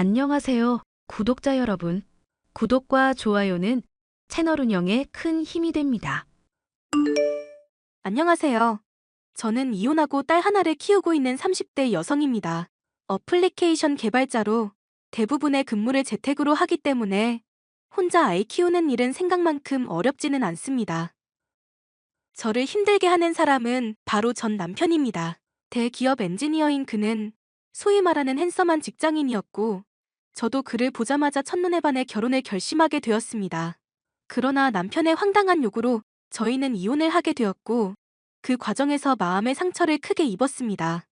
안녕하세요, 구독자 여러분. 구독과 좋아요는 채널 운영에 큰 힘이 됩니다. 안녕하세요. 저는 이혼하고 딸 하나를 키우고 있는 30대 여성입니다. 어플리케이션 개발자로 대부분의 근무를 재택으로 하기 때문에 혼자 아이 키우는 일은 생각만큼 어렵지는 않습니다. 저를 힘들게 하는 사람은 바로 전 남편입니다. 대기업 엔지니어인 그는 소위 말하는 핸섬한 직장인이었고, 저도 그를 보자마자 첫눈에 반해 결혼을 결심하게 되었습니다. 그러나 남편의 황당한 요구로 저희는 이혼을 하게 되었고, 그 과정에서 마음의 상처를 크게 입었습니다.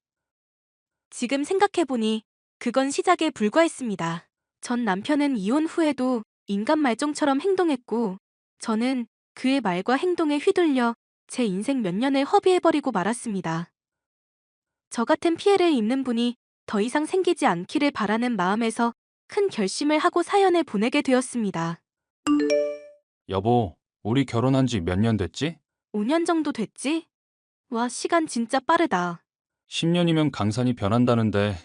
지금 생각해보니 그건 시작에 불과했습니다. 전 남편은 이혼 후에도 인간 말종처럼 행동했고, 저는 그의 말과 행동에 휘둘려 제 인생 몇 년을 허비해버리고 말았습니다. 저 같은 피해를 입는 분이 더 이상 생기지 않기를 바라는 마음에서 큰 결심을 하고 사연을 보내게 되었습니다. 여보, 우리 결혼한 지 몇 년 됐지? 5년 정도 됐지? 와, 시간 진짜 빠르다. 10년이면 강산이 변한다는데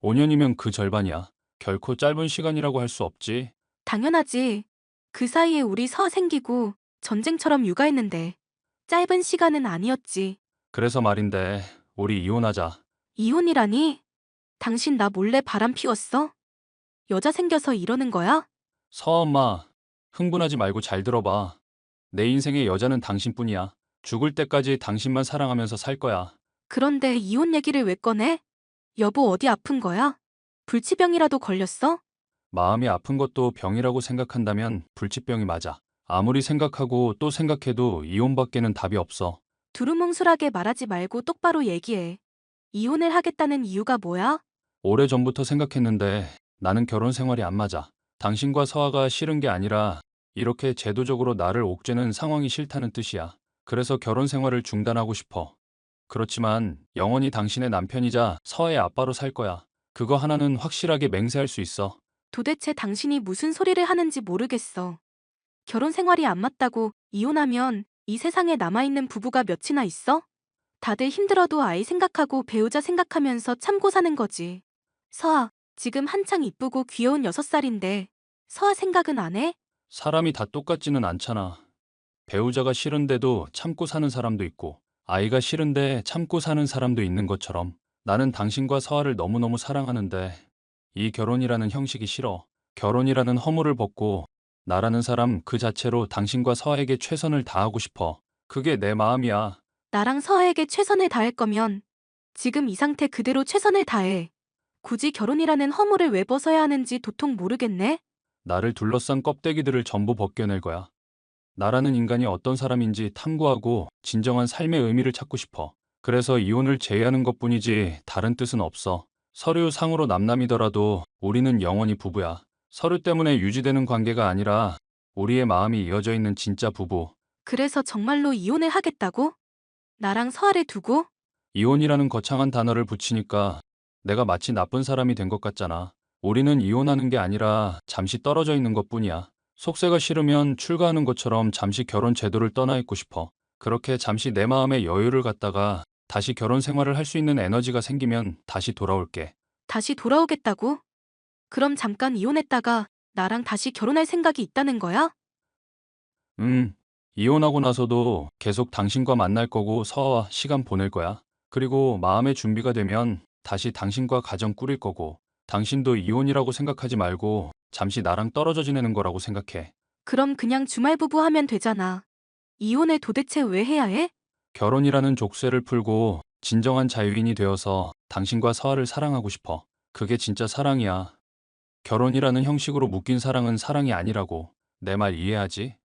5년이면 그 절반이야. 결코 짧은 시간이라고 할 수 없지. 당연하지. 그 사이에 우리 서 생기고 전쟁처럼 육아했는데 짧은 시간은 아니었지. 그래서 말인데 우리 이혼하자. 이혼이라니? 당신 나 몰래 바람 피웠어? 여자 생겨서 이러는 거야? 서엄마, 흥분하지 말고 잘 들어봐. 내 인생의 여자는 당신뿐이야. 죽을 때까지 당신만 사랑하면서 살 거야. 그런데 이혼 얘기를 왜 꺼내? 여보 어디 아픈 거야? 불치병이라도 걸렸어? 마음이 아픈 것도 병이라고 생각한다면 불치병이 맞아. 아무리 생각하고 또 생각해도 이혼밖에는 답이 없어. 두루뭉술하게 말하지 말고 똑바로 얘기해. 이혼을 하겠다는 이유가 뭐야? 오래전부터 생각했는데 나는 결혼 생활이 안 맞아. 당신과 서아가 싫은 게 아니라 이렇게 제도적으로 나를 옥죄는 상황이 싫다는 뜻이야. 그래서 결혼 생활을 중단하고 싶어. 그렇지만 영원히 당신의 남편이자 서아의 아빠로 살 거야. 그거 하나는 확실하게 맹세할 수 있어. 도대체 당신이 무슨 소리를 하는지 모르겠어. 결혼 생활이 안 맞다고 이혼하면 이 세상에 남아있는 부부가 몇이나 있어? 다들 힘들어도 아이 생각하고 배우자 생각하면서 참고 사는 거지. 서아, 지금 한창 이쁘고 귀여운 6살인데 서아 생각은 안 해? 사람이 다 똑같지는 않잖아. 배우자가 싫은데도 참고 사는 사람도 있고, 아이가 싫은데 참고 사는 사람도 있는 것처럼 나는 당신과 서아를 너무너무 사랑하는데 이 결혼이라는 형식이 싫어. 결혼이라는 허물을 벗고 나라는 사람 그 자체로 당신과 서아에게 최선을 다하고 싶어. 그게 내 마음이야. 나랑 서아에게 최선을 다할 거면 지금 이 상태 그대로 최선을 다해. 굳이 결혼이라는 허물을 왜 벗어야 하는지 도통 모르겠네? 나를 둘러싼 껍데기들을 전부 벗겨낼 거야. 나라는 인간이 어떤 사람인지 탐구하고 진정한 삶의 의미를 찾고 싶어. 그래서 이혼을 제의하는 것뿐이지 다른 뜻은 없어. 서류상으로 남남이더라도 우리는 영원히 부부야. 서류 때문에 유지되는 관계가 아니라 우리의 마음이 이어져 있는 진짜 부부. 그래서 정말로 이혼을 하겠다고? 나랑 서아를 두고? 이혼이라는 거창한 단어를 붙이니까 내가 마치 나쁜 사람이 된 것 같잖아. 우리는 이혼하는 게 아니라 잠시 떨어져 있는 것뿐이야. 속세가 싫으면 출가하는 것처럼 잠시 결혼 제도를 떠나 있고 싶어. 그렇게 잠시 내 마음의 여유를 갖다가 다시 결혼 생활을 할 수 있는 에너지가 생기면 다시 돌아올게. 다시 돌아오겠다고? 그럼 잠깐 이혼했다가 나랑 다시 결혼할 생각이 있다는 거야? 음, 이혼하고 나서도 계속 당신과 만날 거고 서아와 시간 보낼 거야. 그리고 마음의 준비가 되면 다시 당신과 가정 꾸릴 거고, 당신도 이혼이라고 생각하지 말고 잠시 나랑 떨어져 지내는 거라고 생각해. 그럼 그냥 주말부부 하면 되잖아. 이혼을 도대체 왜 해야 해? 결혼이라는 족쇄를 풀고 진정한 자유인이 되어서 당신과 서아를 사랑하고 싶어. 그게 진짜 사랑이야. 결혼이라는 형식으로 묶인 사랑은 사랑이 아니라고. 내 말 이해하지?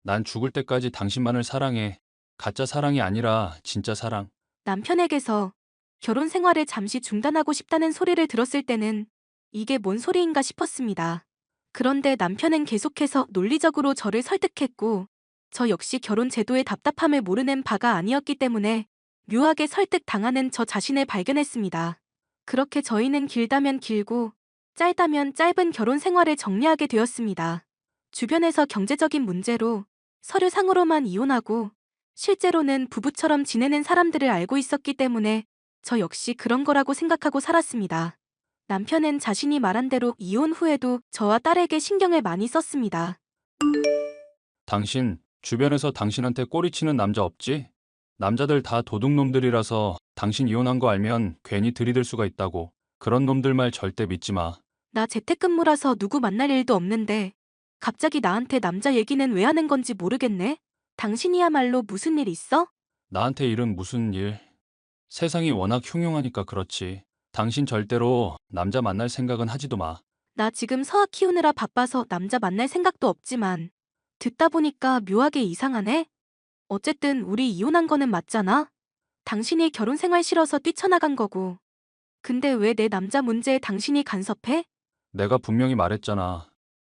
난 죽을 때까지 당신만을 사랑해. 가짜 사랑이 아니라 진짜 사랑. 남편에게서 결혼 생활을 잠시 중단하고 싶다는 소리를 들었을 때는 이게 뭔 소리인가 싶었습니다. 그런데 남편은 계속해서 논리적으로 저를 설득했고, 저 역시 결혼 제도의 답답함을 모르는 바가 아니었기 때문에 묘하게 설득당하는 저 자신을 발견했습니다. 그렇게 저희는 길다면 길고 짧다면 짧은 결혼 생활을 정리하게 되었습니다. 주변에서 경제적인 문제로 서류상으로만 이혼하고 실제로는 부부처럼 지내는 사람들을 알고 있었기 때문에 저 역시 그런 거라고 생각하고 살았습니다. 남편은 자신이 말한 대로 이혼 후에도 저와 딸에게 신경을 많이 썼습니다. 당신, 주변에서 당신한테 꼬리치는 남자 없지? 남자들 다 도둑놈들이라서 당신 이혼한 거 알면 괜히 들이댈 수가 있다고. 그런 놈들 말 절대 믿지 마. 나 재택근무라서 누구 만날 일도 없는데 갑자기 나한테 남자 얘기는 왜 하는 건지 모르겠네. 당신이야말로 무슨 일 있어? 나한테 일은 무슨 일? 세상이 워낙 흉흉하니까 그렇지. 당신 절대로 남자 만날 생각은 하지도 마. 나 지금 서아 키우느라 바빠서 남자 만날 생각도 없지만 듣다 보니까 묘하게 이상하네. 어쨌든 우리 이혼한 거는 맞잖아. 당신이 결혼 생활 싫어서 뛰쳐나간 거고. 근데 왜 내 남자 문제에 당신이 간섭해? 내가 분명히 말했잖아.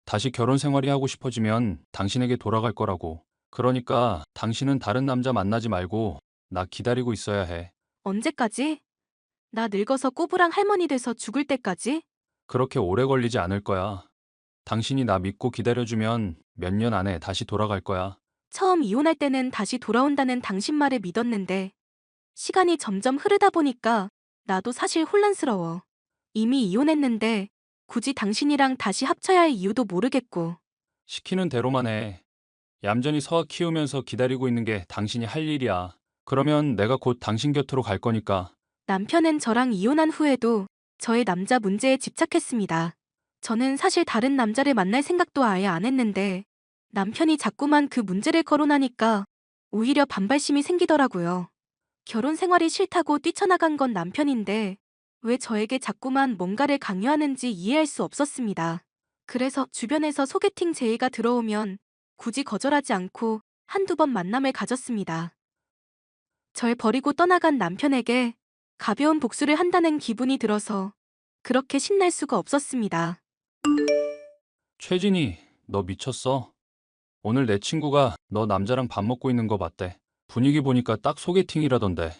다시 결혼 생활이 하고 싶어지면 당신에게 돌아갈 거라고. 그러니까 당신은 다른 남자 만나지 말고 나 기다리고 있어야 해. 언제까지? 나 늙어서 꼬부랑 할머니 돼서 죽을 때까지? 그렇게 오래 걸리지 않을 거야. 당신이 나 믿고 기다려주면 몇 년 안에 다시 돌아갈 거야. 처음 이혼할 때는 다시 돌아온다는 당신 말을 믿었는데 시간이 점점 흐르다 보니까 나도 사실 혼란스러워. 이미 이혼했는데 굳이 당신이랑 다시 합쳐야 할 이유도 모르겠고. 시키는 대로만 해. 얌전히 서아 키우면서 기다리고 있는 게 당신이 할 일이야. 그러면 내가 곧 당신 곁으로 갈 거니까. 남편은 저랑 이혼한 후에도 저의 남자 문제에 집착했습니다. 저는 사실 다른 남자를 만날 생각도 아예 안 했는데 남편이 자꾸만 그 문제를 거론하니까 오히려 반발심이 생기더라고요. 결혼 생활이 싫다고 뛰쳐나간 건 남편인데 왜 저에게 자꾸만 뭔가를 강요하는지 이해할 수 없었습니다. 그래서 주변에서 소개팅 제의가 들어오면 굳이 거절하지 않고 한두 번 만남을 가졌습니다. 절 버리고 떠나간 남편에게 가벼운 복수를 한다는 기분이 들어서 그렇게 신날 수가 없었습니다. 최진이, 너 미쳤어? 오늘 내 친구가 너 남자랑 밥 먹고 있는 거 봤대. 분위기 보니까 딱 소개팅이라던데.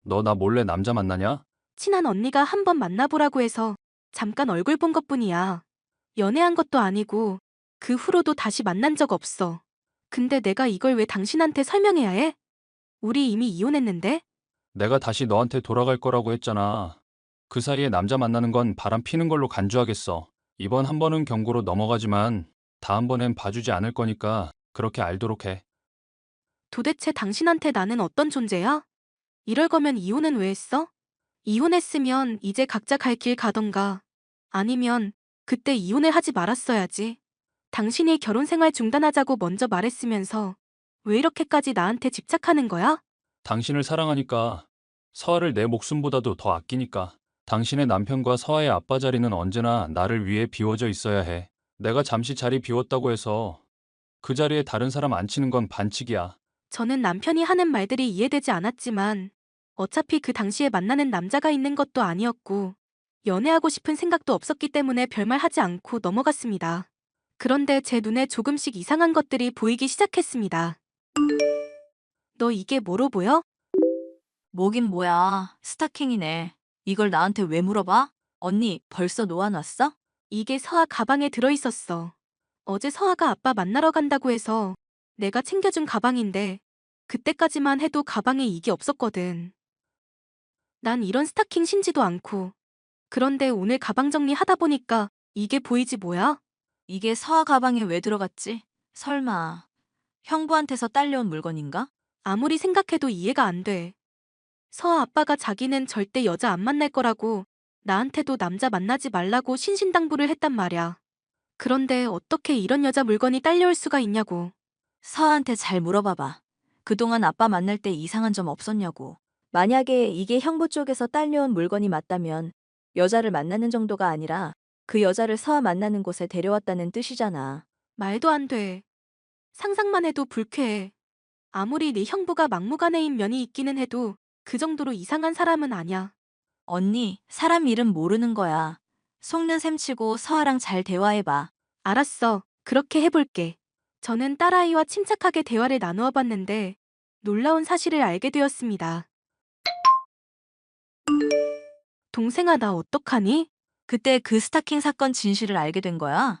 너 나 몰래 남자 만나냐? 친한 언니가 한번 만나보라고 해서 잠깐 얼굴 본 것뿐이야. 연애한 것도 아니고 그 후로도 다시 만난 적 없어. 근데 내가 이걸 왜 당신한테 설명해야 해? 우리 이미 이혼했는데? 내가 다시 너한테 돌아갈 거라고 했잖아. 그 사이에 남자 만나는 건 바람 피는 걸로 간주하겠어. 이번 한 번은 경고로 넘어가지만 다음번엔 봐주지 않을 거니까 그렇게 알도록 해. 도대체 당신한테 나는 어떤 존재야? 이럴 거면 이혼은 왜 했어? 이혼했으면 이제 각자 갈 길 가던가. 아니면 그때 이혼을 하지 말았어야지. 당신이 결혼 생활 중단하자고 먼저 말했으면서 왜 이렇게까지 나한테 집착하는 거야? 당신을 사랑하니까 서아를 내 목숨보다도 더 아끼니까. 당신의 남편과 서아의 아빠 자리는 언제나 나를 위해 비워져 있어야 해. 내가 잠시 자리 비웠다고 해서 그 자리에 다른 사람 앉히는 건 반칙이야. 저는 남편이 하는 말들이 이해되지 않았지만 어차피 그 당시에 만나는 남자가 있는 것도 아니었고 연애하고 싶은 생각도 없었기 때문에 별말 하지 않고 넘어갔습니다. 그런데 제 눈에 조금씩 이상한 것들이 보이기 시작했습니다. 너 이게 뭐로 보여? 뭐긴 뭐야. 스타킹이네. 이걸 나한테 왜 물어봐? 언니, 벌써 놓아놨어? 이게 서아 가방에 들어있었어. 어제 서아가 아빠 만나러 간다고 해서 내가 챙겨준 가방인데 그때까지만 해도 가방에 이게 없었거든. 난 이런 스타킹 신지도 않고. 그런데 오늘 가방 정리하다 보니까 이게 보이지 뭐야? 이게 서아 가방에 왜 들어갔지? 설마 형부한테서 딸려온 물건인가? 아무리 생각해도 이해가 안 돼. 서아 아빠가 자기는 절대 여자 안 만날 거라고 나한테도 남자 만나지 말라고 신신당부를 했단 말이야. 그런데 어떻게 이런 여자 물건이 딸려올 수가 있냐고. 서아한테 잘 물어봐봐. 그동안 아빠 만날 때 이상한 점 없었냐고. 만약에 이게 형부 쪽에서 딸려온 물건이 맞다면 여자를 만나는 정도가 아니라 그 여자를 서아 만나는 곳에 데려왔다는 뜻이잖아. 말도 안 돼. 상상만 해도 불쾌해. 아무리 네 형부가 막무가내인 면이 있기는 해도 그 정도로 이상한 사람은 아냐. 언니, 사람 이름 모르는 거야. 속는 셈 치고 서아랑 잘 대화해봐. 알았어. 그렇게 해볼게. 저는 딸아이와 침착하게 대화를 나누어 봤는데 놀라운 사실을 알게 되었습니다. 동생아, 나 어떡하니? 그때 그 스타킹 사건 진실을 알게 된 거야?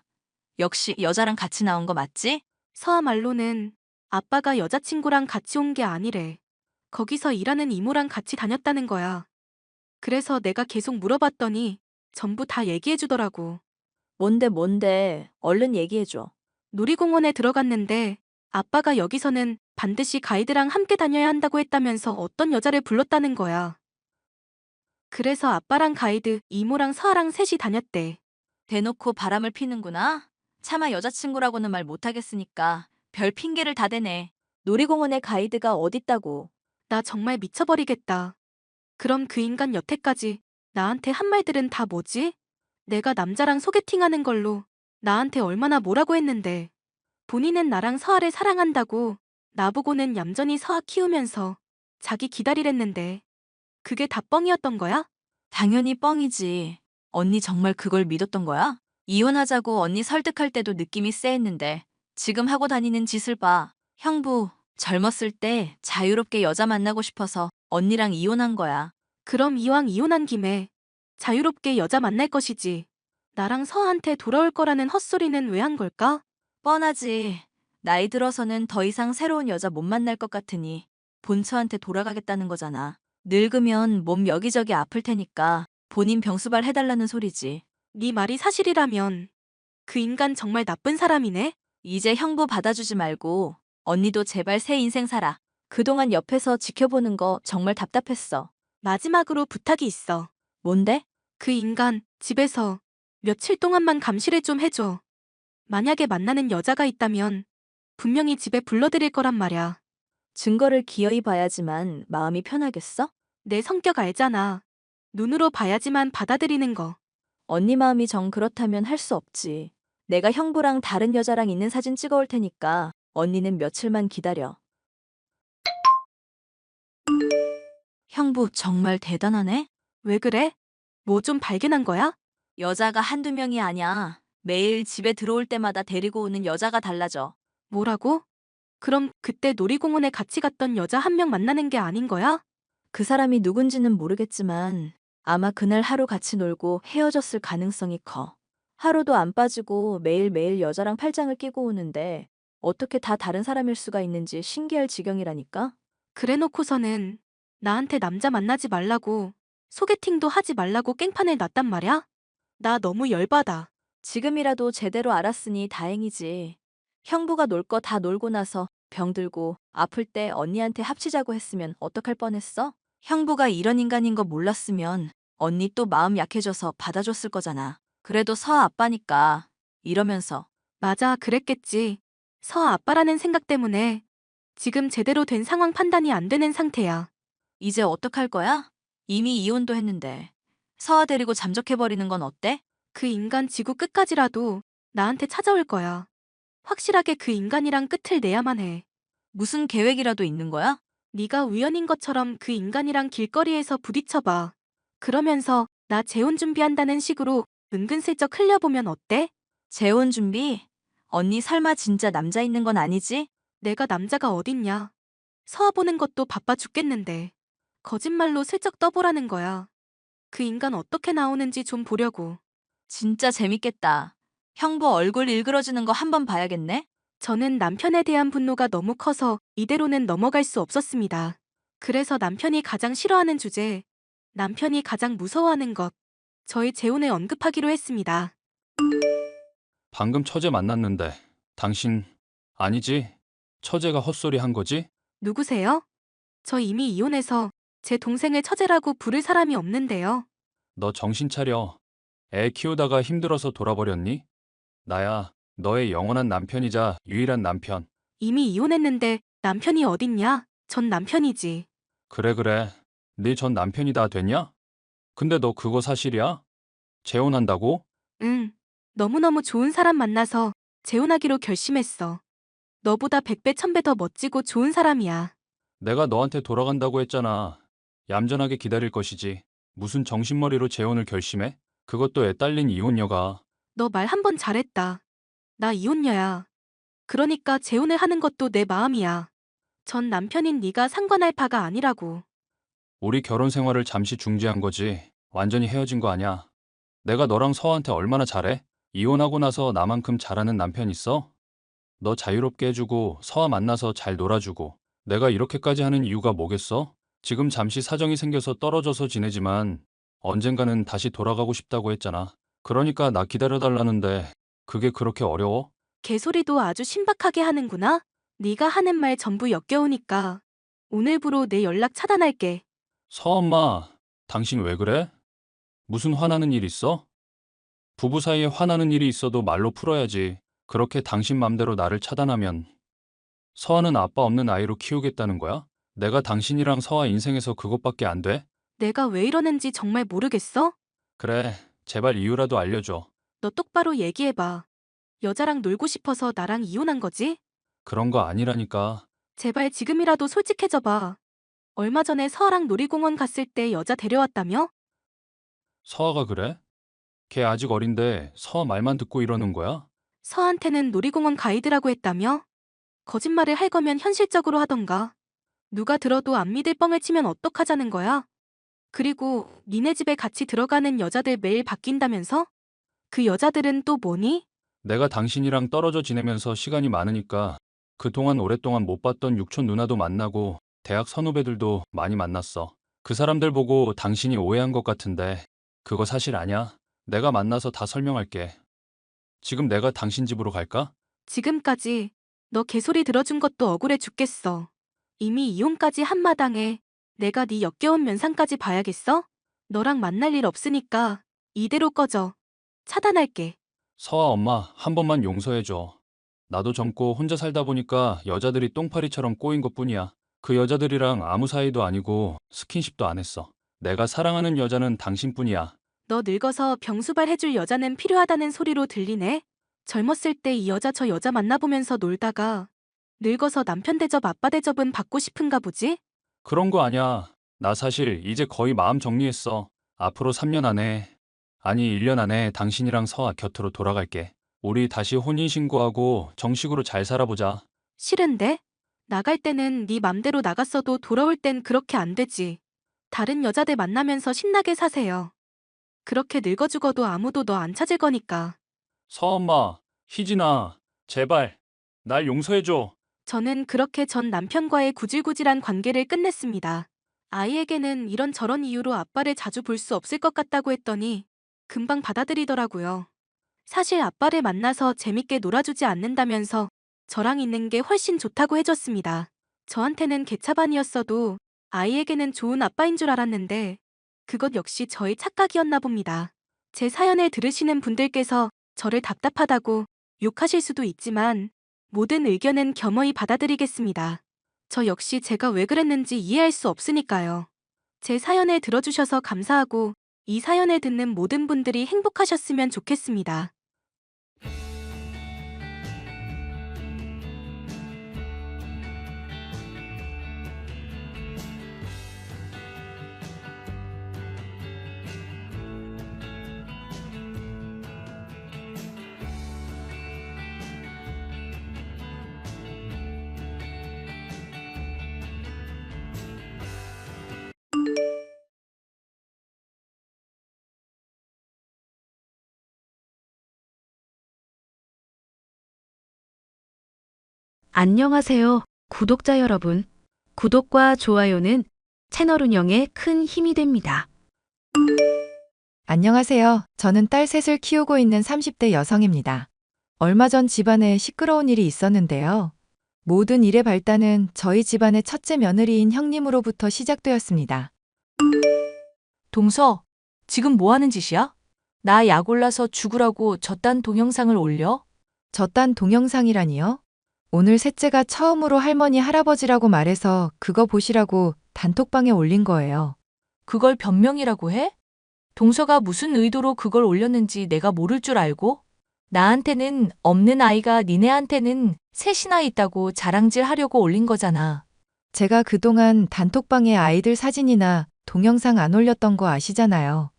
역시 여자랑 같이 나온 거 맞지? 서아 말로는 아빠가 여자친구랑 같이 온 게 아니래. 거기서 일하는 이모랑 같이 다녔다는 거야. 그래서 내가 계속 물어봤더니 전부 다 얘기해주더라고. 뭔데? 얼른 얘기해줘. 놀이공원에 들어갔는데 아빠가 여기서는 반드시 가이드랑 함께 다녀야 한다고 했다면서 어떤 여자를 불렀다는 거야. 그래서 아빠랑 가이드, 이모랑 서아랑 셋이 다녔대. 대놓고 바람을 피는구나. 차마 여자친구라고는 말 못하겠으니까 별 핑계를 다 대네. 놀이공원에 가이드가 어딨다고. 나 정말 미쳐버리겠다. 그럼 그 인간 여태까지 나한테 한 말들은 다 뭐지? 내가 남자랑 소개팅하는 걸로 나한테 얼마나 뭐라고 했는데. 본인은 나랑 서아를 사랑한다고 나보고는 얌전히 서아 키우면서 자기 기다리랬는데 그게 다 뻥이었던 거야? 당연히 뻥이지. 언니 정말 그걸 믿었던 거야? 이혼하자고 언니 설득할 때도 느낌이 쎄했는데 지금 하고 다니는 짓을 봐. 형부, 젊었을 때 자유롭게 여자 만나고 싶어서 언니랑 이혼한 거야. 그럼 이왕 이혼한 김에 자유롭게 여자 만날 것이지. 나랑 서아한테 돌아올 거라는 헛소리는 왜 한 걸까? 뻔하지. 나이 들어서는 더 이상 새로운 여자 못 만날 것 같으니 본처한테 돌아가겠다는 거잖아. 늙으면 몸 여기저기 아플 테니까 본인 병수발 해달라는 소리지. 네 말이 사실이라면 그 인간 정말 나쁜 사람이네? 이제 형부 받아주지 말고 언니도 제발 새 인생 살아. 그동안 옆에서 지켜보는 거 정말 답답했어. 마지막으로 부탁이 있어. 뭔데? 그 인간 집에서 며칠 동안만 감시를 좀 해줘. 만약에 만나는 여자가 있다면 분명히 집에 불러들일 거란 말이야. 증거를 기어이 봐야지만 마음이 편하겠어? 내 성격 알잖아. 눈으로 봐야지만 받아들이는 거. 언니 마음이 정 그렇다면 할 수 없지. 내가 형부랑 다른 여자랑 있는 사진 찍어올 테니까 언니는 며칠만 기다려. 형부 정말 대단하네? 왜 그래? 뭐 좀 발견한 거야? 여자가 한두 명이 아니야. 매일 집에 들어올 때마다 데리고 오는 여자가 달라져. 뭐라고? 그럼 그때 놀이공원에 같이 갔던 여자 한 명 만나는 게 아닌 거야? 그 사람이 누군지는 모르겠지만 아마 그날 하루 같이 놀고 헤어졌을 가능성이 커. 하루도 안 빠지고 매일매일 여자랑 팔짱을 끼고 오는데 어떻게 다 다른 사람일 수가 있는지 신기할 지경이라니까? 그래 놓고서는 나한테 남자 만나지 말라고 소개팅도 하지 말라고 깽판을 놨단 말이야? 나 너무 열받아. 지금이라도 제대로 알았으니 다행이지. 형부가 놀 거 다 놀고 나서 병들고 아플 때 언니한테 합치자고 했으면 어떡할 뻔했어? 형부가 이런 인간인 거 몰랐으면 언니 또 마음 약해져서 받아줬을 거잖아. 그래도 서 아빠니까 이러면서 맞아, 그랬겠지. 서아 아빠라는 생각 때문에 지금 제대로 된 상황 판단이 안 되는 상태야. 이제 어떡할 거야? 이미 이혼도 했는데 서아 데리고 잠적해버리는 건 어때? 그 인간 지구 끝까지라도 나한테 찾아올 거야. 확실하게 그 인간이랑 끝을 내야만 해. 무슨 계획이라도 있는 거야? 네가 우연인 것처럼 그 인간이랑 길거리에서 부딪혀봐. 그러면서 나 재혼 준비한다는 식으로 은근슬쩍 흘려보면 어때? 재혼 준비? 언니 설마 진짜 남자 있는 건 아니지? 내가 남자가 어딨냐. 서아 보는 것도 바빠 죽겠는데. 거짓말로 슬쩍 떠보라는 거야. 그 인간 어떻게 나오는지 좀 보려고. 진짜 재밌겠다. 형부 얼굴 일그러지는 거 한번 봐야겠네? 저는 남편에 대한 분노가 너무 커서 이대로는 넘어갈 수 없었습니다. 그래서 남편이 가장 싫어하는 주제, 남편이 가장 무서워하는 것, 저희 재혼을 언급하기로 했습니다. 방금 처제 만났는데 당신 아니지? 처제가 헛소리 한 거지? 누구세요? 저 이미 이혼해서 제 동생을 처제라고 부를 사람이 없는데요. 너 정신 차려. 애 키우다가 힘들어서 돌아버렸니? 나야 너의 영원한 남편이자 유일한 남편. 이미 이혼했는데 남편이 어딨냐? 전 남편이지. 그래. 네 전 남편이 다 됐냐? 근데 너 그거 사실이야? 재혼한다고? 응. 너무너무 좋은 사람 만나서 재혼하기로 결심했어. 너보다 100배, 1000배 더 멋지고 좋은 사람이야. 내가 너한테 돌아간다고 했잖아. 얌전하게 기다릴 것이지. 무슨 정신머리로 재혼을 결심해? 그것도 애 딸린 이혼녀가. 너 말 한 번 잘했다. 나 이혼녀야. 그러니까 재혼을 하는 것도 내 마음이야. 전 남편인 네가 상관할 바가 아니라고. 우리 결혼 생활을 잠시 중지한 거지. 완전히 헤어진 거 아니야. 내가 너랑 서한테 얼마나 잘해? 이혼하고 나서 나만큼 잘하는 남편 있어? 너 자유롭게 해주고 서아 만나서 잘 놀아주고 내가 이렇게까지 하는 이유가 뭐겠어? 지금 잠시 사정이 생겨서 떨어져서 지내지만 언젠가는 다시 돌아가고 싶다고 했잖아. 그러니까 나 기다려달라는데 그게 그렇게 어려워? 개소리도 아주 신박하게 하는구나. 네가 하는 말 전부 역겨우니까 오늘부로 내 연락 차단할게. 서엄마, 당신 왜 그래? 무슨 화나는 일 있어? 부부 사이에 화나는 일이 있어도 말로 풀어야지. 그렇게 당신 맘대로 나를 차단하면 서아는 아빠 없는 아이로 키우겠다는 거야? 내가 당신이랑 서아 인생에서 그것밖에 안 돼? 내가 왜 이러는지 정말 모르겠어? 그래, 제발 이유라도 알려줘. 너 똑바로 얘기해봐. 여자랑 놀고 싶어서 나랑 이혼한 거지? 그런 거 아니라니까. 제발 지금이라도 솔직해져봐. 얼마 전에 서아랑 놀이공원 갔을 때 여자 데려왔다며? 서아가 그래? 걔 아직 어린데 서아 말만 듣고 이러는 거야? 서한테는 놀이공원 가이드라고 했다며? 거짓말을 할 거면 현실적으로 하던가. 누가 들어도 안 믿을 뻥을 치면 어떡하자는 거야? 그리고 니네 집에 같이 들어가는 여자들 매일 바뀐다면서? 그 여자들은 또 뭐니? 내가 당신이랑 떨어져 지내면서 시간이 많으니까 그동안 오랫동안 못 봤던 육촌 누나도 만나고 대학 선후배들도 많이 만났어. 그 사람들 보고 당신이 오해한 것 같은데 그거 사실 아냐? 내가 만나서 다 설명할게. 지금 내가 당신 집으로 갈까? 지금까지 너 개소리 들어준 것도 억울해 죽겠어. 이미 이혼까지 한 마당에 내가 네 역겨운 면상까지 봐야겠어? 너랑 만날 일 없으니까 이대로 꺼져. 차단할게. 서아 엄마, 한 번만 용서해줘. 나도 젊고 혼자 살다 보니까 여자들이 똥파리처럼 꼬인 것뿐이야. 그 여자들이랑 아무 사이도 아니고 스킨십도 안 했어. 내가 사랑하는 여자는 당신뿐이야. 너 늙어서 병수발 해줄 여자는 필요하다는 소리로 들리네? 젊었을 때 이 여자 저 여자 만나보면서 놀다가 늙어서 남편 대접 아빠 대접은 받고 싶은가 보지? 그런 거 아니야. 나 사실 이제 거의 마음 정리했어. 앞으로 3년 안에, 아니 1년 안에 당신이랑 서아 곁으로 돌아갈게. 우리 다시 혼인신고하고 정식으로 잘 살아보자. 싫은데? 나갈 때는 네 맘대로 나갔어도 돌아올 땐 그렇게 안 되지. 다른 여자들 만나면서 신나게 사세요. 그렇게 늙어 죽어도 아무도 너 안 찾을 거니까. 서엄마, 희진아, 제발, 날 용서해줘. 저는 그렇게 전 남편과의 구질구질한 관계를 끝냈습니다. 아이에게는 이런저런 이유로 아빠를 자주 볼 수 없을 것 같다고 했더니 금방 받아들이더라고요. 사실 아빠를 만나서 재밌게 놀아주지 않는다면서 저랑 있는 게 훨씬 좋다고 해줬습니다. 저한테는 개차반이었어도 아이에게는 좋은 아빠인 줄 알았는데 그것 역시 저의 착각이었나 봅니다. 제 사연을 들으시는 분들께서 저를 답답하다고 욕하실 수도 있지만 모든 의견은 겸허히 받아들이겠습니다. 저 역시 제가 왜 그랬는지 이해할 수 없으니까요. 제 사연을 들어주셔서 감사하고 이 사연을 듣는 모든 분들이 행복하셨으면 좋겠습니다. 안녕하세요, 구독자 여러분. 구독과 좋아요는 채널 운영에 큰 힘이 됩니다. 안녕하세요. 저는 딸 셋을 키우고 있는 30대 여성입니다. 얼마 전 집안에 시끄러운 일이 있었는데요. 모든 일의 발단은 저희 집안의 첫째 며느리인 형님으로부터 시작되었습니다. 동서, 지금 뭐 하는 짓이야? 나 약 올라서 죽으라고 저딴 동영상을 올려? 저딴 동영상이라니요? 오늘 셋째가 처음으로 할머니 할아버지라고 말해서 그거 보시라고 단톡방에 올린 거예요. 그걸 변명이라고 해? 동서가 무슨 의도로 그걸 올렸는지 내가 모를 줄 알고? 나한테는 없는 아이가 니네한테는 셋이나 있다고 자랑질 하려고 올린 거잖아. 제가 그동안 단톡방에 아이들 사진이나 동영상 안 올렸던 거 아시잖아요.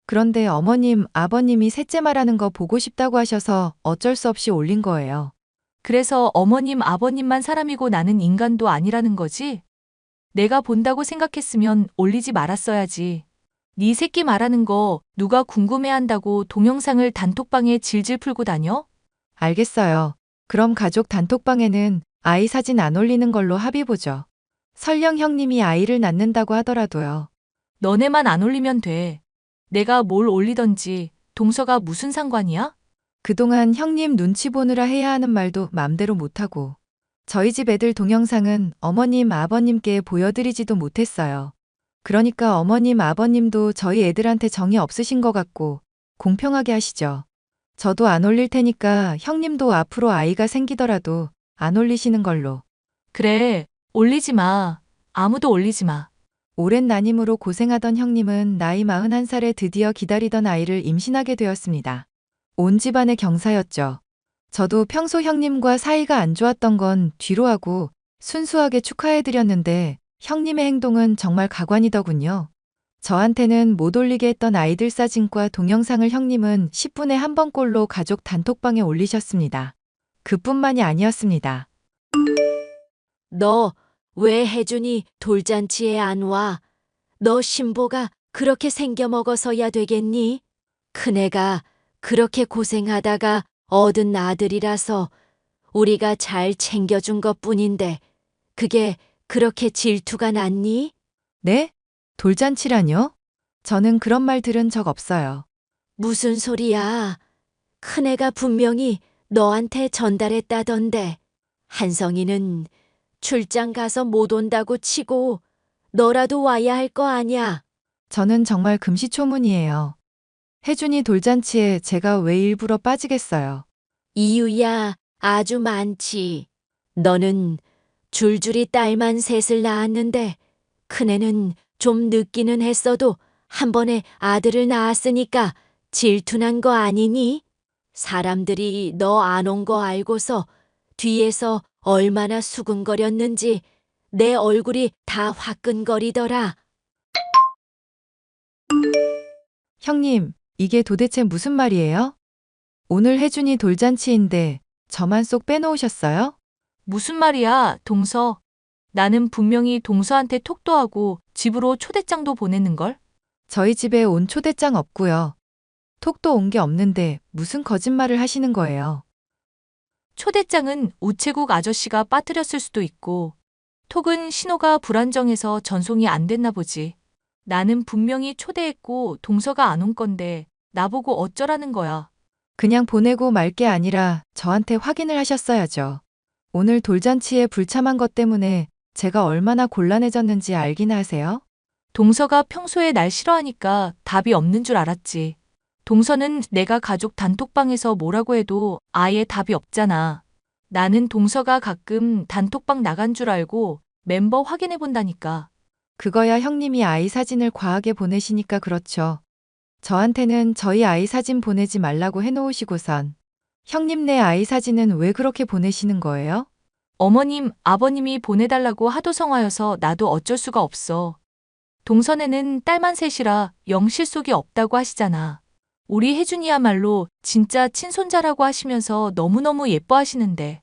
그런데 어머님, 아버님이 셋째 말하는 거 보고 싶다고 하셔서 어쩔 수 없이 올린 거예요. 그래서 어머님, 아버님만 사람이고 나는 인간도 아니라는 거지? 내가 본다고 생각했으면 올리지 말았어야지. 네 새끼 말하는 거 누가 궁금해한다고 동영상을 단톡방에 질질 풀고 다녀? 알겠어요. 그럼 가족 단톡방에는 아이 사진 안 올리는 걸로 합의 보죠. 설령 형님이 아이를 낳는다고 하더라도요. 너네만 안 올리면 돼. 내가 뭘 올리던지 동서가 무슨 상관이야? 그동안 형님 눈치 보느라 해야 하는 말도 맘대로 못하고 저희 집 애들 동영상은 어머님, 아버님께 보여드리지도 못했어요. 그러니까 어머님, 아버님도 저희 애들한테 정이 없으신 것 같고 공평하게 하시죠. 저도 안 올릴 테니까 형님도 앞으로 아이가 생기더라도 안 올리시는 걸로. 그래, 올리지 마. 아무도 올리지 마. 오랜 난임으로 고생하던 형님은 나이 41살에 드디어 기다리던 아이를 임신하게 되었습니다. 온 집안의 경사였죠. 저도 평소 형님과 사이가 안 좋았던 건 뒤로 하고 순수하게 축하해드렸는데 형님의 행동은 정말 가관이더군요. 저한테는 못 올리게 했던 아이들 사진과 동영상을 형님은 10분에 한 번꼴로 가족 단톡방에 올리셨습니다. 그뿐만이 아니었습니다. 너 왜 혜준이 돌잔치에 안 와? 너 신보가 그렇게 생겨 먹어서야 되겠니? 큰애가 그렇게 고생하다가 얻은 아들이라서 우리가 잘 챙겨준 것뿐인데 그게 그렇게 질투가 났니? 네? 돌잔치라뇨? 저는 그런 말 들은 적 없어요. 무슨 소리야? 큰애가 분명히 너한테 전달했다던데. 한성이는 출장 가서 못 온다고 치고 너라도 와야 할 거 아냐? 저는 정말 금시초문이에요. 혜준이 돌잔치에 제가 왜 일부러 빠지겠어요. 이유야 아주 많지. 너는 줄줄이 딸만 셋을 낳았는데 큰애는 좀 늦기는 했어도 한 번에 아들을 낳았으니까 질투난 거 아니니? 사람들이 너 안 온 거 알고서 뒤에서 얼마나 수근거렸는지 내 얼굴이 다 화끈거리더라. 형님, 이게 도대체 무슨 말이에요? 오늘 혜준이 돌잔치인데 저만 쏙 빼놓으셨어요? 무슨 말이야, 동서. 나는 분명히 동서한테 톡도 하고 집으로 초대장도 보냈는걸? 저희 집에 온 초대장 없고요. 톡도 온 게 없는데 무슨 거짓말을 하시는 거예요? 초대장은 우체국 아저씨가 빠뜨렸을 수도 있고, 톡은 신호가 불안정해서 전송이 안 됐나 보지. 나는 분명히 초대했고 동서가 안 온 건데 나보고 어쩌라는 거야. 그냥 보내고 말 게 아니라 저한테 확인을 하셨어야죠. 오늘 돌잔치에 불참한 것 때문에 제가 얼마나 곤란해졌는지 알기나 하세요? 동서가 평소에 날 싫어하니까 답이 없는 줄 알았지. 동서는 내가 가족 단톡방에서 뭐라고 해도 아예 답이 없잖아. 나는 동서가 가끔 단톡방 나간 줄 알고 멤버 확인해 본다니까. 그거야 형님이 아이 사진을 과하게 보내시니까 그렇죠. 저한테는 저희 아이 사진 보내지 말라고 해놓으시고선 형님네 아이 사진은 왜 그렇게 보내시는 거예요? 어머님, 아버님이 보내달라고 하도 성화여서 나도 어쩔 수가 없어. 동선에는 딸만 셋이라 영 실속이 없다고 하시잖아. 우리 혜준이야말로 진짜 친손자라고 하시면서 너무너무 예뻐하시는데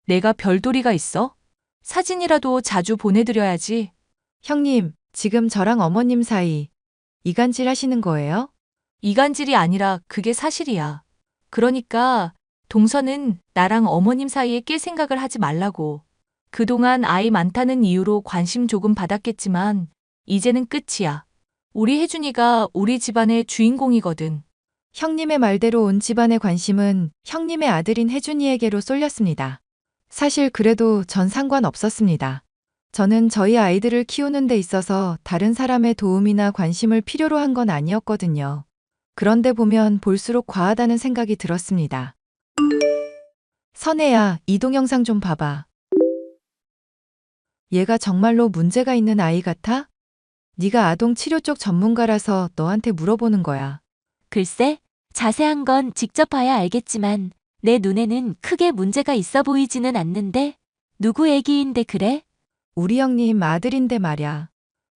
내가 별도리가 있어? 사진이라도 자주 보내드려야지. 형님, 지금 저랑 어머님 사이 이간질 하시는 거예요? 이간질이 아니라 그게 사실이야. 그러니까 동서는 나랑 어머님 사이에 낄 생각을 하지 말라고. 그동안 아이 많다는 이유로 관심 조금 받았겠지만 이제는 끝이야. 우리 혜준이가 우리 집안의 주인공이거든. 형님의 말대로 온 집안의 관심은 형님의 아들인 혜준이에게로 쏠렸습니다. 사실 그래도 전 상관없었습니다. 저는 저희 아이들을 키우는 데 있어서 다른 사람의 도움이나 관심을 필요로 한 건 아니었거든요. 그런데 보면 볼수록 과하다는 생각이 들었습니다. 선혜야, 이 동영상 좀 봐봐. 얘가 정말로 문제가 있는 아이 같아? 네가 아동 치료 쪽 전문가라서 너한테 물어보는 거야. 글쎄, 자세한 건 직접 봐야 알겠지만 내 눈에는 크게 문제가 있어 보이지는 않는데 누구 애기인데 그래? 우리 형님 아들인데 말야.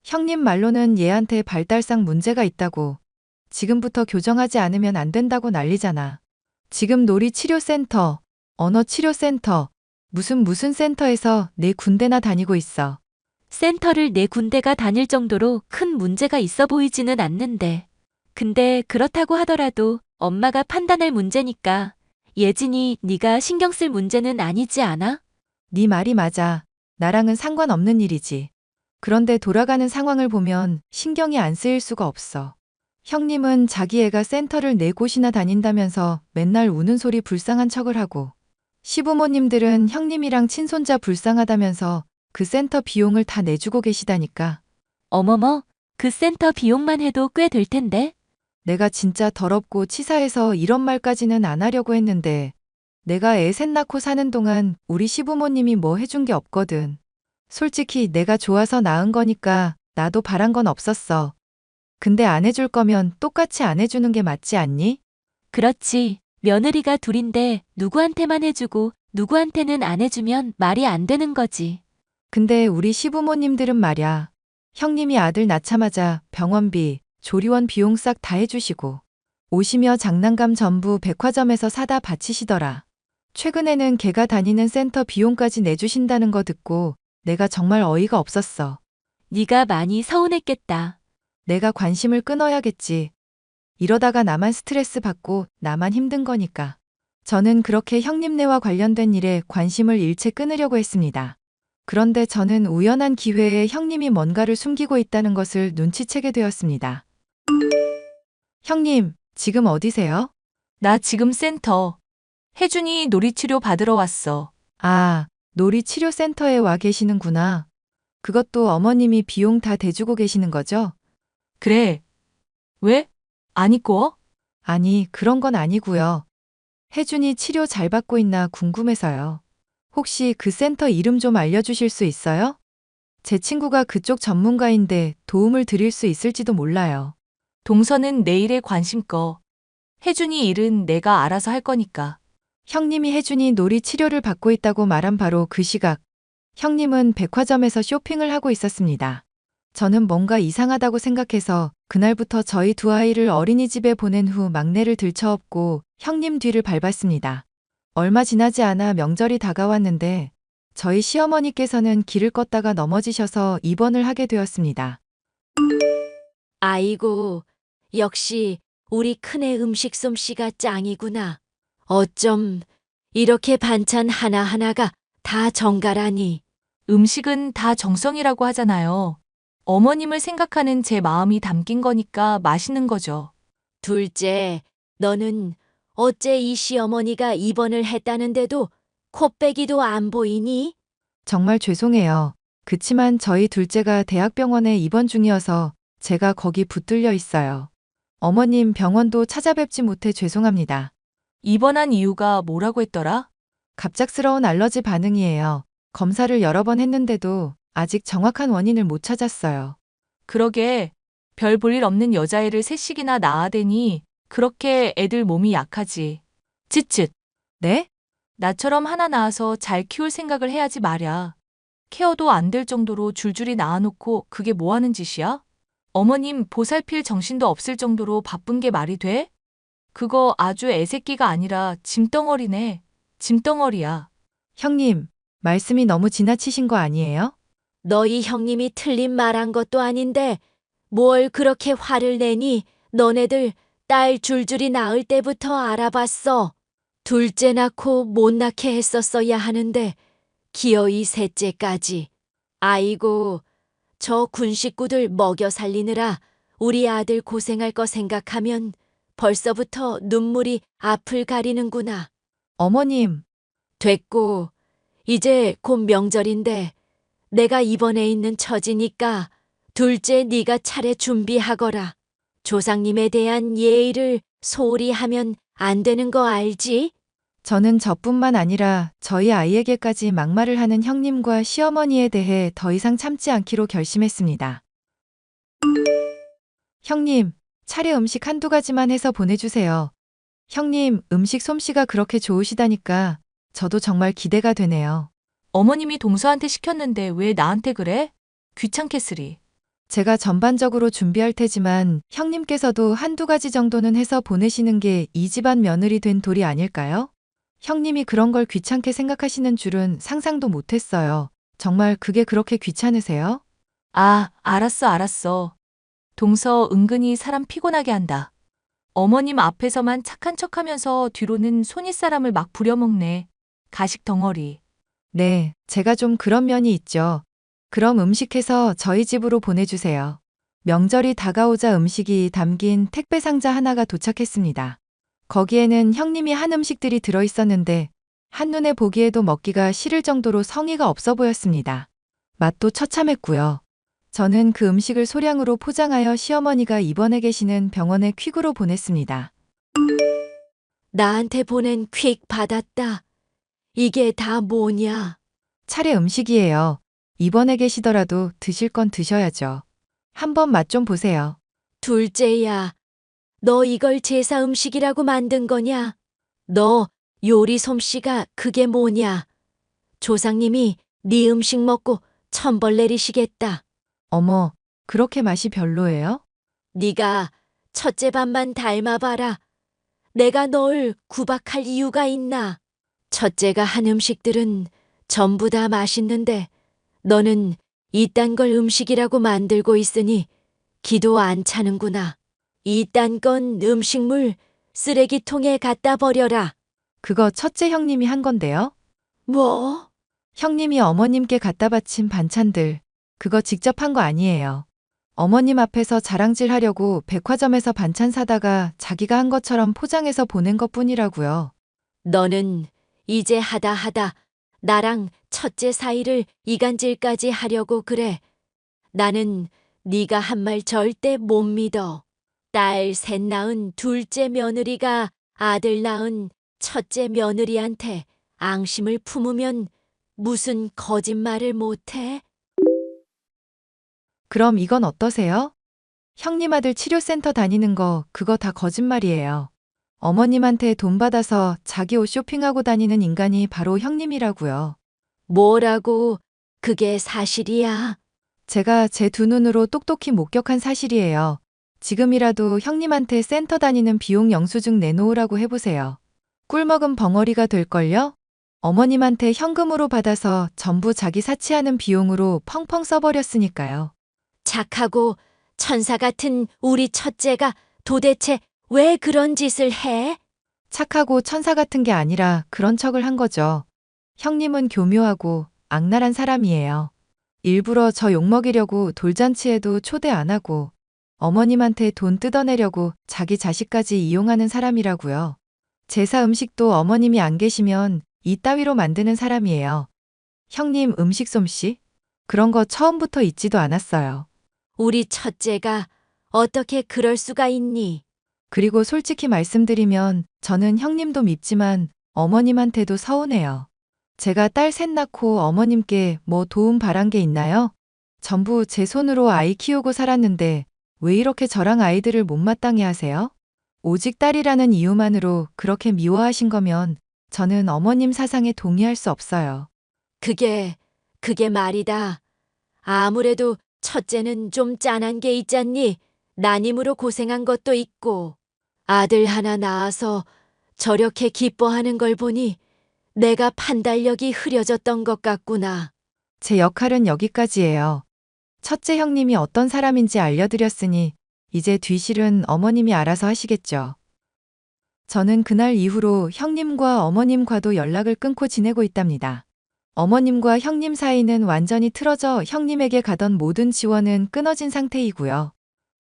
형님 말로는 얘한테 발달상 문제가 있다고. 지금부터 교정하지 않으면 안 된다고 난리잖아. 지금 놀이치료센터, 언어치료센터, 무슨 센터에서 4군데나 다니고 있어. 센터를 4군데가 다닐 정도로 큰 문제가 있어 보이지는 않는데. 근데 그렇다고 하더라도 엄마가 판단할 문제니까 예진이 네가 신경 쓸 문제는 아니지 않아? 네 말이 맞아. 나랑은 상관없는 일이지. 그런데 돌아가는 상황을 보면 신경이 안 쓰일 수가 없어. 형님은 자기 애가 센터를 4곳이나 다닌다면서 맨날 우는 소리 불쌍한 척을 하고, 시부모님들은 형님이랑 친손자 불쌍하다면서 그 센터 비용을 다 내주고 계시다니까. 어머머, 그 센터 비용만 해도 꽤 될 텐데. 내가 진짜 더럽고 치사해서 이런 말까지는 안 하려고 했는데, 내가 애 셋 낳고 사는 동안 우리 시부모님이 뭐 해준 게 없거든. 솔직히 내가 좋아서 낳은 거니까 나도 바란 건 없었어. 근데 안 해줄 거면 똑같이 안 해주는 게 맞지 않니? 그렇지. 며느리가 둘인데 누구한테만 해주고 누구한테는 안 해주면 말이 안 되는 거지. 근데 우리 시부모님들은 말야. 형님이 아들 낳자마자 병원비, 조리원 비용 싹 다 해주시고, 옷이며 장난감 전부 백화점에서 사다 바치시더라. 최근에는 걔가 다니는 센터 비용까지 내주신다는 거 듣고 내가 정말 어이가 없었어. 네가 많이 서운했겠다. 내가 관심을 끊어야겠지. 이러다가 나만 스트레스 받고 나만 힘든 거니까. 저는 그렇게 형님네와 관련된 일에 관심을 일체 끊으려고 했습니다. 그런데 저는 우연한 기회에 형님이 뭔가를 숨기고 있다는 것을 눈치채게 되었습니다. 형님, 지금 어디세요? 나 지금 센터. 혜준이 놀이치료 받으러 왔어. 아, 놀이치료센터에 와 계시는구나. 그것도 어머님이 비용 다 대주고 계시는 거죠? 그래. 왜? 안 입고? 아니, 그런 건 아니고요. 혜준이 치료 잘 받고 있나 궁금해서요. 혹시 그 센터 이름 좀 알려주실 수 있어요? 제 친구가 그쪽 전문가인데 도움을 드릴 수 있을지도 몰라요. 동서는 내 일에 관심 꺼. 혜준이 일은 내가 알아서 할 거니까. 형님이 혜준이 놀이 치료를 받고 있다고 말한 바로 그 시각, 형님은 백화점에서 쇼핑을 하고 있었습니다. 저는 뭔가 이상하다고 생각해서 그날부터 저희 두 아이를 어린이집에 보낸 후 막내를 들쳐업고 형님 뒤를 밟았습니다. 얼마 지나지 않아 명절이 다가왔는데 저희 시어머니께서는 길을 걷다가 넘어지셔서 입원을 하게 되었습니다. 아이고, 역시 우리 큰애 음식 솜씨가 짱이구나. 어쩜 이렇게 반찬 하나하나가 다 정갈하니. 음식은 다 정성이라고 하잖아요. 어머님을 생각하는 제 마음이 담긴 거니까 맛있는 거죠. 둘째, 너는 어째 이 시어머니가 입원을 했다는데도 코빼기도 안 보이니? 정말 죄송해요. 그치만 저희 둘째가 대학병원에 입원 중이어서 제가 거기 붙들려 있어요. 어머님 병원도 찾아뵙지 못해 죄송합니다. 입원한 이유가 뭐라고 했더라? 갑작스러운 알러지 반응이에요. 검사를 여러 번 했는데도 아직 정확한 원인을 못 찾았어요. 그러게 별 볼 일 없는 여자애를 셋씩이나 낳아대니 그렇게 애들 몸이 약하지. 쯧쯧. 네? 나처럼 하나 낳아서 잘 키울 생각을 해야지 말야. 케어도 안 될 정도로 줄줄이 낳아놓고 그게 뭐 하는 짓이야? 어머님 보살필 정신도 없을 정도로 바쁜 게 말이 돼? 그거 아주 애새끼가 아니라 짐덩어리네. 짐덩어리야. 형님, 말씀이 너무 지나치신 거 아니에요? 너희 형님이 틀린 말한 것도 아닌데 뭘 그렇게 화를 내니? 너네들 딸 줄줄이 낳을 때부터 알아봤어. 둘째 낳고 못 낳게 했었어야 하는데 기어이 셋째까지. 아이고, 저 군 식구들 먹여 살리느라 우리 아들 고생할 거 생각하면 벌써부터 눈물이 앞을 가리는구나. 어머님, 됐고, 이제 곧 명절인데 내가 입원해 있는 처지니까 둘째 네가 차례 준비하거라. 조상님에 대한 예의를 소홀히 하면 안 되는 거 알지? 저는 저뿐만 아니라 저희 아이에게까지 막말을 하는 형님과 시어머니에 대해 더 이상 참지 않기로 결심했습니다. 형님, 차례 음식 한두 가지만 해서 보내주세요. 형님, 음식 솜씨가 그렇게 좋으시다니까 저도 정말 기대가 되네요. 어머님이 동서한테 시켰는데 왜 나한테 그래? 귀찮겠으리. 제가 전반적으로 준비할 테지만 형님께서도 한두 가지 정도는 해서 보내시는 게 이 집안 며느리 된 도리 아닐까요? 형님이 그런 걸 귀찮게 생각하시는 줄은 상상도 못했어요. 정말 그게 그렇게 귀찮으세요? 아, 알았어. 동서 은근히 사람 피곤하게 한다. 어머님 앞에서만 착한 척하면서 뒤로는 손윗사람을 막 부려먹네. 가식 덩어리. 네, 제가 좀 그런 면이 있죠. 그럼 음식해서 저희 집으로 보내주세요. 명절이 다가오자 음식이 담긴 택배 상자 하나가 도착했습니다. 거기에는 형님이 한 음식들이 들어 있었는데 한눈에 보기에도 먹기가 싫을 정도로 성의가 없어 보였습니다. 맛도 처참했고요. 저는 그 음식을 소량으로 포장하여 시어머니가 입원해 계시는 병원에 퀵으로 보냈습니다. 나한테 보낸 퀵 받았다. 이게 다 뭐냐? 차례 음식이에요. 입원해 계시더라도 드실 건 드셔야죠. 한번 맛 좀 보세요. 둘째야, 너 이걸 제사 음식이라고 만든 거냐? 너 요리 솜씨가 그게 뭐냐? 조상님이 네 음식 먹고 천벌 내리시겠다. 어머, 그렇게 맛이 별로예요? 네가 첫째 밥만 닮아봐라. 내가 널 구박할 이유가 있나? 첫째가 한 음식들은 전부 다 맛있는데 너는 이딴 걸 음식이라고 만들고 있으니 기도 안 차는구나. 이딴 건 음식물 쓰레기통에 갖다 버려라. 그거 첫째 형님이 한 건데요. 뭐? 형님이 어머님께 갖다 바친 반찬들, 그거 직접 한 거 아니에요. 어머님 앞에서 자랑질 하려고 백화점에서 반찬 사다가 자기가 한 것처럼 포장해서 보낸 것뿐이라고요. 너는 이제 하다 나랑 첫째 사이를 이간질까지 하려고 그래. 나는 네가 한 말 절대 못 믿어. 딸 셋 낳은 둘째 며느리가 아들 낳은 첫째 며느리한테 앙심을 품으면 무슨 거짓말을 못해? 그럼 이건 어떠세요? 형님 아들 치료센터 다니는 거 그거 다 거짓말이에요. 어머님한테 돈 받아서 자기 옷 쇼핑하고 다니는 인간이 바로 형님이라고요. 뭐라고? 그게 사실이야? 제가 제 두 눈으로 똑똑히 목격한 사실이에요. 지금이라도 형님한테 센터 다니는 비용 영수증 내놓으라고 해보세요. 꿀먹은 벙어리가 될걸요? 어머님한테 현금으로 받아서 전부 자기 사치하는 비용으로 펑펑 써버렸으니까요. 착하고 천사 같은 우리 첫째가 도대체 왜 그런 짓을 해? 착하고 천사 같은 게 아니라 그런 척을 한 거죠. 형님은 교묘하고 악랄한 사람이에요. 일부러 저 욕먹이려고 돌잔치에도 초대 안 하고 어머님한테 돈 뜯어내려고 자기 자식까지 이용하는 사람이라고요. 제사 음식도 어머님이 안 계시면 이따위로 만드는 사람이에요. 형님 음식 솜씨? 그런 거 처음부터 있지도 않았어요. 우리 첫째가 어떻게 그럴 수가 있니? 그리고 솔직히 말씀드리면 저는 형님도 밉지만 어머님한테도 서운해요. 제가 딸 셋 낳고 어머님께 뭐 도움 바란 게 있나요? 전부 제 손으로 아이 키우고 살았는데 왜 이렇게 저랑 아이들을 못마땅해 하세요? 오직 딸이라는 이유만으로 그렇게 미워하신 거면 저는 어머님 사상에 동의할 수 없어요. 그게 말이다. 아무래도 첫째는 좀 짠한 게 있잖니. 난임으로 고생한 것도 있고 아들 하나 낳아서 저렇게 기뻐하는 걸 보니 내가 판단력이 흐려졌던 것 같구나. 제 역할은 여기까지예요. 첫째 형님이 어떤 사람인지 알려드렸으니 이제 뒤실은 어머님이 알아서 하시겠죠. 저는 그날 이후로 형님과 어머님과도 연락을 끊고 지내고 있답니다. 어머님과 형님 사이는 완전히 틀어져 형님에게 가던 모든 지원은 끊어진 상태이고요.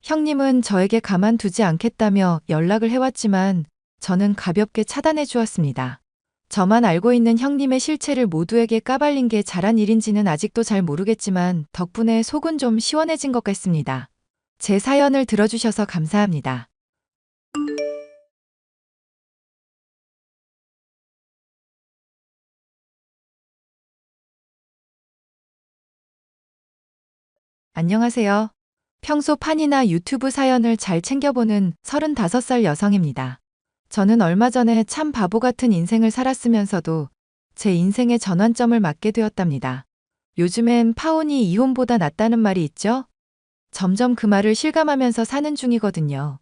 형님은 저에게 가만두지 않겠다며 연락을 해왔지만 저는 가볍게 차단해 주었습니다. 저만 알고 있는 형님의 실체를 모두에게 까발린 게 잘한 일인지는 아직도 잘 모르겠지만 덕분에 속은 좀 시원해진 것 같습니다. 제 사연을 들어주셔서 감사합니다. 안녕하세요. 평소 판이나 유튜브 사연을 잘 챙겨보는 35살 여성입니다. 저는 얼마 전에 참 바보 같은 인생을 살았으면서도 제 인생의 전환점을 맞게 되었답니다. 요즘엔 파혼이 이혼보다 낫다는 말이 있죠? 점점 그 말을 실감하면서 사는 중이거든요.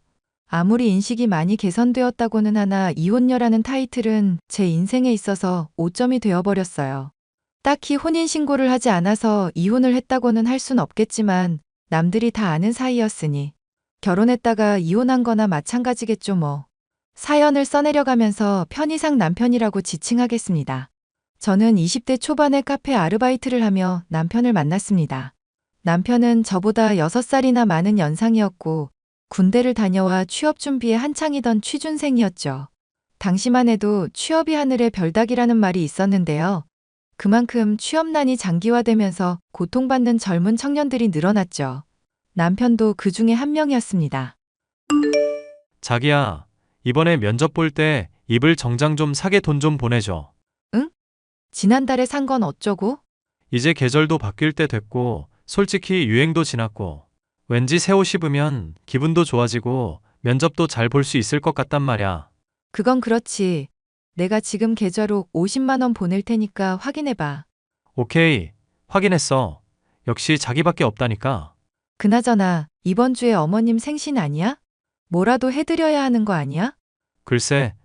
아무리 인식이 많이 개선되었다고는 하나 이혼녀라는 타이틀은 제 인생에 있어서 오점이 되어버렸어요. 딱히 혼인신고를 하지 않아서 이혼을 했다고는 할 순 없겠지만 남들이 다 아는 사이였으니 결혼했다가 이혼한 거나 마찬가지겠죠 뭐. 사연을 써내려가면서 편의상 남편이라고 지칭하겠습니다. 저는 20대 초반에 카페 아르바이트를 하며 남편을 만났습니다. 남편은 저보다 6살이나 많은 연상이었고 군대를 다녀와 취업 준비에 한창이던 취준생이었죠. 당시만 해도 취업이 하늘의 별따기라는 말이 있었는데요. 그만큼 취업난이 장기화되면서 고통받는 젊은 청년들이 늘어났죠. 남편도 그 중에 한 명이었습니다. 자기야, 이번에 면접 볼 때 입을 정장 좀 사게 돈 좀 보내줘. 지난달에 산 건 어쩌고? 이제 계절도 바뀔 때 됐고, 솔직히 유행도 지났고, 왠지 새 옷 입으면 기분도 좋아지고 면접도 잘 볼 수 있을 것 같단 말야. 그건 그렇지. 내가 지금 계좌로 50만 원 보낼 테니까 확인해봐. 오케이, 확인했어. 역시 자기밖에 없다니까. 그나저나 이번 주에 어머님 생신 아니야? 뭐라도 해드려야 하는 거 아니야? 글쎄,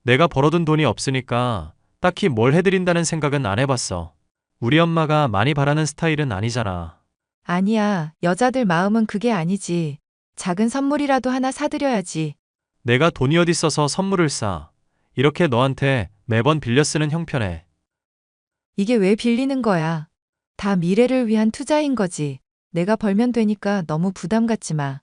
내가 벌어둔 돈이 없으니까 딱히 뭘 해드린다는 생각은 안 해봤어. 우리 엄마가 많이 바라는 스타일은 아니잖아. 아니야. 여자들 마음은 그게 아니지. 작은 선물이라도 하나 사드려야지. 내가 돈이 어디 있어서 선물을 싸. 이렇게 너한테 매번 빌려 쓰는 형편에. 이게 왜 빌리는 거야? 다 미래를 위한 투자인 거지. 내가 벌면 되니까 너무 부담 갖지 마.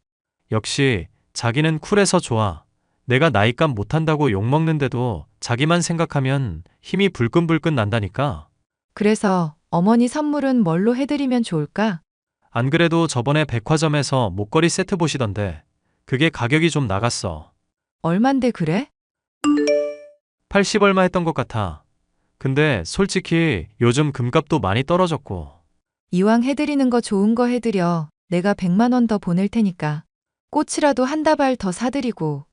역시 자기는 쿨해서 좋아. 내가 나이값 못한다고 욕먹는데도 자기만 생각하면 힘이 불끈불끈 난다니까. 그래서 어머니 선물은 뭘로 해드리면 좋을까? 안 그래도 저번에 백화점에서 목걸이 세트 보시던데 그게 가격이 좀 나갔어. 얼만데 그래? 80 얼마 했던 것 같아. 근데 솔직히 요즘 금값도 많이 떨어졌고. 이왕 해드리는 거 좋은 거 해드려. 내가 100만 원 더 보낼 테니까. 꽃이라도 한 다발 더 사드리고.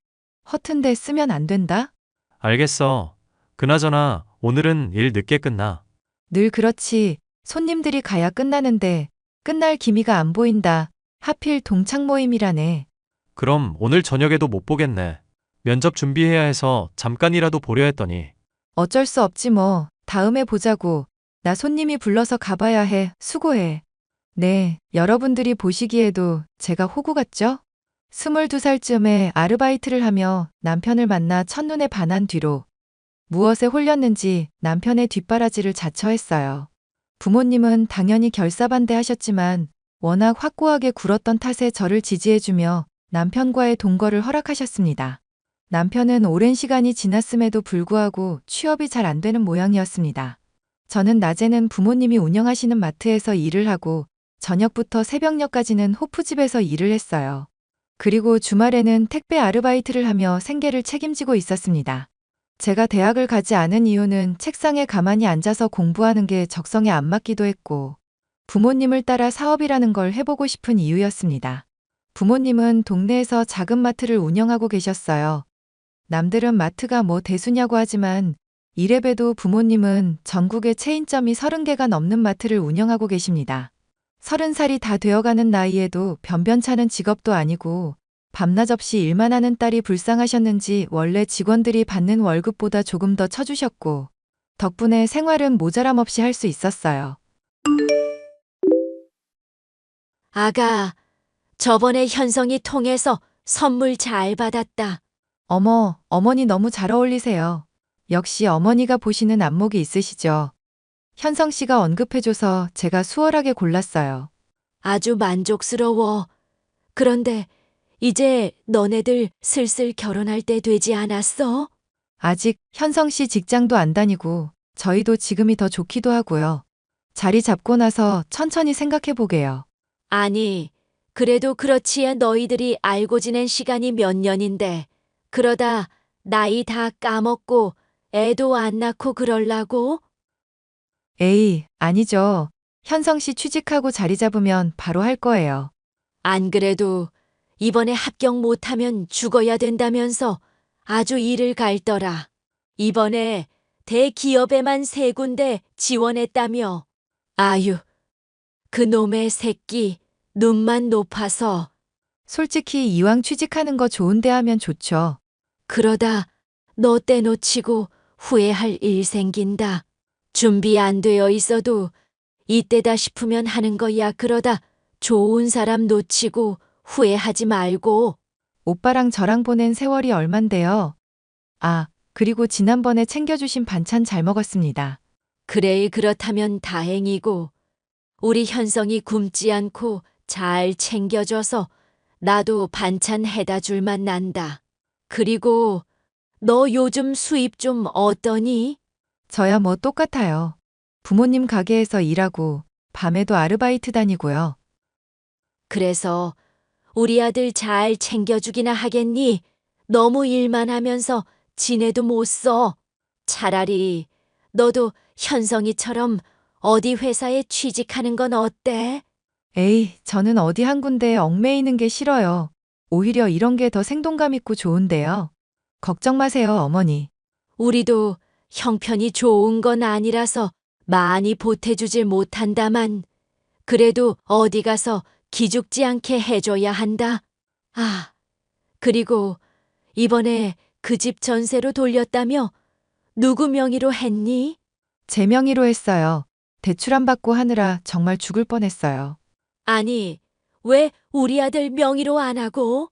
허튼데 쓰면 안 된다? 알겠어. 그나저나 오늘은 일 늦게 끝나. 늘 그렇지. 손님들이 가야 끝나는데 끝날 기미가 안 보인다. 하필 동창 모임이라네. 그럼 오늘 저녁에도 못 보겠네. 면접 준비해야 해서 잠깐이라도 보려 했더니. 어쩔 수 없지 뭐. 다음에 보자고. 나 손님이 불러서 가봐야 해. 수고해. 네, 여러분들이 보시기에도 제가 호구 같죠? 22살쯤에 아르바이트를 하며 남편을 만나 첫눈에 반한 뒤로 무엇에 홀렸는지 남편의 뒷바라지를 자처했어요. 부모님은 당연히 결사반대하셨지만 워낙 확고하게 굴었던 탓에 저를 지지해주며 남편과의 동거를 허락하셨습니다. 남편은 오랜 시간이 지났음에도 불구하고 취업이 잘 안 되는 모양이었습니다. 저는 낮에는 부모님이 운영하시는 마트에서 일을 하고 저녁부터 새벽녘까지는 호프집에서 일을 했어요. 그리고 주말에는 택배 아르바이트를 하며 생계를 책임지고 있었습니다. 제가 대학을 가지 않은 이유는 책상에 가만히 앉아서 공부하는 게 적성에 안 맞기도 했고 부모님을 따라 사업이라는 걸 해보고 싶은 이유였습니다. 부모님은 동네에서 작은 마트를 운영하고 계셨어요. 남들은 마트가 뭐 대수냐고 하지만 이래봬도 부모님은 전국에 체인점이 30개가 넘는 마트를 운영하고 계십니다. 30살이 다 되어가는 나이에도 변변찮은 직업도 아니고 밤낮 없이 일만 하는 딸이 불쌍하셨는지 원래 직원들이 받는 월급보다 조금 더 쳐주셨고 덕분에 생활은 모자람 없이 할 수 있었어요. 아가, 저번에 현성이 통해서 선물 잘 받았다. 어머, 어머니 너무 잘 어울리세요. 역시 어머니가 보시는 안목이 있으시죠. 현성 씨가 언급해줘서 제가 수월하게 골랐어요. 아주 만족스러워. 그런데 이제 너네들 슬슬 결혼할 때 되지 않았어? 아직 현성 씨 직장도 안 다니고 저희도 지금이 더 좋기도 하고요. 자리 잡고 나서 천천히 생각해 보게요. 아니, 그래도 그렇지야 너희들이 알고 지낸 시간이 몇 년인데 그러다 나이 다 까먹고 애도 안 낳고 그럴라고? 에이, 아니죠. 현성 씨 취직하고 자리 잡으면 바로 할 거예요. 안 그래도 이번에 합격 못하면 죽어야 된다면서 아주 이를 갈더라. 이번에 대기업에만 3군데 지원했다며. 아유, 그놈의 새끼 눈만 높아서. 솔직히 이왕 취직하는 거 좋은데 하면 좋죠. 그러다 너 떼놓치고 후회할 일 생긴다. 준비 안 되어 있어도 이때다 싶으면 하는 거야. 그러다 좋은 사람 놓치고 후회하지 말고. 오빠랑 저랑 보낸 세월이 얼만데요. 아, 그리고 지난번에 챙겨주신 반찬 잘 먹었습니다. 그래, 그렇다면 다행이고. 우리 현성이 굶지 않고 잘 챙겨줘서 나도 반찬 해다 줄만 난다. 그리고 너 요즘 수입 좀 어떠니? 저야 뭐 똑같아요. 부모님 가게에서 일하고 밤에도 아르바이트 다니고요. 그래서 우리 아들 잘 챙겨주기나 하겠니? 너무 일만 하면서 지내도 못 써. 차라리 너도 현성이처럼 어디 회사에 취직하는 건 어때? 에이, 저는 어디 한 군데에 얽매이는 게 싫어요. 오히려 이런 게 더 생동감 있고 좋은데요. 걱정 마세요, 어머니. 우리도 형편이 좋은 건 아니라서 많이 보태주질 못한다만 그래도 어디 가서 기죽지 않게 해줘야 한다. 아, 그리고 이번에 그 집 전세로 돌렸다며 누구 명의로 했니? 제 명의로 했어요. 대출 안 받고 하느라 정말 죽을 뻔했어요. 아니, 왜 우리 아들 명의로 안 하고?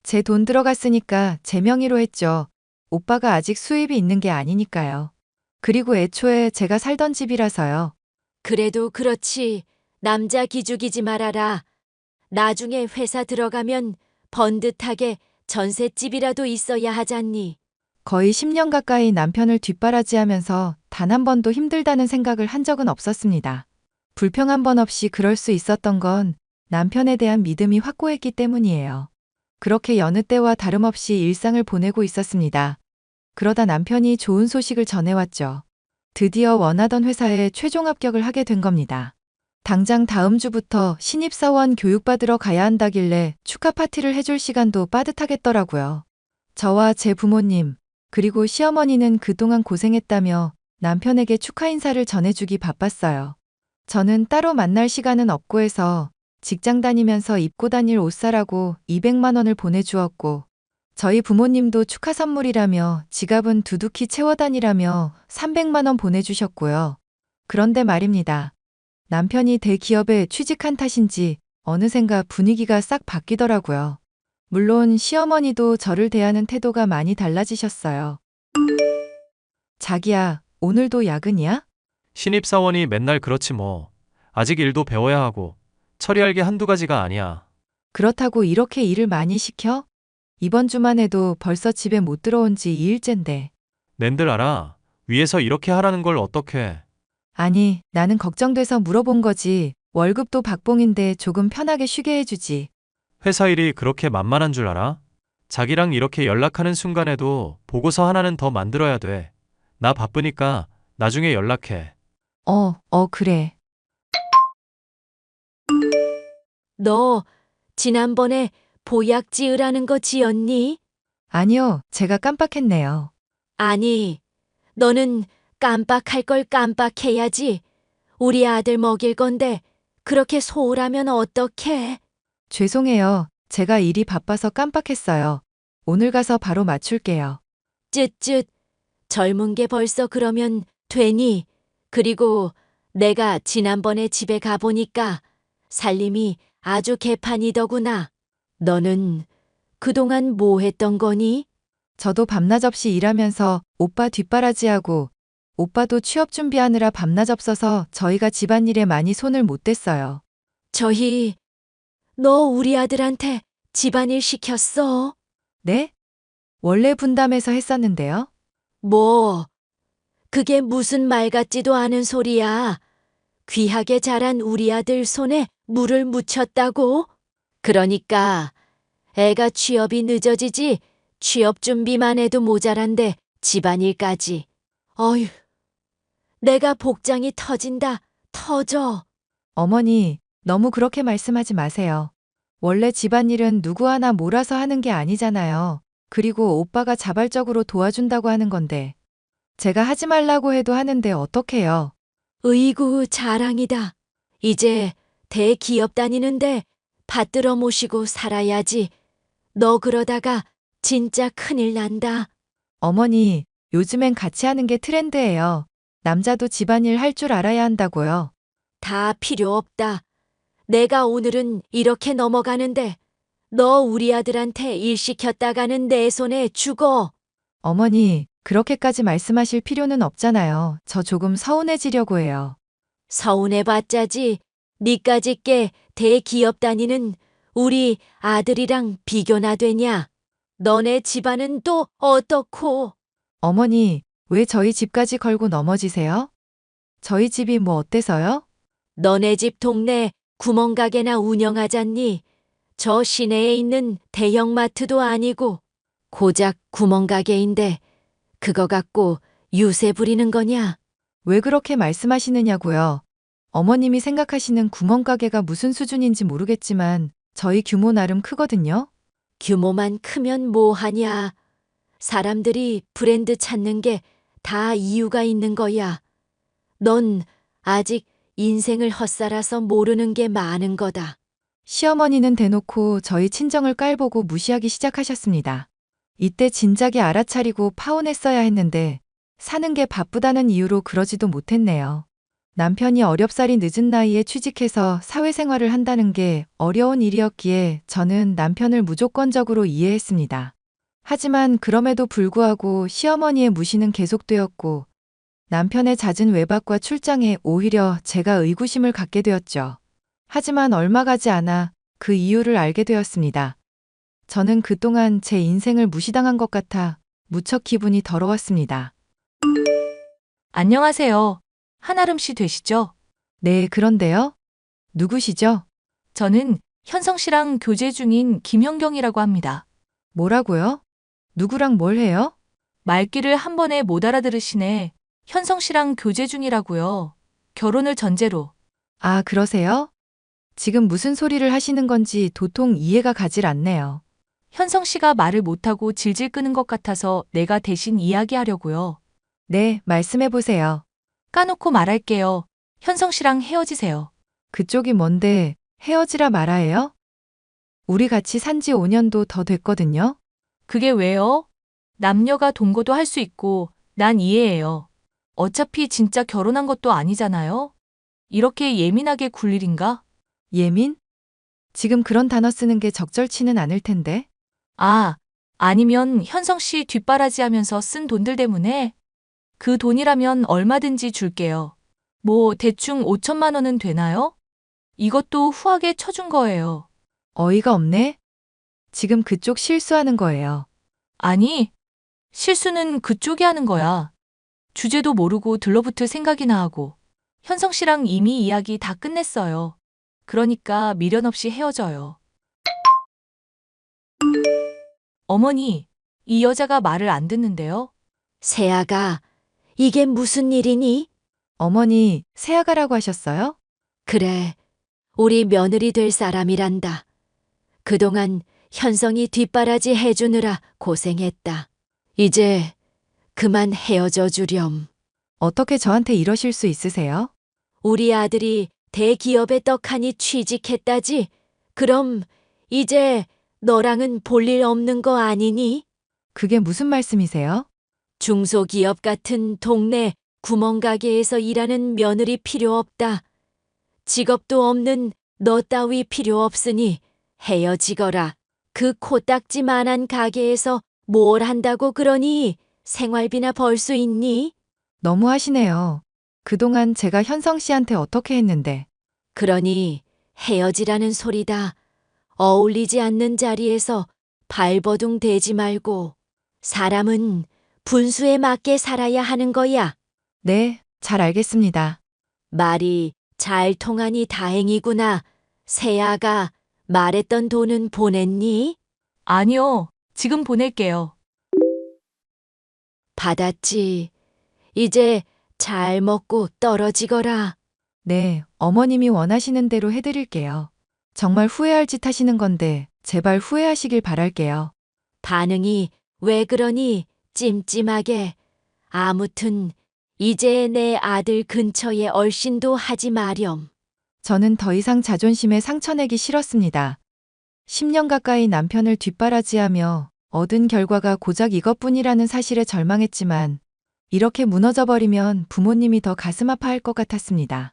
제 돈 들어갔으니까 제 명의로 했죠. 오빠가 아직 수입이 있는 게 아니니까요. 그리고 애초에 제가 살던 집이라서요. 그래도 그렇지. 남자 기죽이지 말아라. 나중에 회사 들어가면 번듯하게 전셋집이라도 있어야 하잖니. 거의 10년 가까이 남편을 뒷바라지하면서 단 한 번도 힘들다는 생각을 한 적은 없었습니다. 불평 한 번 없이 그럴 수 있었던 건 남편에 대한 믿음이 확고했기 때문이에요. 그렇게 여느 때와 다름없이 일상을 보내고 있었습니다. 그러다 남편이 좋은 소식을 전해왔죠. 드디어 원하던 회사에 최종 합격을 하게 된 겁니다. 당장 다음 주부터 신입사원 교육받으러 가야 한다길래 축하 파티를 해줄 시간도 빠듯하겠더라고요. 저와 제 부모님, 그리고 시어머니는 그동안 고생했다며 남편에게 축하 인사를 전해주기 바빴어요. 저는 따로 만날 시간은 없고 해서 직장 다니면서 입고 다닐 옷 사라고 200만 원을 보내주었고, 저희 부모님도 축하 선물이라며 지갑은 두둑히 채워 다니라며 300만 원 보내주셨고요. 그런데 말입니다. 남편이 대기업에 취직한 탓인지 어느샌가 분위기가 싹 바뀌더라고요. 물론 시어머니도 저를 대하는 태도가 많이 달라지셨어요. 자기야, 오늘도 야근이야? 신입사원이 맨날 그렇지 뭐. 아직 일도 배워야 하고 처리할 게 한두 가지가 아니야. 그렇다고 이렇게 일을 많이 시켜? 이번 주만 해도 벌써 집에 못 들어온 지 2일째인데. 낸들 알아. 위에서 이렇게 하라는 걸 어떡해. 아니, 나는 걱정돼서 물어본 거지. 월급도 박봉인데 조금 편하게 쉬게 해주지. 회사 일이 그렇게 만만한 줄 알아? 자기랑 이렇게 연락하는 순간에도 보고서 하나는 더 만들어야 돼. 나 바쁘니까 나중에 연락해. 그래. 너 지난번에 보약 지으라는 거 지었니? 아니요, 제가 깜빡했네요. 아니, 너는 깜빡할 걸 깜빡해야지. 우리 아들 먹일 건데 그렇게 소홀하면 어떡해? 죄송해요. 제가 일이 바빠서 깜빡했어요. 오늘 가서 바로 맞출게요. 쯧쯧. 젊은 게 벌써 그러면 되니? 그리고 내가 지난번에 집에 가보니까 살림이 아주 개판이더구나. 너는 그동안 뭐 했던 거니? 저도 밤낮 없이 일하면서 오빠 뒷바라지하고 오빠도 취업 준비하느라 밤낮 없어서 저희가 집안일에 많이 손을 못 댔어요. 너 우리 아들한테 집안일 시켰어? 네? 원래 분담해서 했었는데요. 뭐, 그게 무슨 말 같지도 않은 소리야. 귀하게 자란 우리 아들 손에 물을 묻혔다고? 그러니까 애가 취업이 늦어지지 취업 준비만 해도 모자란데 집안일까지. 어휴, 내가 복장이 터진다. 터져. 어머니, 너무 그렇게 말씀하지 마세요. 원래 집안일은 누구 하나 몰아서 하는 게 아니잖아요. 그리고 오빠가 자발적으로 도와준다고 하는 건데. 제가 하지 말라고 해도 하는데 어떡해요. 으이구, 자랑이다. 이제 대기업 다니는데 받들어 모시고 살아야지. 너 그러다가 진짜 큰일 난다. 어머니, 요즘엔 같이 하는 게 트렌드예요. 남자도 집안일 할 줄 알아야 한다고요. 다 필요 없다. 내가 오늘은 이렇게 넘어가는데 너 우리 아들한테 일 시켰다가는 내 손에 죽어. 어머니, 그렇게까지 말씀하실 필요는 없잖아요. 저 조금 서운해지려고 해요. 서운해봤자지. 니까짓 게 대기업 다니는 우리 아들이랑 비교나 되냐? 너네 집안은 또 어떻고? 어머니, 왜 저희 집까지 걸고 넘어지세요? 저희 집이 뭐 어때서요? 너네 집 동네 구멍가게나 운영하잖니? 저 시내에 있는 대형마트도 아니고 고작 구멍가게인데 그거 갖고 유세 부리는 거냐? 왜 그렇게 말씀하시느냐고요. 어머님이 생각하시는 구멍가게가 무슨 수준인지 모르겠지만 저희 규모 나름 크거든요. 규모만 크면 뭐하냐? 사람들이 브랜드 찾는 게 다 이유가 있는 거야. 넌 아직 인생을 헛살아서 모르는 게 많은 거다. 시어머니는 대놓고 저희 친정을 깔보고 무시하기 시작하셨습니다. 이때 진작에 알아차리고 파혼했어야 했는데 사는 게 바쁘다는 이유로 그러지도 못했네요. 남편이 어렵사리 늦은 나이에 취직해서 사회생활을 한다는 게 어려운 일이었기에 저는 남편을 무조건적으로 이해했습니다. 하지만 그럼에도 불구하고 시어머니의 무시는 계속되었고 남편의 잦은 외박과 출장에 오히려 제가 의구심을 갖게 되었죠. 하지만 얼마 가지 않아 그 이유를 알게 되었습니다. 저는 그동안 제 인생을 무시당한 것 같아 무척 기분이 더러웠습니다. 안녕하세요. 한아름 씨 되시죠? 네, 그런데요? 누구시죠? 저는 현성 씨랑 교제 중인 김현경이라고 합니다. 뭐라고요? 누구랑 뭘 해요? 말귀를 한 번에 못 알아들으시네. 현성 씨랑 교제 중이라고요. 결혼을 전제로. 아, 그러세요? 지금 무슨 소리를 하시는 건지 도통 이해가 가질 않네요. 현성 씨가 말을 못하고 질질 끄는 것 같아서 내가 대신 이야기하려고요. 네, 말씀해 보세요. 까놓고 말할게요. 현성 씨랑 헤어지세요. 그쪽이 뭔데 헤어지라 말아예요? 우리 같이 산지 5년도 더 됐거든요. 그게 왜요? 남녀가 동거도 할 수 있고 난 이해해요. 어차피 진짜 결혼한 것도 아니잖아요. 이렇게 예민하게 굴 일인가? 예민? 지금 그런 단어 쓰는 게 적절치는 않을 텐데. 아, 아니면 현성 씨 뒷바라지 하면서 쓴 돈들 때문에? 그 돈이라면 얼마든지 줄게요. 뭐 대충 5천만 원은 되나요? 이것도 후하게 쳐준 거예요. 어이가 없네? 지금 그쪽 실수하는 거예요. 아니, 실수는 그쪽이 하는 거야. 주제도 모르고 들러붙을 생각이나 하고. 현성 씨랑 이미 이야기 다 끝냈어요. 그러니까 미련 없이 헤어져요. 어머니, 이 여자가 말을 안 듣는데요? 세아가, 이게 무슨 일이니? 어머니, 새아가라고 하셨어요? 그래, 우리 며느리 될 사람이란다. 그동안 현성이 뒷바라지 해주느라 고생했다. 이제 그만 헤어져 주렴. 어떻게 저한테 이러실 수 있으세요? 우리 아들이 대기업에 떡하니 취직했다지? 그럼 이제 너랑은 볼 일 없는 거 아니니? 그게 무슨 말씀이세요? 중소기업 같은 동네 구멍가게에서 일하는 며느리 필요 없다. 직업도 없는 너 따위 필요 없으니 헤어지거라. 그 코딱지만한 가게에서 뭘 한다고 그러니 생활비나 벌 수 있니? 너무 하시네요. 그동안 제가 현성 씨한테 어떻게 했는데. 그러니 헤어지라는 소리다. 어울리지 않는 자리에서 발버둥 대지 말고 사람은 분수에 맞게 살아야 하는 거야. 네, 잘 알겠습니다. 말이 잘 통하니 다행이구나. 세아가 말했던 돈은 보냈니? 아니요, 지금 보낼게요. 받았지. 이제 잘 먹고 떨어지거라. 네, 어머님이 원하시는 대로 해드릴게요. 정말 후회할 짓 하시는 건데 제발 후회하시길 바랄게요. 반응이 왜 그러니 찜찜하게. 아무튼 이제 내 아들 근처에 얼씬도 하지 마렴. 저는 더 이상 자존심에 상처내기 싫었습니다. 10년 가까이 남편을 뒷바라지하며 얻은 결과가 고작 이것뿐이라는 사실에 절망했지만 이렇게 무너져버리면 부모님이 더 가슴 아파할 것 같았습니다.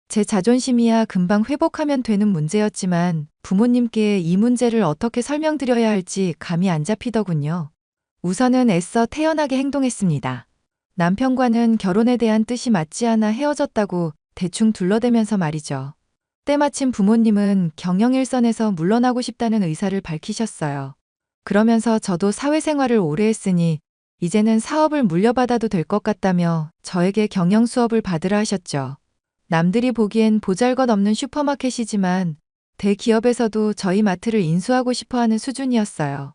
제 자존심이야 금방 회복하면 되는 문제였지만 부모님께 이 문제를 어떻게 설명드려야 할지 감이 안 잡히더군요. 우선은 애써 태연하게 행동했습니다. 남편과는 결혼에 대한 뜻이 맞지 않아 헤어졌다고 대충 둘러대면서 말이죠. 때마침 부모님은 경영일선에서 물러나고 싶다는 의사를 밝히셨어요. 그러면서 저도 사회생활을 오래 했으니 이제는 사업을 물려받아도 될 것 같다며 저에게 경영 수업을 받으라 하셨죠. 남들이 보기엔 보잘것없는 슈퍼마켓이지만 대기업에서도 저희 마트를 인수하고 싶어 하는 수준이었어요.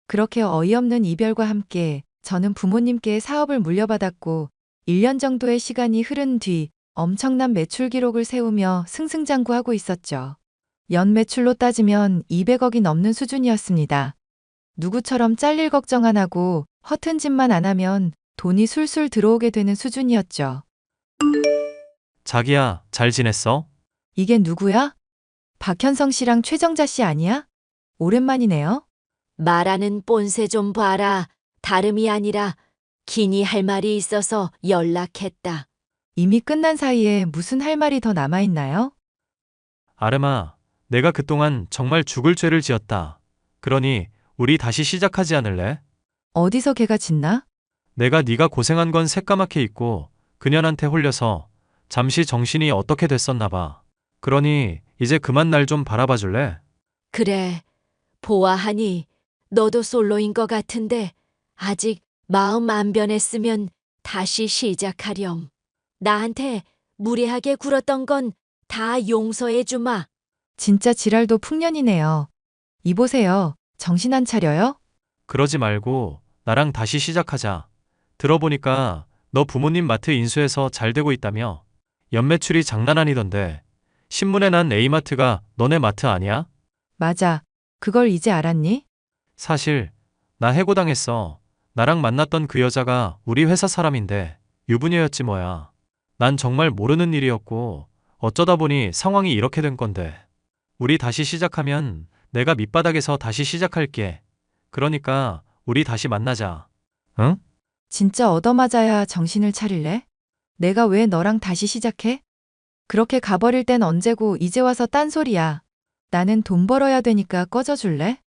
그렇게 어이없는 이별과 함께 저는 부모님께 사업을 물려받았고 1년 정도의 시간이 흐른 뒤 엄청난 매출 기록을 세우며 승승장구하고 있었죠. 연 매출로 따지면 200억이 넘는 수준이었습니다. 누구처럼 잘릴 걱정 안 하고 허튼 짓만 안 하면 돈이 술술 들어오게 되는 수준이었죠. 자기야, 잘 지냈어? 이게 누구야? 박현성 씨랑 최정자 씨 아니야? 오랜만이네요. 말하는 뽐새 좀 봐라. 다름이 아니라 기니 할 말이 있어서 연락했다. 이미 끝난 사이에 무슨 할 말이 더 남아있나요? 아름아, 내가 그동안 정말 죽을 죄를 지었다. 그러니 우리 다시 시작하지 않을래? 어디서 개가 짖나? 내가 네가 고생한 건 새까맣게 잊고 그년한테 홀려서 잠시 정신이 어떻게 됐었나 봐. 그러니 이제 그만 날 좀 바라봐 줄래? 그래, 보아하니 너도 솔로인 것 같은데 아직 마음 안 변했으면 다시 시작하렴. 나한테 무례하게 굴었던 건 다 용서해 주마. 진짜 지랄도 풍년이네요. 이보세요. 정신 안 차려요? 그러지 말고 나랑 다시 시작하자. 들어보니까 너 부모님 마트 인수해서 잘 되고 있다며? 연매출이 장난 아니던데. 신문에 난 A마트가 너네 마트 아니야? 맞아. 그걸 이제 알았니? 사실 나 해고당했어. 나랑 만났던 그 여자가 우리 회사 사람인데 유부녀였지 뭐야. 난 정말 모르는 일이었고 어쩌다 보니 상황이 이렇게 된 건데. 우리 다시 시작하면 내가 밑바닥에서 다시 시작할게. 그러니까 우리 다시 만나자. 응? 진짜 얻어맞아야 정신을 차릴래? 내가 왜 너랑 다시 시작해? 그렇게 가버릴 땐 언제고 이제 와서 딴소리야. 나는 돈 벌어야 되니까 꺼져줄래?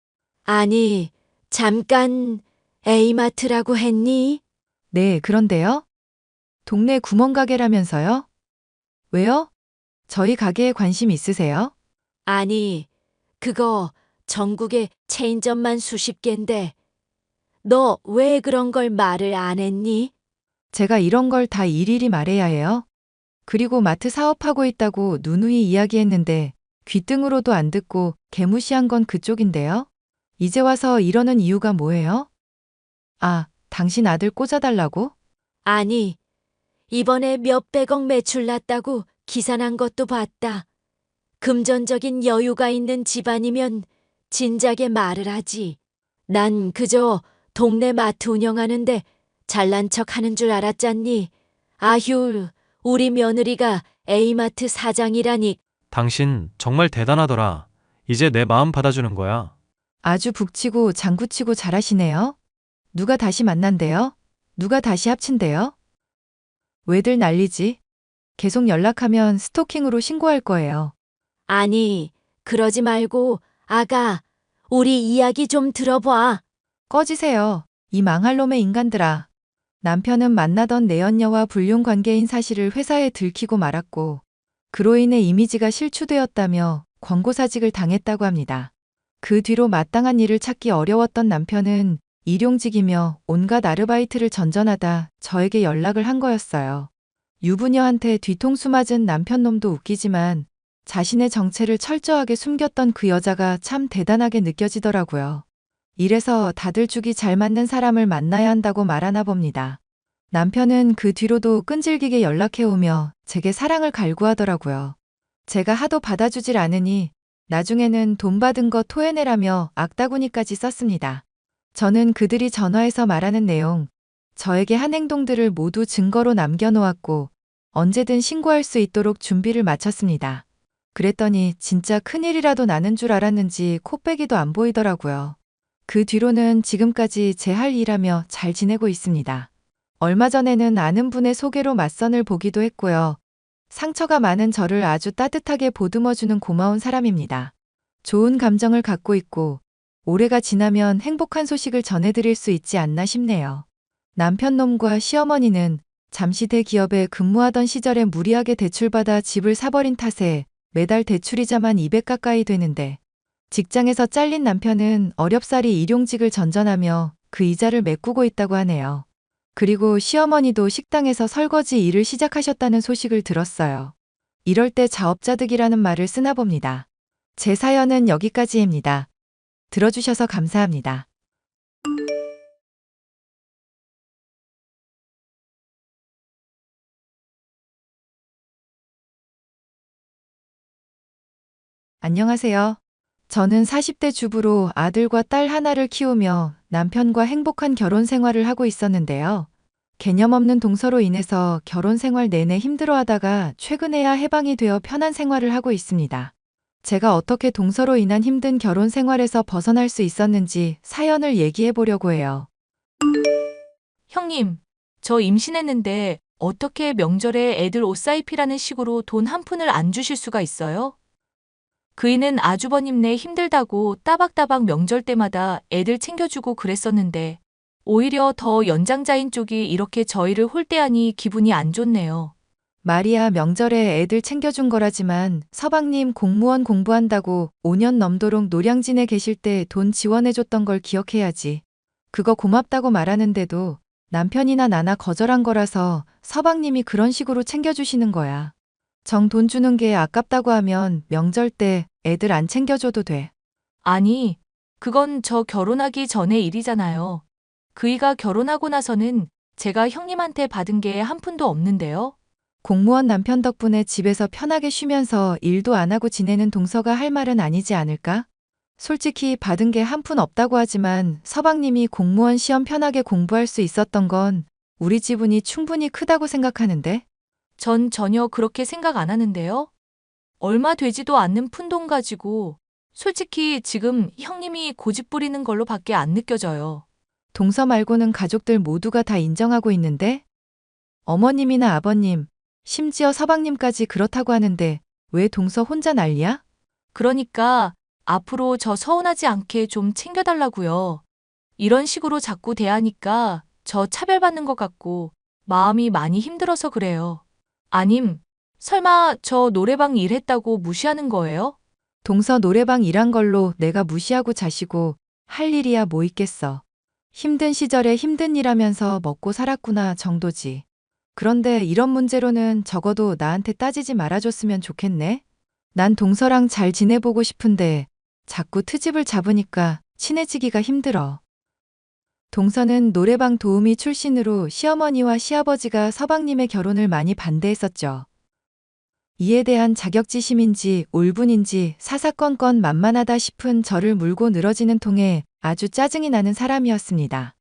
아니, 잠깐 A마트라고 했니? 네, 그런데요? 동네 구멍가게라면서요? 왜요? 저희 가게에 관심 있으세요? 아니, 그거 전국에 체인점만 수십 갠데 너 왜 그런 걸 말을 안 했니? 제가 이런 걸 다 일일이 말해야 해요? 그리고 마트 사업하고 있다고 누누이 이야기했는데 귓등으로도 안 듣고 개무시한 건 그쪽인데요? 이제 와서 이러는 이유가 뭐예요? 아, 당신 아들 꽂아달라고? 아니, 이번에 몇백억 매출 났다고 기사 난 것도 봤다. 금전적인 여유가 있는 집안이면 진작에 말을 하지. 난 그저 동네 마트 운영하는데 잘난 척 하는 줄 알았잖니. 아휴, 우리 며느리가 A마트 사장이라니. 당신 정말 대단하더라. 이제 내 마음 받아주는 거야. 아주 북치고 장구치고 잘하시네요. 누가 다시 만난대요? 누가 다시 합친대요? 왜들 난리지? 계속 연락하면 스토킹으로 신고할 거예요. 아니, 그러지 말고 아가, 우리 이야기 좀 들어봐. 꺼지세요. 이 망할 놈의 인간들아. 남편은 만나던 내연녀와 불륜 관계인 사실을 회사에 들키고 말았고 그로 인해 이미지가 실추되었다며 권고사직을 당했다고 합니다. 그 뒤로 마땅한 일을 찾기 어려웠던 남편은 일용직이며 온갖 아르바이트를 전전하다 저에게 연락을 한 거였어요. 유부녀한테 뒤통수 맞은 남편 놈도 웃기지만 자신의 정체를 철저하게 숨겼던 그 여자가 참 대단하게 느껴지더라고요. 이래서 다들 죽이 잘 맞는 사람을 만나야 한다고 말하나 봅니다. 남편은 그 뒤로도 끈질기게 연락해오며 제게 사랑을 갈구하더라고요. 제가 하도 받아주질 않으니 나중에는 돈 받은 거 토해내라며 악다구니까지 썼습니다. 저는 그들이 전화해서 말하는 내용, 저에게 한 행동들을 모두 증거로 남겨놓았고 언제든 신고할 수 있도록 준비를 마쳤습니다. 그랬더니 진짜 큰일이라도 나는 줄 알았는지 코빼기도 안 보이더라고요. 그 뒤로는 지금까지 제 할 일하며 잘 지내고 있습니다. 얼마 전에는 아는 분의 소개로 맞선을 보기도 했고요. 상처가 많은 저를 아주 따뜻하게 보듬어주는 고마운 사람입니다. 좋은 감정을 갖고 있고 올해가 지나면 행복한 소식을 전해드릴 수 있지 않나 싶네요. 남편 놈과 시어머니는 잠시 대기업에 근무하던 시절에 무리하게 대출받아 집을 사버린 탓에 매달 대출이자만 200 가까이 되는데 직장에서 잘린 남편은 어렵사리 일용직을 전전하며 그 이자를 메꾸고 있다고 하네요. 그리고 시어머니도 식당에서 설거지 일을 시작하셨다는 소식을 들었어요. 이럴 때 자업자득이라는 말을 쓰나 봅니다. 제 사연은 여기까지입니다. 들어주셔서 감사합니다. 안녕하세요. 저는 40대 주부로 아들과 딸 하나를 키우며 남편과 행복한 결혼 생활을 하고 있었는데요. 개념 없는 동서로 인해서 결혼 생활 내내 힘들어하다가 최근에야 해방이 되어 편한 생활을 하고 있습니다. 제가 어떻게 동서로 인한 힘든 결혼 생활에서 벗어날 수 있었는지 사연을 얘기해 보려고 해요. 형님, 저 임신했는데 어떻게 명절에 애들 옷 사입히라는 식으로 돈 한 푼을 안 주실 수가 있어요? 그이는 아주버님네 힘들다고 따박따박 명절 때마다 애들 챙겨주고 그랬었는데 오히려 더 연장자인 쪽이 이렇게 저희를 홀대하니 기분이 안 좋네요. 말이야 명절에 애들 챙겨준 거라지만 서방님 공무원 공부한다고 5년 넘도록 노량진에 계실 때 돈 지원해줬던 걸 기억해야지. 그거 고맙다고 말하는데도 남편이나 나나 거절한 거라서 서방님이 그런 식으로 챙겨주시는 거야. 정 돈 주는 게 아깝다고 하면 명절 때 애들 안 챙겨줘도 돼. 아니, 그건 저 결혼하기 전의 일이잖아요. 그이가 결혼하고 나서는 제가 형님한테 받은 게 한 푼도 없는데요. 공무원 남편 덕분에 집에서 편하게 쉬면서 일도 안 하고 지내는 동서가 할 말은 아니지 않을까? 솔직히 받은 게 한 푼 없다고 하지만 서방님이 공무원 시험 편하게 공부할 수 있었던 건 우리 지분이 충분히 크다고 생각하는데? 전 전혀 그렇게 생각 안 하는데요. 얼마 되지도 않는 푼돈 가지고 솔직히 지금 형님이 고집 부리는 걸로 밖에 안 느껴져요. 동서 말고는 가족들 모두가 다 인정하고 있는데? 어머님이나 아버님, 심지어 서방님까지 그렇다고 하는데 왜 동서 혼자 난리야? 그러니까 앞으로 저 서운하지 않게 좀 챙겨달라고요. 이런 식으로 자꾸 대하니까 저 차별받는 것 같고 마음이 많이 힘들어서 그래요. 아님, 설마 저 노래방 일했다고 무시하는 거예요? 동서 노래방 일한 걸로 내가 무시하고 자시고 할 일이야 뭐 있겠어. 힘든 시절에 힘든 일 하면서 먹고 살았구나 정도지. 그런데 이런 문제로는 적어도 나한테 따지지 말아줬으면 좋겠네. 난 동서랑 잘 지내보고 싶은데 자꾸 트집을 잡으니까 친해지기가 힘들어. 동서는 노래방 도우미 출신으로 시어머니와 시아버지가 서방님의 결혼을 많이 반대했었죠. 이에 대한 자격지심인지 올분인지 사사건건 만만하다 싶은 저를 물고 늘어지는 통에 아주 짜증이 나는 사람이었습니다.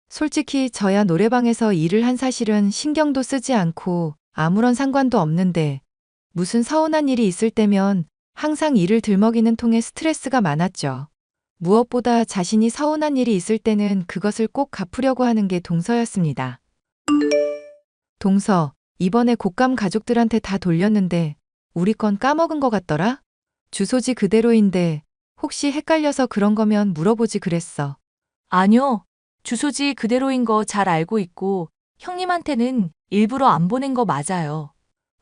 솔직히 저야 노래방에서 일을 한 사실은 신경도 쓰지 않고 아무런 상관도 없는데 무슨 서운한 일이 있을 때면 항상 일을 들먹이는 통에 스트레스가 많았죠. 무엇보다 자신이 서운한 일이 있을 때는 그것을 꼭 갚으려고 하는 게 동서였습니다. 동서, 이번에 곶감 가족들한테 다 돌렸는데 우리 건 까먹은 것 같더라? 주소지 그대로인데 혹시 헷갈려서 그런 거면 물어보지 그랬어. 아니요. 주소지 그대로인 거 잘 알고 있고 형님한테는 일부러 안 보낸 거 맞아요.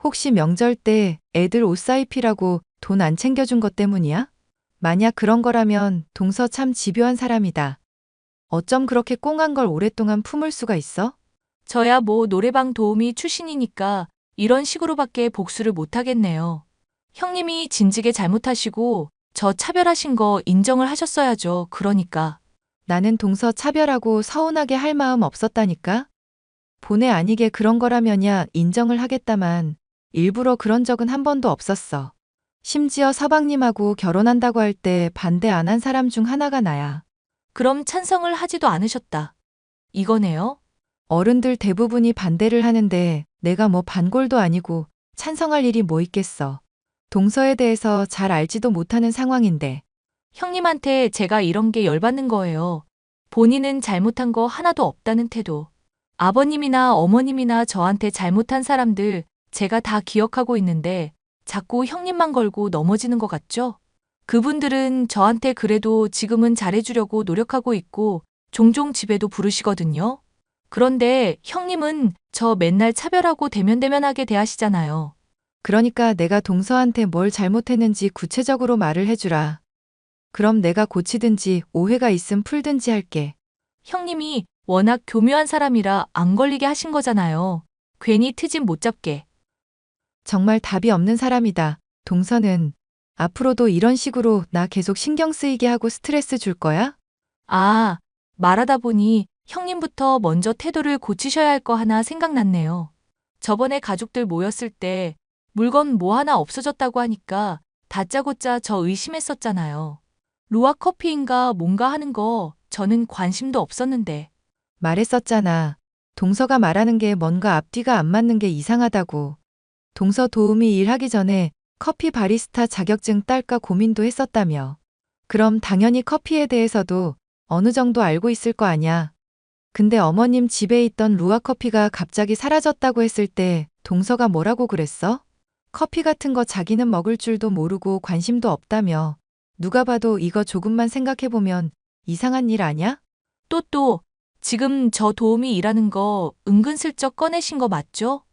혹시 명절 때 애들 옷 사입히라고 돈 안 챙겨준 것 때문이야? 만약 그런 거라면 동서 참 집요한 사람이다. 어쩜 그렇게 꽁한 걸 오랫동안 품을 수가 있어? 저야 뭐 노래방 도우미 출신이니까 이런 식으로밖에 복수를 못 하겠네요. 형님이 진즉에 잘못하시고 저 차별하신 거 인정을 하셨어야죠. 그러니까. 나는 동서 차별하고 서운하게 할 마음 없었다니까? 본의 아니게 그런 거라면야 인정을 하겠다만 일부러 그런 적은 한 번도 없었어. 심지어 서방님하고 결혼한다고 할 때 반대 안 한 사람 중 하나가 나야. 그럼 찬성을 하지도 않으셨다. 이거네요? 어른들 대부분이 반대를 하는데 내가 뭐 반골도 아니고 찬성할 일이 뭐 있겠어. 동서에 대해서 잘 알지도 못하는 상황인데. 형님한테 제가 이런 게 열받는 거예요. 본인은 잘못한 거 하나도 없다는 태도. 아버님이나 어머님이나 저한테 잘못한 사람들 제가 다 기억하고 있는데 자꾸 형님만 걸고 넘어지는 것 같죠? 그분들은 저한테 그래도 지금은 잘해주려고 노력하고 있고 종종 집에도 부르시거든요. 그런데 형님은 저 맨날 차별하고 대면대면하게 대하시잖아요. 그러니까 내가 동서한테 뭘 잘못했는지 구체적으로 말을 해주라. 그럼 내가 고치든지 오해가 있음 풀든지 할게. 형님이 워낙 교묘한 사람이라 안 걸리게 하신 거잖아요. 괜히 트집 못 잡게. 정말 답이 없는 사람이다. 동서는 앞으로도 이런 식으로 나 계속 신경 쓰이게 하고 스트레스 줄 거야? 아, 말하다 보니 형님부터 먼저 태도를 고치셔야 할 거 하나 생각났네요. 저번에 가족들 모였을 때 물건 뭐 하나 없어졌다고 하니까 다짜고짜 저 의심했었잖아요. 루아 커피인가 뭔가 하는 거 저는 관심도 없었는데. 말했었잖아. 동서가 말하는 게 뭔가 앞뒤가 안 맞는 게 이상하다고. 동서 도우미 일하기 전에 커피 바리스타 자격증 딸까 고민도 했었다며. 그럼 당연히 커피에 대해서도 어느 정도 알고 있을 거 아냐. 근데 어머님 집에 있던 루아 커피가 갑자기 사라졌다고 했을 때 동서가 뭐라고 그랬어? 커피 같은 거 자기는 먹을 줄도 모르고 관심도 없다며. 누가 봐도 이거 조금만 생각해보면 이상한 일 아냐? 또, 지금 저 도우미 일하는 거 은근슬쩍 꺼내신 거 맞죠?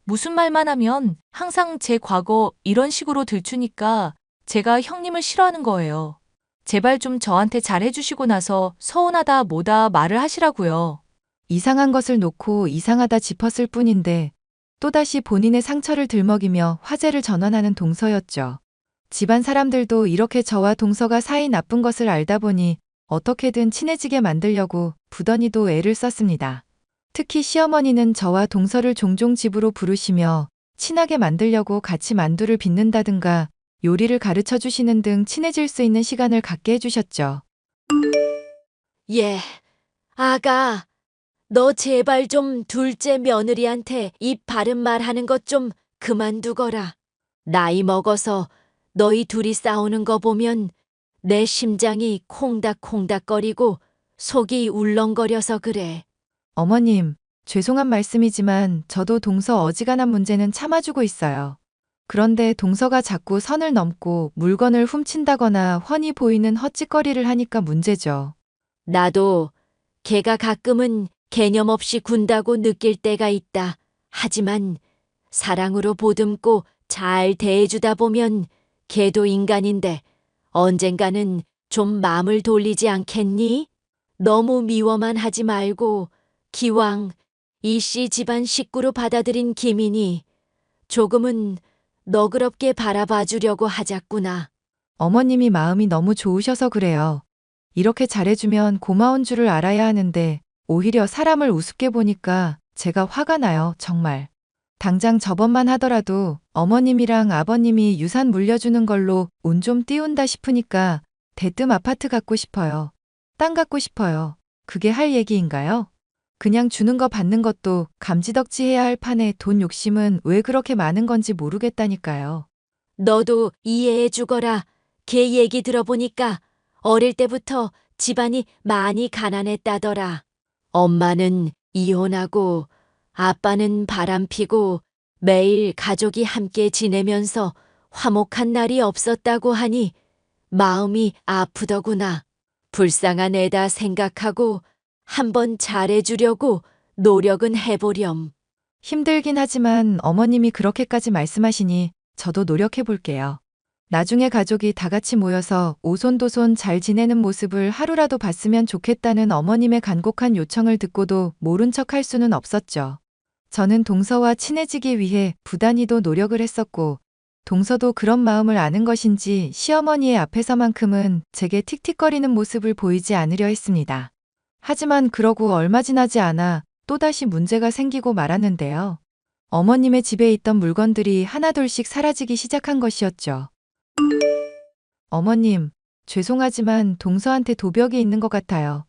무슨 말만 하면 항상 제 과거 이런 식으로 들추니까 제가 형님을 싫어하는 거예요. 제발 좀 저한테 잘해주시고 나서 서운하다 뭐다 말을 하시라고요. 이상한 것을 놓고 이상하다 짚었을 뿐인데 또다시 본인의 상처를 들먹이며 화제를 전환하는 동서였죠. 집안 사람들도 이렇게 저와 동서가 사이 나쁜 것을 알다 보니 어떻게든 친해지게 만들려고 부더니도 애를 썼습니다. 특히 시어머니는 저와 동서를 종종 집으로 부르시며 친하게 만들려고 같이 만두를 빚는다든가 요리를 가르쳐 주시는 등 친해질 수 있는 시간을 갖게 해주셨죠. 예, 아가, 너 제발 좀 둘째 며느리한테 입 바른 말 하는 것 좀 그만두거라. 나이 먹어서 너희 둘이 싸우는 거 보면 내 심장이 콩닥콩닥거리고 속이 울렁거려서 그래. 어머님, 죄송한 말씀이지만 저도 동서 어지간한 문제는 참아주고 있어요. 그런데 동서가 자꾸 선을 넘고 물건을 훔친다거나 훤히 보이는 헛짓거리를 하니까 문제죠. 나도 걔가 가끔은 개념 없이 군다고 느낄 때가 있다. 하지만 사랑으로 보듬고 잘 대해주다 보면 걔도 인간인데 언젠가는 좀 마음을 돌리지 않겠니? 너무 미워만 하지 말고 기왕 이씨 집안 식구로 받아들인 김인이 조금은 너그럽게 바라봐 주려고 하자꾸나. 어머님이 마음이 너무 좋으셔서 그래요. 이렇게 잘해주면 고마운 줄을 알아야 하는데 오히려 사람을 우습게 보니까 제가 화가 나요, 정말. 당장 저번만 하더라도 어머님이랑 아버님이 유산 물려주는 걸로 운 좀 띄운다 싶으니까 대뜸 아파트 갖고 싶어요. 땅 갖고 싶어요. 그게 할 얘기인가요? 그냥 주는 거 받는 것도 감지덕지 해야 할 판에 돈 욕심은 왜 그렇게 많은 건지 모르겠다니까요. 너도 이해해 주거라. 걔 얘기 들어보니까 어릴 때부터 집안이 많이 가난했다더라. 엄마는 이혼하고 아빠는 바람피고 매일 가족이 함께 지내면서 화목한 날이 없었다고 하니 마음이 아프더구나. 불쌍한 애다 생각하고 한번 잘해주려고 노력은 해보렴. 힘들긴 하지만 어머님이 그렇게까지 말씀하시니 저도 노력해 볼게요. 나중에 가족이 다 같이 모여서 오손도손 잘 지내는 모습을 하루라도 봤으면 좋겠다는 어머님의 간곡한 요청을 듣고도 모른 척 할 수는 없었죠. 저는 동서와 친해지기 위해 부단히도 노력을 했었고, 동서도 그런 마음을 아는 것인지 시어머니의 앞에서만큼은 제게 틱틱거리는 모습을 보이지 않으려 했습니다. 하지만 그러고 얼마 지나지 않아 또다시 문제가 생기고 말았는데요. 어머님의 집에 있던 물건들이 하나둘씩 사라지기 시작한 것이었죠. 어머님, 죄송하지만 동서한테 도벽이 있는 것 같아요.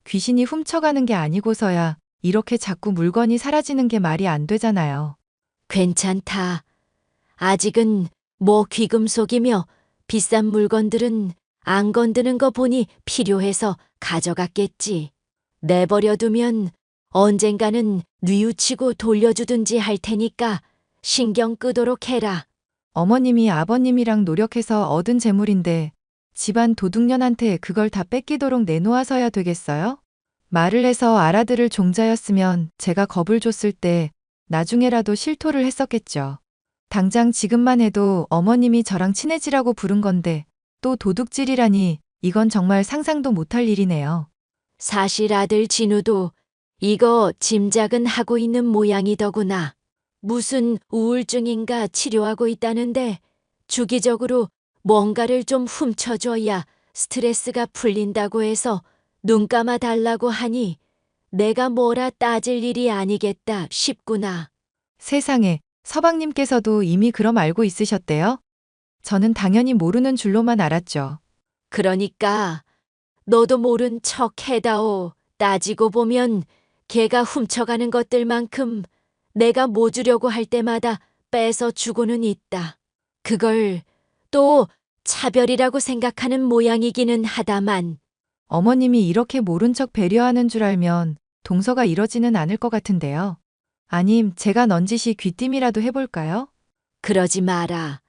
귀신이 훔쳐가는 게 아니고서야 이렇게 자꾸 물건이 사라지는 게 말이 안 되잖아요. 괜찮다. 아직은 뭐 귀금속이며 비싼 물건들은 안 건드는 거 보니 필요해서 가져갔겠지. 내버려두면 언젠가는 뉘우치고 돌려주든지 할 테니까 신경 끄도록 해라. 어머님이 아버님이랑 노력해서 얻은 재물인데 집안 도둑년한테 그걸 다 뺏기도록 내놓아서야 되겠어요? 말을 해서 알아들을 종자였으면 제가 겁을 줬을 때 나중에라도 실토를 했었겠죠. 당장 지금만 해도 어머님이 저랑 친해지라고 부른 건데 또 도둑질이라니 이건 정말 상상도 못할 일이네요. 사실 아들 진우도 이거 짐작은 하고 있는 모양이더구나. 무슨 우울증인가 치료하고 있다는데 주기적으로 뭔가를 좀 훔쳐줘야 스트레스가 풀린다고 해서 눈 감아 달라고 하니 내가 뭐라 따질 일이 아니겠다 싶구나. 세상에, 서방님께서도 이미 그럼 알고 있으셨대요? 저는 당연히 모르는 줄로만 알았죠. 그러니까 너도 모른 척 해다오. 따지고 보면 걔가 훔쳐가는 것들만큼 내가 뭐 주려고 할 때마다 뺏어 주고는 있다. 그걸 또 차별이라고 생각하는 모양이기는 하다만 어머님이 이렇게 모른 척 배려하는 줄 알면 동서가 이러지는 않을 것 같은데요. 아님 제가 넌지시 귀띔이라도 해볼까요? 그러지 마라.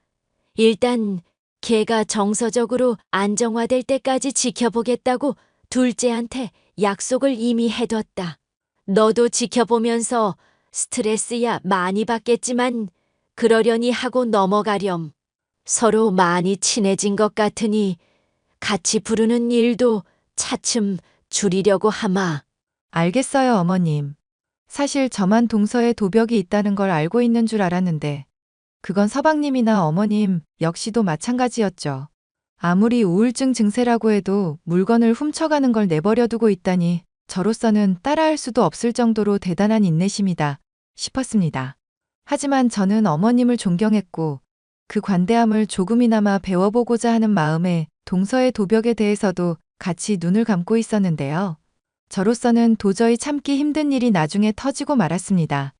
일단 걔가 정서적으로 안정화될 때까지 지켜보겠다고 둘째한테 약속을 이미 해뒀다. 너도 지켜보면서 스트레스야 많이 받겠지만 그러려니 하고 넘어가렴. 서로 많이 친해진 것 같으니 같이 부르는 일도 차츰 줄이려고 하마. 알겠어요, 어머님. 사실 저만 동서에 도벽이 있다는 걸 알고 있는 줄 알았는데 그건 서방님이나 어머님 역시도 마찬가지였죠. 아무리 우울증 증세라고 해도 물건을 훔쳐가는 걸 내버려 두고 있다니 저로서는 따라할 수도 없을 정도로 대단한 인내심이다 싶었습니다. 하지만 저는 어머님을 존경했고 그 관대함을 조금이나마 배워보고자 하는 마음에 동서의 도벽에 대해서도 같이 눈을 감고 있었는데요. 저로서는 도저히 참기 힘든 일이 나중에 터지고 말았습니다.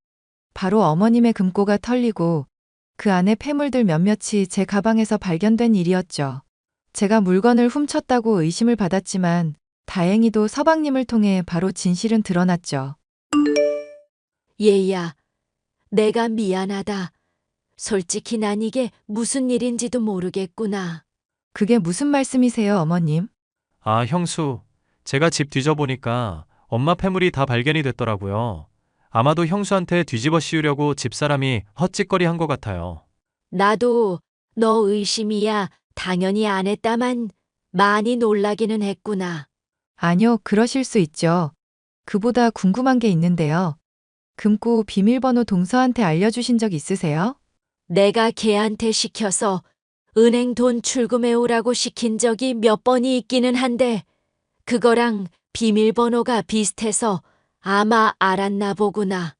바로 어머님의 금고가 털리고 그 안에 폐물들 몇몇이 제 가방에서 발견된 일이었죠. 제가 물건을 훔쳤다고 의심을 받았지만 다행히도 서방님을 통해 바로 진실은 드러났죠. 얘야, 내가 미안하다. 솔직히 난 이게 무슨 일인지도 모르겠구나. 그게 무슨 말씀이세요, 어머님? 아, 형수. 제가 집 뒤져보니까 엄마 폐물이 다 발견이 됐더라고요. 아마도 형수한테 뒤집어 씌우려고 집사람이 헛짓거리 한 것 같아요. 나도 너 의심이야 당연히 안 했다만 많이 놀라기는 했구나. 아니요, 그러실 수 있죠. 그보다 궁금한 게 있는데요. 금고 비밀번호 동서한테 알려주신 적 있으세요? 내가 걔한테 시켜서 은행 돈 출금해 오라고 시킨 적이 몇 번이 있기는 한데 그거랑 비밀번호가 비슷해서 아마 알았나 보구나.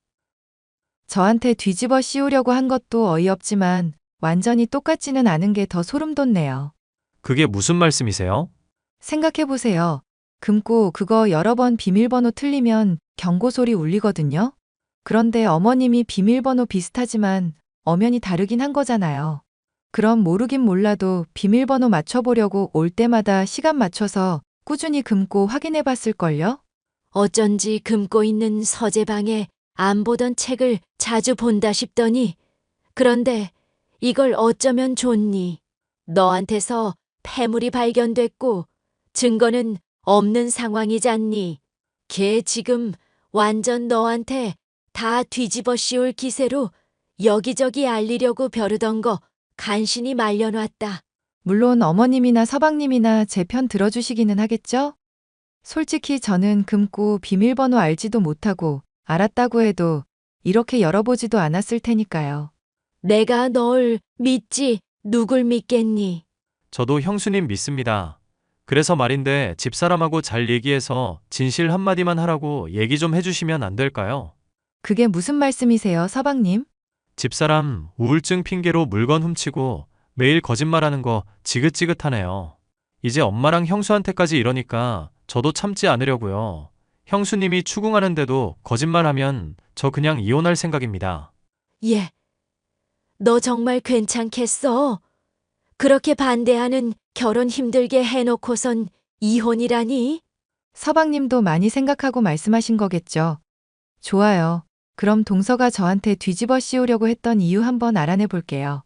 저한테 뒤집어 씌우려고 한 것도 어이없지만 완전히 똑같지는 않은 게 더 소름 돋네요. 그게 무슨 말씀이세요? 생각해보세요. 금고 그거 여러 번 비밀번호 틀리면 경고소리 울리거든요. 그런데 어머님이 비밀번호 비슷하지만 엄연히 다르긴 한 거잖아요. 그럼 모르긴 몰라도 비밀번호 맞춰보려고 올 때마다 시간 맞춰서 꾸준히 금고 확인해 봤을걸요? 어쩐지 금고 있는 서재방에 안 보던 책을 자주 본다 싶더니 그런데 이걸 어쩌면 좋니? 너한테서 폐물이 발견됐고 증거는 없는 상황이잖니. 걔 지금 완전 너한테 다 뒤집어 씌울 기세로 여기저기 알리려고 벼르던 거 간신히 말려놨다. 물론 어머님이나 서방님이나 제 편 들어주시기는 하겠죠? 솔직히 저는 금고 비밀번호 알지도 못하고 알았다고 해도 이렇게 열어보지도 않았을 테니까요. 내가 널 믿지 누굴 믿겠니? 저도 형수님 믿습니다. 그래서 말인데 집사람하고 잘 얘기해서 진실 한마디만 하라고 얘기 좀 해주시면 안 될까요? 그게 무슨 말씀이세요, 서방님? 집사람 우울증 핑계로 물건 훔치고 매일 거짓말하는 거 지긋지긋하네요. 이제 엄마랑 형수한테까지 이러니까 저도 참지 않으려고요. 형수님이 추궁하는데도 거짓말하면 저 그냥 이혼할 생각입니다. 예. 너 정말 괜찮겠어? 그렇게 반대하는 결혼 힘들게 해놓고선 이혼이라니? 서방님도 많이 생각하고 말씀하신 거겠죠. 좋아요. 그럼 동서가 저한테 뒤집어 씌우려고 했던 이유 한번 알아내 볼게요.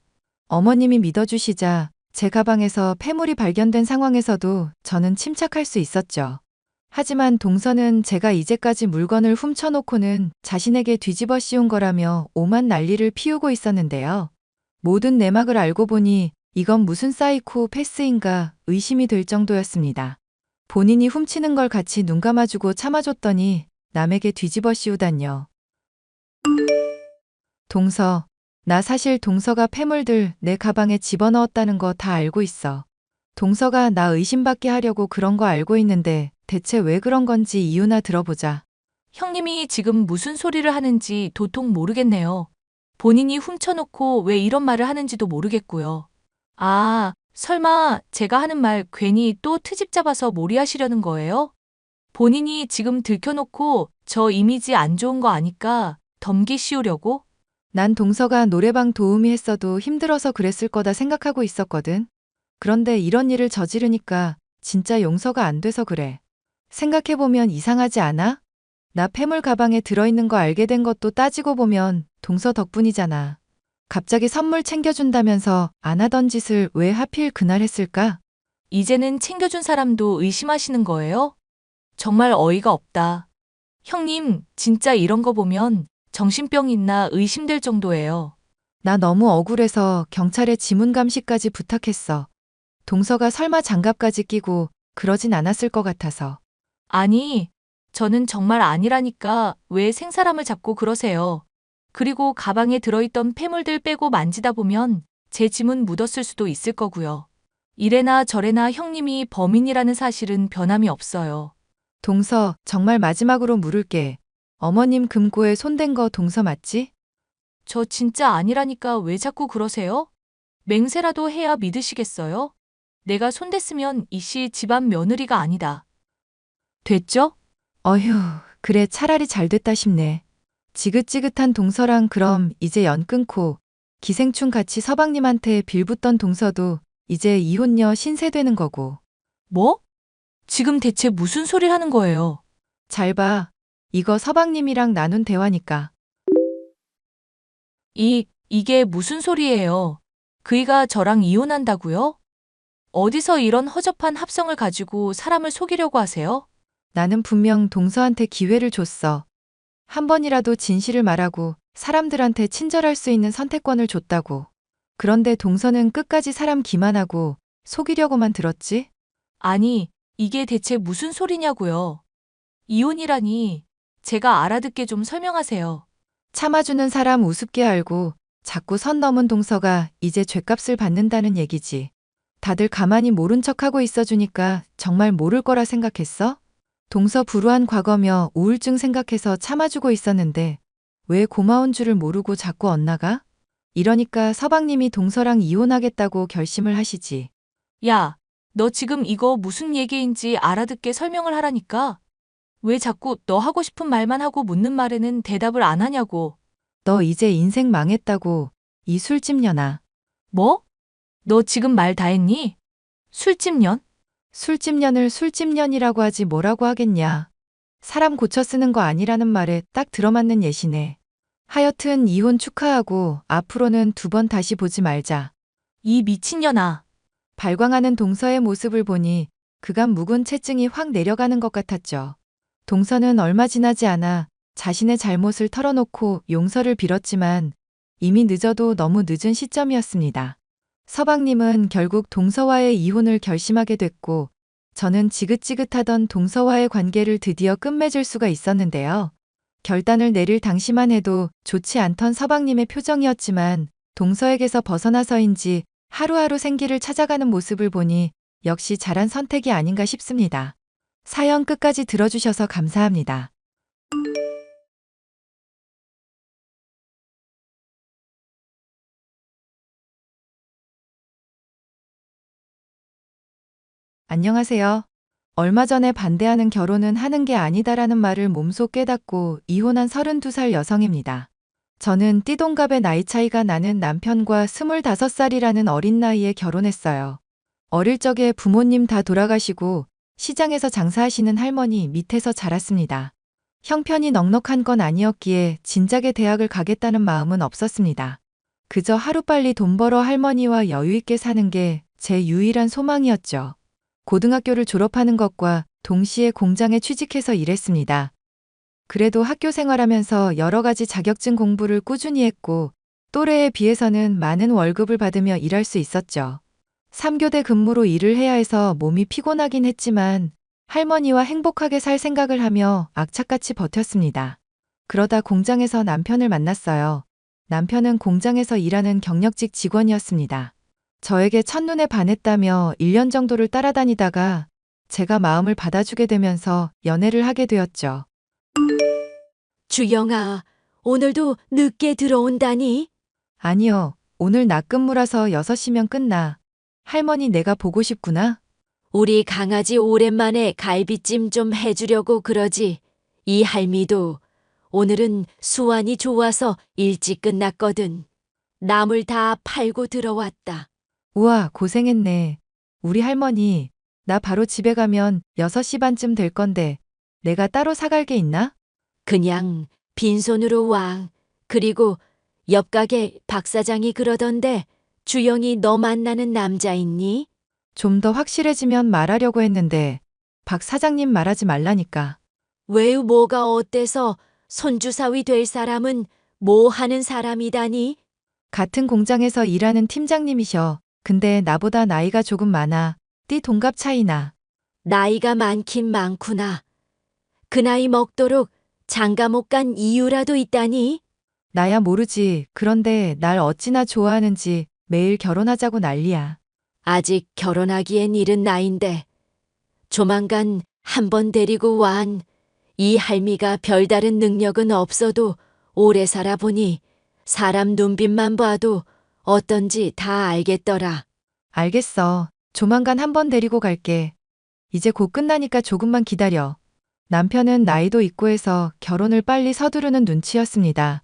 어머님이 믿어주시자 제 가방에서 폐물이 발견된 상황에서도 저는 침착할 수 있었죠. 하지만 동서는 제가 이제까지 물건을 훔쳐놓고는 자신에게 뒤집어 씌운 거라며 오만 난리를 피우고 있었는데요. 모든 내막을 알고 보니 이건 무슨 사이코 패스인가 의심이 될 정도였습니다. 본인이 훔치는 걸 같이 눈 감아주고 참아줬더니 남에게 뒤집어 씌우다뇨. 동서, 나 사실 동서가 폐물들 내 가방에 집어넣었다는 거 다 알고 있어. 동서가 나 의심받게 하려고 그런 거 알고 있는데 대체 왜 그런 건지 이유나 들어보자. 형님이 지금 무슨 소리를 하는지 도통 모르겠네요. 본인이 훔쳐놓고 왜 이런 말을 하는지도 모르겠고요. 아, 설마 제가 하는 말 괜히 또 트집 잡아서 몰이하시려는 거예요? 본인이 지금 들켜놓고 저 이미지 안 좋은 거 아니까 덤기 씌우려고? 난 동서가 노래방 도우미 했어도 힘들어서 그랬을 거다 생각하고 있었거든. 그런데 이런 일을 저지르니까 진짜 용서가 안 돼서 그래. 생각해보면 이상하지 않아? 나 폐물 가방에 들어있는 거 알게 된 것도 따지고 보면 동서 덕분이잖아. 갑자기 선물 챙겨준다면서 안 하던 짓을 왜 하필 그날 했을까? 이제는 챙겨준 사람도 의심하시는 거예요? 정말 어이가 없다. 형님, 진짜 이런 거 보면 정신병 있나 의심될 정도예요. 나 너무 억울해서 경찰에 지문 감시까지 부탁했어. 동서가 설마 장갑까지 끼고 그러진 않았을 것 같아서. 아니, 저는 정말 아니라니까 왜 생사람을 잡고 그러세요. 그리고 가방에 들어있던 폐물들 빼고 만지다 보면 제 지문 묻었을 수도 있을 거고요. 이래나 저래나 형님이 범인이라는 사실은 변함이 없어요. 동서, 정말 마지막으로 물을게. 어머님 금고에 손댄 거 동서 맞지? 저 진짜 아니라니까 왜 자꾸 그러세요? 맹세라도 해야 믿으시겠어요? 내가 손댔으면 이씨 집안 며느리가 아니다. 됐죠? 어휴, 그래 차라리 잘 됐다 싶네. 지긋지긋한 동서랑 그럼 이제 연 끊고 기생충 같이 서방님한테 빌붙던 동서도 이제 이혼녀 신세 되는 거고. 뭐? 지금 대체 무슨 소리 하는 거예요? 잘 봐. 이거 서방님이랑 나눈 대화니까. 이게 무슨 소리예요? 그이가 저랑 이혼한다고요? 어디서 이런 허접한 합성을 가지고 사람을 속이려고 하세요? 나는 분명 동서한테 기회를 줬어. 한 번이라도 진실을 말하고 사람들한테 친절할 수 있는 선택권을 줬다고. 그런데 동서는 끝까지 사람 기만하고 속이려고만 들었지? 아니, 이게 대체 무슨 소리냐고요? 이혼이라니, 제가 알아듣게 좀 설명하세요. 참아주는 사람 우습게 알고 자꾸 선 넘은 동서가 이제 죗값을 받는다는 얘기지. 다들 가만히 모른 척하고 있어주니까 정말 모를 거라 생각했어? 동서 불우한 과거며 우울증 생각해서 참아주고 있었는데 왜 고마운 줄을 모르고 자꾸 엇나가? 이러니까 서방님이 동서랑 이혼하겠다고 결심을 하시지. 야, 너 지금 이거 무슨 얘기인지 알아듣게 설명을 하라니까? 왜 자꾸 너 하고 싶은 말만 하고 묻는 말에는 대답을 안 하냐고. 너 이제 인생 망했다고, 이 술집년아. 뭐? 너 지금 말 다 했니? 술집년? 술집년을 술집년이라고 하지 뭐라고 하겠냐. 사람 고쳐 쓰는 거 아니라는 말에 딱 들어맞는 예시네. 하여튼 이혼 축하하고 앞으로는 두 번 다시 보지 말자. 이 미친년아. 발광하는 동서의 모습을 보니 그간 묵은 채증이 확 내려가는 것 같았죠. 동서는 얼마 지나지 않아 자신의 잘못을 털어놓고 용서를 빌었지만 이미 늦어도 너무 늦은 시점이었습니다. 서방님은 결국 동서와의 이혼을 결심하게 됐고 저는 지긋지긋하던 동서와의 관계를 드디어 끝맺을 수가 있었는데요. 결단을 내릴 당시만 해도 좋지 않던 서방님의 표정이었지만 동서에게서 벗어나서인지 하루하루 생기를 찾아가는 모습을 보니 역시 잘한 선택이 아닌가 싶습니다. 사연 끝까지 들어주셔서 감사합니다. 안녕하세요. 얼마 전에 반대하는 결혼은 하는 게 아니다라는 말을 몸소 깨닫고 이혼한 32살 여성입니다. 저는 띠동갑의 나이 차이가 나는 남편과 25살이라는 어린 나이에 결혼했어요. 어릴 적에 부모님 다 돌아가시고 시장에서 장사하시는 할머니 밑에서 자랐습니다. 형편이 넉넉한 건 아니었기에 진작에 대학을 가겠다는 마음은 없었습니다. 그저 하루빨리 돈 벌어 할머니와 여유있게 사는 게 제 유일한 소망이었죠. 고등학교를 졸업하는 것과 동시에 공장에 취직해서 일했습니다. 그래도 학교 생활하면서 여러 가지 자격증 공부를 꾸준히 했고 또래에 비해서는 많은 월급을 받으며 일할 수 있었죠. 3교대 근무로 일을 해야 해서 몸이 피곤하긴 했지만 할머니와 행복하게 살 생각을 하며 악착같이 버텼습니다. 그러다 공장에서 남편을 만났어요. 남편은 공장에서 일하는 경력직 직원이었습니다. 저에게 첫눈에 반했다며 1년 정도를 따라다니다가 제가 마음을 받아주게 되면서 연애를 하게 되었죠. 주영아, 오늘도 늦게 들어온다니? 아니요, 오늘 낮근무라서 6시면 끝나. 할머니 내가 보고 싶구나. 우리 강아지 오랜만에 갈비찜 좀 해주려고 그러지. 이 할미도 오늘은 수완이 좋아서 일찍 끝났거든. 나물 다 팔고 들어왔다. 우와, 고생했네. 우리 할머니, 나 바로 집에 가면 6시 반쯤 될 건데 내가 따로 사갈 게 있나? 그냥 빈손으로 와. 그리고 옆 가게 박 사장이 그러던데 주영이 너 만나는 남자 있니? 좀 더 확실해지면 말하려고 했는데 박 사장님 말하지 말라니까. 왜 뭐가 어때서 손주사위 될 사람은 뭐 하는 사람이다니? 같은 공장에서 일하는 팀장님이셔. 근데 나보다 나이가 조금 많아. 띠 동갑 차이나. 나이가 많긴 많구나. 그 나이 먹도록 장가 못 간 이유라도 있다니? 나야 모르지. 그런데 날 어찌나 좋아하는지 매일 결혼하자고 난리야. 아직 결혼하기엔 이른 나이인데 조만간 한번 데리고 완. 이 할미가 별다른 능력은 없어도 오래 살아보니 사람 눈빛만 봐도 어떤지 다 알겠더라. 알겠어. 조만간 한번 데리고 갈게. 이제 곧 끝나니까 조금만 기다려. 남편은 나이도 있고 해서 결혼을 빨리 서두르는 눈치였습니다.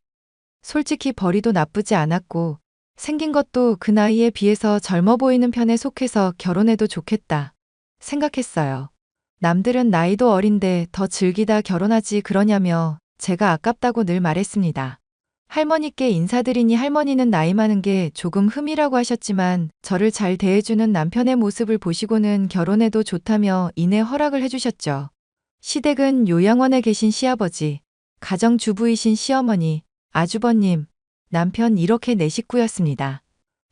솔직히 벌이도 나쁘지 않았고 생긴 것도 그 나이에 비해서 젊어 보이는 편에 속해서 결혼해도 좋겠다 생각했어요. 남들은 나이도 어린데 더 즐기다 결혼하지 그러냐며 제가 아깝다고 늘 말했습니다. 할머니께 인사드리니 할머니는 나이 많은 게 조금 흠이라고 하셨지만 저를 잘 대해주는 남편의 모습을 보시고는 결혼해도 좋다며 이내 허락을 해주셨죠. 시댁은 요양원에 계신 시아버지, 가정주부이신 시어머니, 아주버님, 남편 이렇게 4식구였습니다.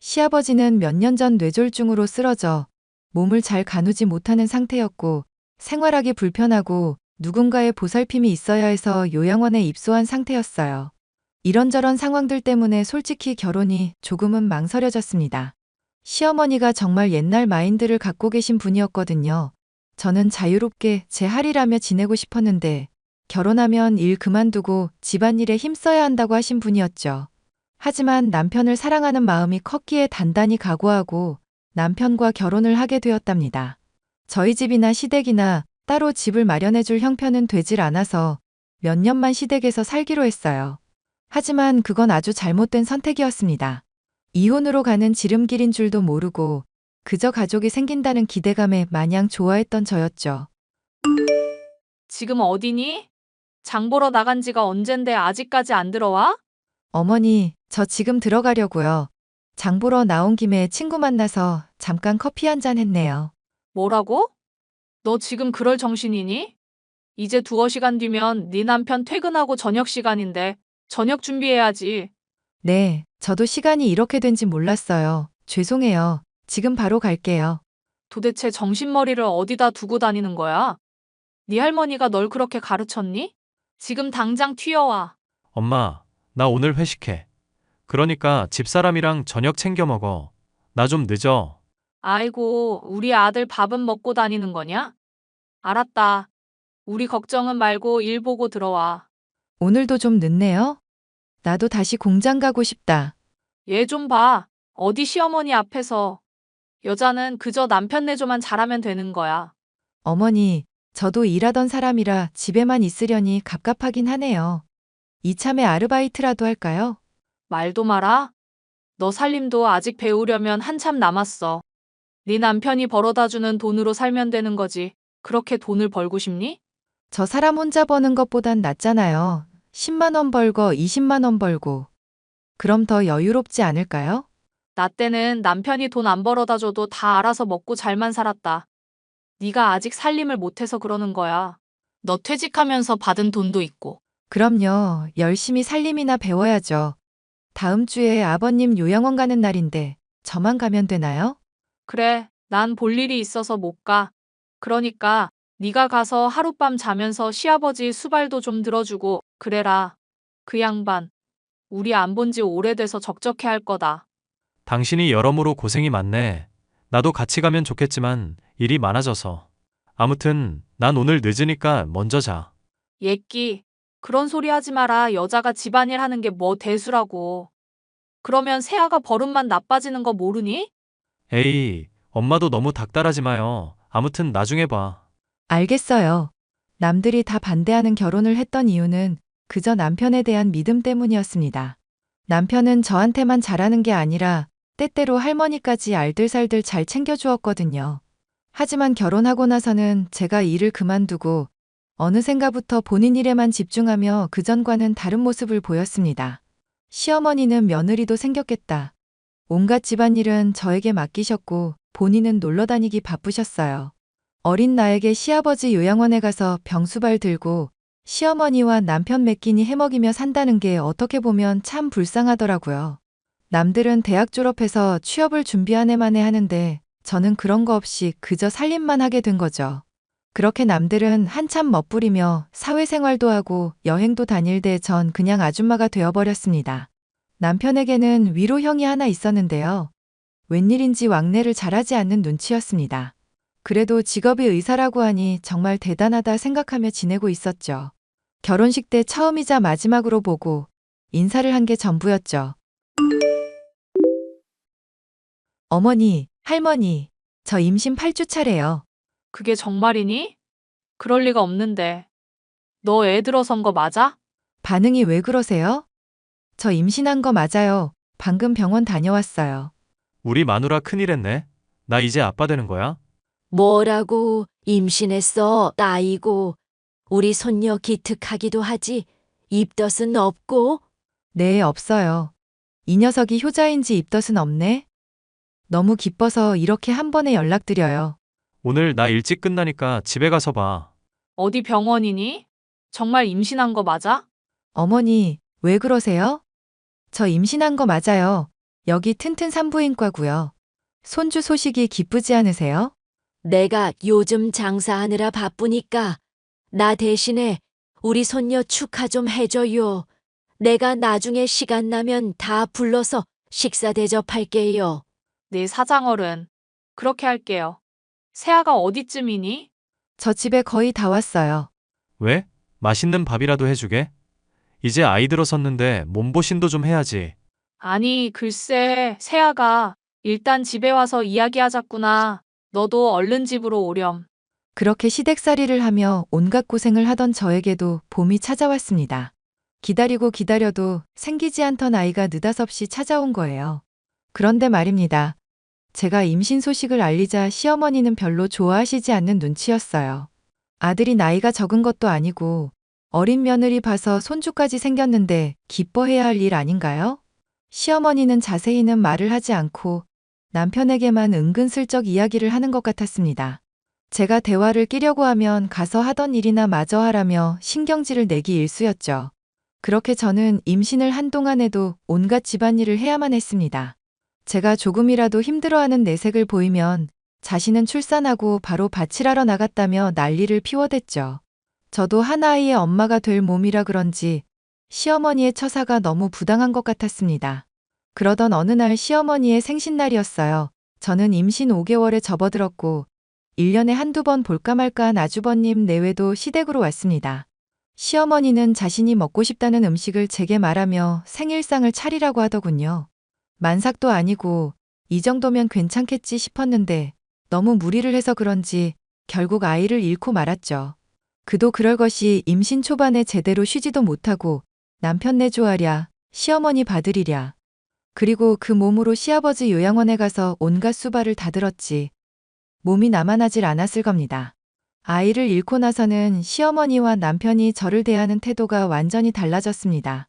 시아버지는 몇 년 전 뇌졸중으로 쓰러져 몸을 잘 가누지 못하는 상태였고 생활하기 불편하고 누군가의 보살핌이 있어야 해서 요양원에 입소한 상태였어요. 이런저런 상황들 때문에 솔직히 결혼이 조금은 망설여졌습니다. 시어머니가 정말 옛날 마인드를 갖고 계신 분이었거든요. 저는 자유롭게 제 할이라며 지내고 싶었는데 결혼하면 일 그만두고 집안일에 힘써야 한다고 하신 분이었죠. 하지만 남편을 사랑하는 마음이 컸기에 단단히 각오하고 남편과 결혼을 하게 되었답니다. 저희 집이나 시댁이나 따로 집을 마련해줄 형편은 되질 않아서 몇 년만 시댁에서 살기로 했어요. 하지만 그건 아주 잘못된 선택이었습니다. 이혼으로 가는 지름길인 줄도 모르고 그저 가족이 생긴다는 기대감에 마냥 좋아했던 저였죠. 지금 어디니? 장 보러 나간 지가 언젠데 아직까지 안 들어와? 어머니, 저 지금 들어가려고요. 장 보러 나온 김에 친구 만나서 잠깐 커피 한잔 했네요. 뭐라고? 너 지금 그럴 정신이니? 이제 2시간 뒤면 네 남편 퇴근하고 저녁 시간인데 저녁 준비해야지. 네, 저도 시간이 이렇게 된지 몰랐어요. 죄송해요. 지금 바로 갈게요. 도대체 정신머리를 어디다 두고 다니는 거야? 네 할머니가 널 그렇게 가르쳤니? 지금 당장 튀어와. 엄마, 나 오늘 회식해. 그러니까 집사람이랑 저녁 챙겨 먹어. 나 좀 늦어. 아이고, 우리 아들 밥은 먹고 다니는 거냐? 알았다. 우리 걱정은 말고 일 보고 들어와. 오늘도 좀 늦네요. 나도 다시 공장 가고 싶다. 얘 좀 봐. 어디 시어머니 앞에서. 여자는 그저 남편 내조만 잘하면 되는 거야. 어머니, 저도 일하던 사람이라 집에만 있으려니 갑갑하긴 하네요. 이참에 아르바이트라도 할까요? 말도 마라. 너 살림도 아직 배우려면 한참 남았어. 네 남편이 벌어다주는 돈으로 살면 되는 거지. 그렇게 돈을 벌고 싶니? 저 사람 혼자 버는 것보단 낫잖아요. 10만 원 벌고 20만 원 벌고. 그럼 더 여유롭지 않을까요? 나 때는 남편이 돈 안 벌어다 줘도 다 알아서 먹고 잘만 살았다. 네가 아직 살림을 못해서 그러는 거야. 너 퇴직하면서 받은 돈도 있고. 그럼요. 열심히 살림이나 배워야죠. 다음 주에 아버님 요양원 가는 날인데 저만 가면 되나요? 그래, 난 볼 일이 있어서 못 가. 그러니까 네가 가서 하룻밤 자면서 시아버지 수발도 좀 들어주고 그래라. 그 양반, 우리 안 본 지 오래돼서 적적해 할 거다. 당신이 여러모로 고생이 많네. 나도 같이 가면 좋겠지만 일이 많아져서. 아무튼 난 오늘 늦으니까 먼저 자. 예끼, 그런 소리 하지 마라. 여자가 집안일 하는 게 뭐 대수라고. 그러면 세아가 버릇만 나빠지는 거 모르니? 에이, 엄마도 너무 닥달하지 마요. 아무튼 나중에 봐. 알겠어요. 남들이 다 반대하는 결혼을 했던 이유는 그저 남편에 대한 믿음 때문이었습니다. 남편은 저한테만 잘하는 게 아니라 때때로 할머니까지 알들살들 잘 챙겨주었거든요. 하지만 결혼하고 나서는 제가 일을 그만두고 어느샌가부터 본인 일에만 집중하며 그전과는 다른 모습을 보였습니다. 시어머니는 며느리도 생겼겠다. 온갖 집안일은 저에게 맡기셨고 본인은 놀러 다니기 바쁘셨어요. 어린 나에게 시아버지 요양원에 가서 병수발 들고 시어머니와 남편 몇 끼니 해먹이며 산다는 게 어떻게 보면 참 불쌍하더라고요. 남들은 대학 졸업해서 취업을 준비한 해만에 하는데 저는 그런 거 없이 그저 살림만 하게 된 거죠. 그렇게 남들은 한참 멋부리며 사회생활도 하고 여행도 다닐 때 전 그냥 아줌마가 되어버렸습니다. 남편에게는 위로형이 하나 있었는데요. 웬일인지 왕래를 잘하지 않는 눈치였습니다. 그래도 직업이 의사라고 하니 정말 대단하다 생각하며 지내고 있었죠. 결혼식 때 처음이자 마지막으로 보고 인사를 한 게 전부였죠. 어머니, 할머니, 저 임신 8주 차래요. 그게 정말이니? 그럴 리가 없는데. 너 애 들어선 거 맞아? 반응이 왜 그러세요? 저 임신한 거 맞아요. 방금 병원 다녀왔어요. 우리 마누라 큰일했네. 나 이제 아빠 되는 거야? 뭐라고 임신했어 나이고 우리 손녀 기특하기도 하지 입덧은 없고 네, 없어요. 이 녀석이 효자인지 입덧은 없네. 너무 기뻐서 이렇게 한 번에 연락드려요. 오늘 나 일찍 끝나니까 집에 가서 봐. 어디 병원이니? 정말 임신한 거 맞아? 어머니, 왜 그러세요? 저 임신한 거 맞아요. 여기 튼튼 산부인과고요. 손주 소식이 기쁘지 않으세요? 내가 요즘 장사하느라 바쁘니까 나 대신에 우리 손녀 축하 좀 해줘요. 내가 나중에 시간 나면 다 불러서 식사 대접할게요. 네 사장어른. 그렇게 할게요. 세아가 어디쯤이니? 저 집에 거의 다 왔어요. 왜? 맛있는 밥이라도 해주게? 이제 아이 들어섰는데 몸보신도 좀 해야지. 아니, 글쎄, 세아가 일단 집에 와서 이야기하자꾸나. 너도 얼른 집으로 오렴. 그렇게 시댁살이를 하며 온갖 고생을 하던 저에게도 봄이 찾아왔습니다. 기다리고 기다려도 생기지 않던 아이가 느닷없이 찾아온 거예요. 그런데 말입니다. 제가 임신 소식을 알리자 시어머니는 별로 좋아하시지 않는 눈치였어요. 아들이 나이가 적은 것도 아니고 어린 며느리 봐서 손주까지 생겼는데 기뻐해야 할 일 아닌가요? 시어머니는 자세히는 말을 하지 않고 남편에게만 은근슬쩍 이야기를 하는 것 같았습니다. 제가 대화를 끼려고 하면 가서 하던 일이나 마저 하라며 신경질을 내기 일쑤였죠. 그렇게 저는 임신을 한동안에도 온갖 집안일을 해야만 했습니다. 제가 조금이라도 힘들어하는 내색을 보이면 자신은 출산하고 바로 밭일하러 나갔다며 난리를 피워댔죠. 저도 하나아이의 엄마가 될 몸이라 그런지 시어머니의 처사가 너무 부당한 것 같았습니다. 그러던 어느 날 시어머니의 생신날이었어요. 저는 임신 5개월에 접어들었고 1년에 한두 번 볼까 말까한 아주버님 내외도 시댁으로 왔습니다. 시어머니는 자신이 먹고 싶다는 음식을 제게 말하며 생일상을 차리라고 하더군요. 만삭도 아니고 이 정도면 괜찮겠지 싶었는데 너무 무리를 해서 그런지 결국 아이를 잃고 말았죠. 그도 그럴 것이 임신 초반에 제대로 쉬지도 못하고 남편 내조하랴, 시어머니 받으리랴. 그리고 그 몸으로 시아버지 요양원에 가서 온갖 수발을 다 들었지. 몸이 나만하질 않았을 겁니다. 아이를 잃고 나서는 시어머니와 남편이 저를 대하는 태도가 완전히 달라졌습니다.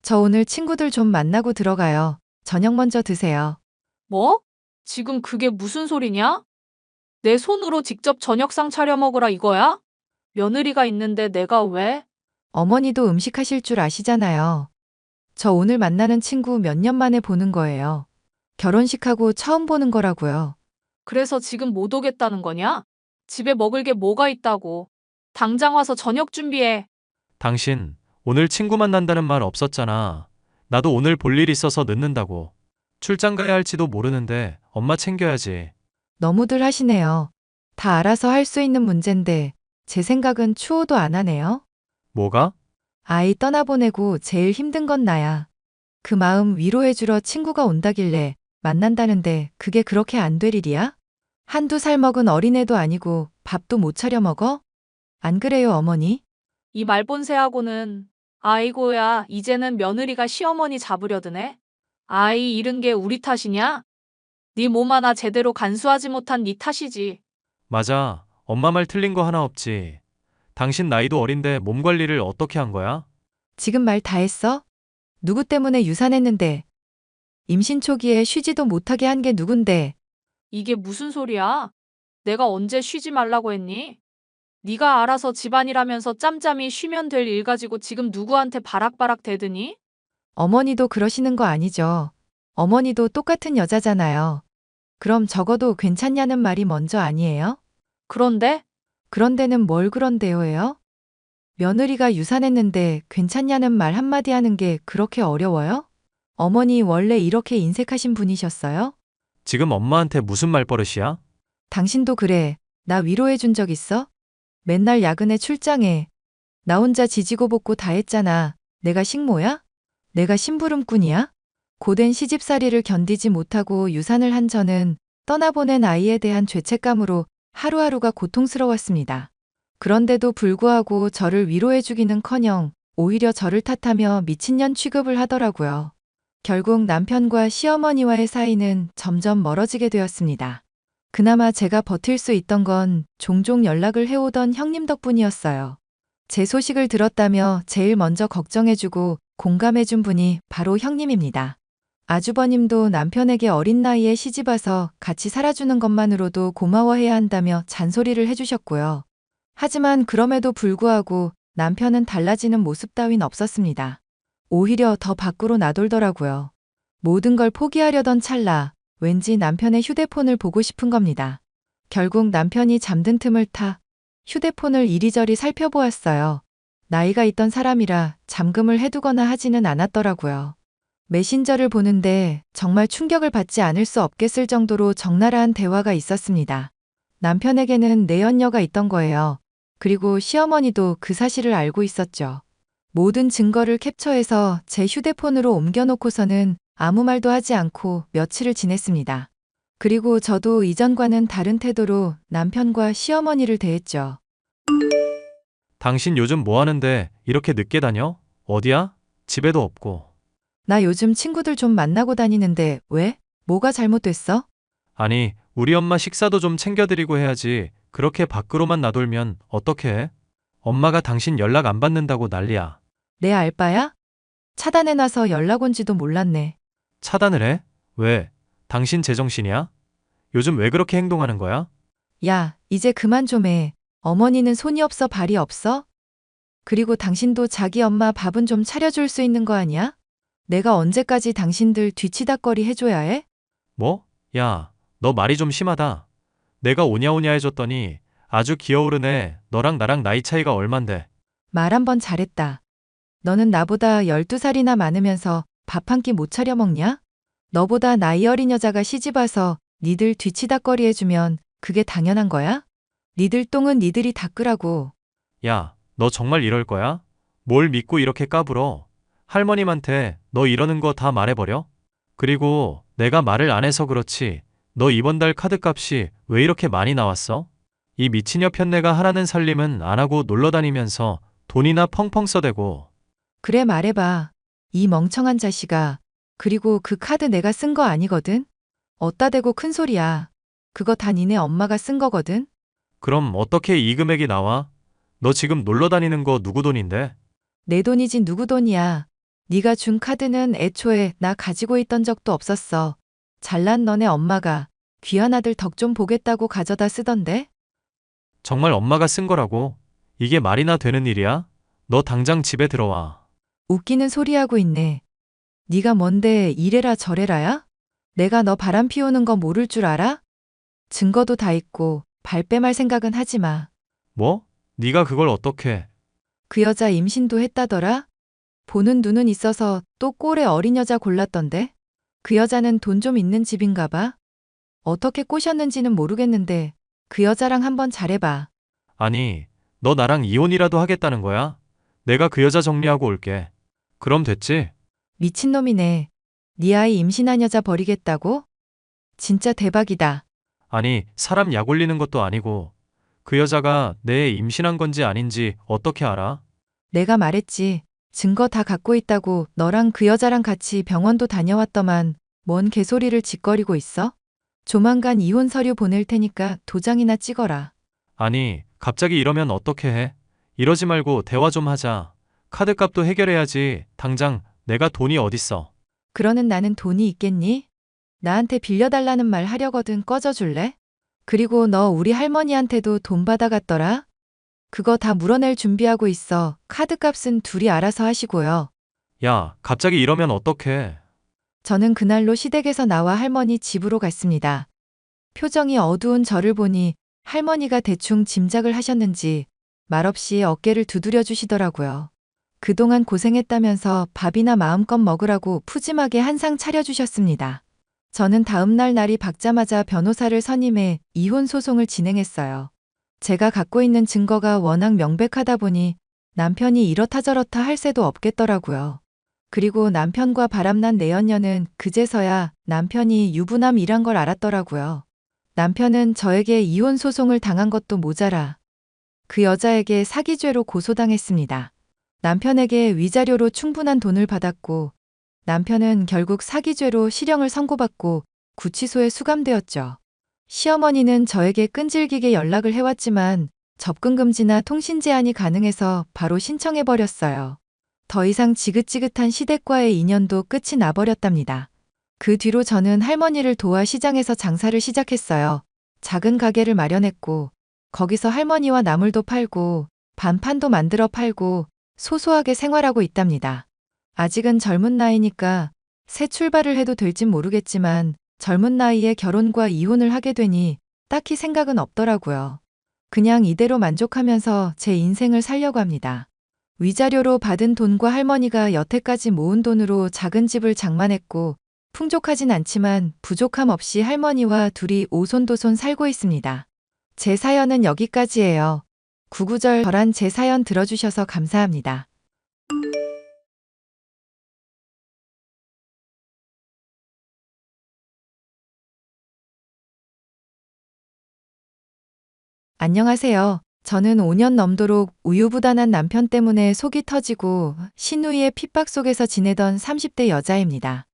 저 오늘 친구들 좀 만나고 들어가요. 저녁 먼저 드세요. 뭐? 지금 그게 무슨 소리냐? 내 손으로 직접 저녁상 차려 먹으라 이거야? 며느리가 있는데 내가 왜? 어머니도 음식 하실 줄 아시잖아요. 저 오늘 만나는 친구 몇 년 만에 보는 거예요. 결혼식하고 처음 보는 거라고요. 그래서 지금 못 오겠다는 거냐? 집에 먹을 게 뭐가 있다고. 당장 와서 저녁 준비해. 당신, 오늘 친구 만난다는 말 없었잖아. 나도 오늘 볼 일 있어서 늦는다고. 출장 가야 할지도 모르는데 엄마 챙겨야지. 너무들 하시네요. 다 알아서 할 수 있는 문제인데 제 생각은 추호도 안 하네요. 뭐가? 아이 떠나보내고 제일 힘든 건 나야. 그 마음 위로해주러 친구가 온다길래 만난다는데 그게 그렇게 안 될 일이야? 한두 살 먹은 어린애도 아니고 밥도 못 차려 먹어? 안 그래요, 어머니? 이 말본새하고는. 아이고야, 이제는 며느리가 시어머니 잡으려드네. 아이 잃은 게 우리 탓이냐? 네 몸 하나 제대로 간수하지 못한 네 탓이지. 맞아. 엄마 말 틀린 거 하나 없지. 당신 나이도 어린데 몸 관리를 어떻게 한 거야? 지금 말 다 했어? 누구 때문에 유산했는데? 임신 초기에 쉬지도 못하게 한 게 누군데? 이게 무슨 소리야? 내가 언제 쉬지 말라고 했니? 네가 알아서 집안일하면서 짬짬이 쉬면 될 일 가지고 지금 누구한테 바락바락 대드니? 어머니도 그러시는 거 아니죠. 어머니도 똑같은 여자잖아요. 그럼 적어도 괜찮냐는 말이 먼저 아니에요? 그런데 그런데는 뭘 그런데요예요? 며느리가 유산했는데 괜찮냐는 말 한마디 하는 게 그렇게 어려워요? 어머니 원래 이렇게 인색하신 분이셨어요? 지금 엄마한테 무슨 말버릇이야? 당신도 그래. 나 위로해 준 적 있어? 맨날 야근에 출장해. 나 혼자 지지고 볶고 다 했잖아. 내가 식모야? 내가 심부름꾼이야? 고된 시집살이를 견디지 못하고 유산을 한 저는 떠나보낸 아이에 대한 죄책감으로 하루하루가 고통스러웠습니다. 그런데도 불구하고 저를 위로해주기는커녕 오히려 저를 탓하며 미친년 취급을 하더라고요. 결국 남편과 시어머니와의 사이는 점점 멀어지게 되었습니다. 그나마 제가 버틸 수 있던 건 종종 연락을 해오던 형님 덕분이었어요. 제 소식을 들었다며 제일 먼저 걱정해주고 공감해준 분이 바로 형님입니다. 아주버님도 남편에게 어린 나이에 시집와서 같이 살아주는 것만으로도 고마워해야 한다며 잔소리를 해주셨고요. 하지만 그럼에도 불구하고 남편은 달라지는 모습 따윈 없었습니다. 오히려 더 밖으로 나돌더라고요. 모든 걸 포기하려던 찰나 왠지 남편의 휴대폰을 보고 싶은 겁니다. 결국 남편이 잠든 틈을 타 휴대폰을 이리저리 살펴보았어요. 나이가 있던 사람이라 잠금을 해두거나 하지는 않았더라고요. 메신저를 보는데 정말 충격을 받지 않을 수 없겠을 정도로 적나라한 대화가 있었습니다. 남편에게는 내연녀가 있던 거예요. 그리고 시어머니도 그 사실을 알고 있었죠. 모든 증거를 캡처해서 제 휴대폰으로 옮겨놓고서는 아무 말도 하지 않고 며칠을 지냈습니다. 그리고 저도 이전과는 다른 태도로 남편과 시어머니를 대했죠. 당신 요즘 뭐 하는데 이렇게 늦게 다녀? 어디야? 집에도 없고. 나 요즘 친구들 좀 만나고 다니는데 왜? 뭐가 잘못됐어? 아니, 우리 엄마 식사도 좀 챙겨드리고 해야지. 그렇게 밖으로만 나돌면 어떡해? 엄마가 당신 연락 안 받는다고 난리야. 내 알바야? 차단해놔서 연락 온지도 몰랐네. 차단을 해? 왜? 당신 제정신이야? 요즘 왜 그렇게 행동하는 거야? 야, 이제 그만 좀 해. 어머니는 손이 없어 발이 없어? 그리고 당신도 자기 엄마 밥은 좀 차려줄 수 있는 거 아니야? 내가 언제까지 당신들 뒤치다꺼리 해줘야 해? 뭐? 야, 너 말이 좀 심하다. 내가 오냐오냐 해줬더니 아주 기어오르네. 너랑 나랑 나이 차이가 얼만데. 말 한 번 잘했다. 너는 나보다 12살이나 많으면서 밥 한 끼 못 차려 먹냐? 너보다 나이 어린 여자가 시집와서 니들 뒤치다꺼리 해주면 그게 당연한 거야? 니들 똥은 니들이 닦으라고. 야, 너 정말 이럴 거야? 뭘 믿고 이렇게 까불어? 할머님한테 너 이러는 거 다 말해버려? 그리고 내가 말을 안 해서 그렇지. 너 이번 달 카드값이 왜 이렇게 많이 나왔어? 이 미친여 편내가 하라는 살림은 안 하고 놀러 다니면서 돈이나 펑펑 써대고. 그래 말해봐. 이 멍청한 자식아. 그리고 그 카드 내가 쓴 거 아니거든? 어따 대고 큰 소리야. 그거 다 니네 엄마가 쓴 거거든? 그럼 어떻게 이 금액이 나와? 너 지금 놀러 다니는 거 누구 돈인데? 내 돈이지 누구 돈이야. 네가 준 카드는 애초에 나 가지고 있던 적도 없었어. 잘난 너네 엄마가 귀한 아들 덕 좀 보겠다고 가져다 쓰던데? 정말 엄마가 쓴 거라고? 이게 말이나 되는 일이야? 너 당장 집에 들어와. 웃기는 소리 하고 있네. 네가 뭔데 이래라 저래라야? 내가 너 바람 피우는 거 모를 줄 알아? 증거도 다 있고 발뺌할 생각은 하지 마. 뭐? 네가 그걸 어떻게? 그 여자 임신도 했다더라? 보는 눈은 있어서 또 꼴에 어린 여자 골랐던데? 그 여자는 돈 좀 있는 집인가 봐? 어떻게 꼬셨는지는 모르겠는데 그 여자랑 한번 잘해봐. 아니, 너 나랑 이혼이라도 하겠다는 거야? 내가 그 여자 정리하고 올게. 그럼 됐지? 미친놈이네. 네 아이 임신한 여자 버리겠다고? 진짜 대박이다. 아니, 사람 약 올리는 것도 아니고 그 여자가 내 임신한 건지 아닌지 어떻게 알아? 내가 말했지. 증거 다 갖고 있다고 너랑 그 여자랑 같이 병원도 다녀왔더만 뭔 개소리를 짓거리고 있어? 조만간 이혼 서류 보낼 테니까 도장이나 찍어라. 아니, 갑자기 이러면 어떻게 해? 이러지 말고 대화 좀 하자. 카드값도 해결해야지. 당장 내가 돈이 어딨어. 그러는 나는 돈이 있겠니? 나한테 빌려달라는 말 하려거든 꺼져줄래? 그리고 너 우리 할머니한테도 돈 받아갔더라? 그거 다 물어낼 준비하고 있어. 카드값은 둘이 알아서 하시고요. 야, 갑자기 이러면 어떡해? 저는 그날로 시댁에서 나와 할머니 집으로 갔습니다. 표정이 어두운 저를 보니 할머니가 대충 짐작을 하셨는지 말없이 어깨를 두드려 주시더라고요. 그동안 고생했다면서 밥이나 마음껏 먹으라고 푸짐하게 한 상 차려주셨습니다. 저는 다음 날 날이 밝자마자 변호사를 선임해 이혼 소송을 진행했어요. 제가 갖고 있는 증거가 워낙 명백하다 보니 남편이 이렇다 저렇다 할 새도 없겠더라고요. 그리고 남편과 바람난 내연녀는 그제서야 남편이 유부남이란 걸 알았더라고요. 남편은 저에게 이혼 소송을 당한 것도 모자라 그 여자에게 사기죄로 고소당했습니다. 남편에게 위자료로 충분한 돈을 받았고 남편은 결국 사기죄로 실형을 선고받고 구치소에 수감되었죠. 시어머니는 저에게 끈질기게 연락을 해왔지만 접근 금지나 통신 제한이 가능해서 바로 신청해버렸어요. 더 이상 지긋지긋한 시댁과의 인연도 끝이 나버렸답니다. 그 뒤로 저는 할머니를 도와 시장에서 장사를 시작했어요. 작은 가게를 마련했고 거기서 할머니와 나물도 팔고 반판도 만들어 팔고 소소하게 생활하고 있답니다. 아직은 젊은 나이니까 새 출발을 해도 될진 모르겠지만 젊은 나이에 결혼과 이혼을 하게 되니 딱히 생각은 없더라고요. 그냥 이대로 만족하면서 제 인생을 살려고 합니다. 위자료로 받은 돈과 할머니가 여태까지 모은 돈으로 작은 집을 장만했고 풍족하진 않지만 부족함 없이 할머니와 둘이 오손도손 살고 있습니다. 제 사연은 여기까지예요. 구구절절한 제 사연 들어주셔서 감사합니다. 안녕하세요. 저는 5년 넘도록 우유부단한 남편 때문에 속이 터지고 신우이의 핍박 속에서 지내던 30대 여자입니다.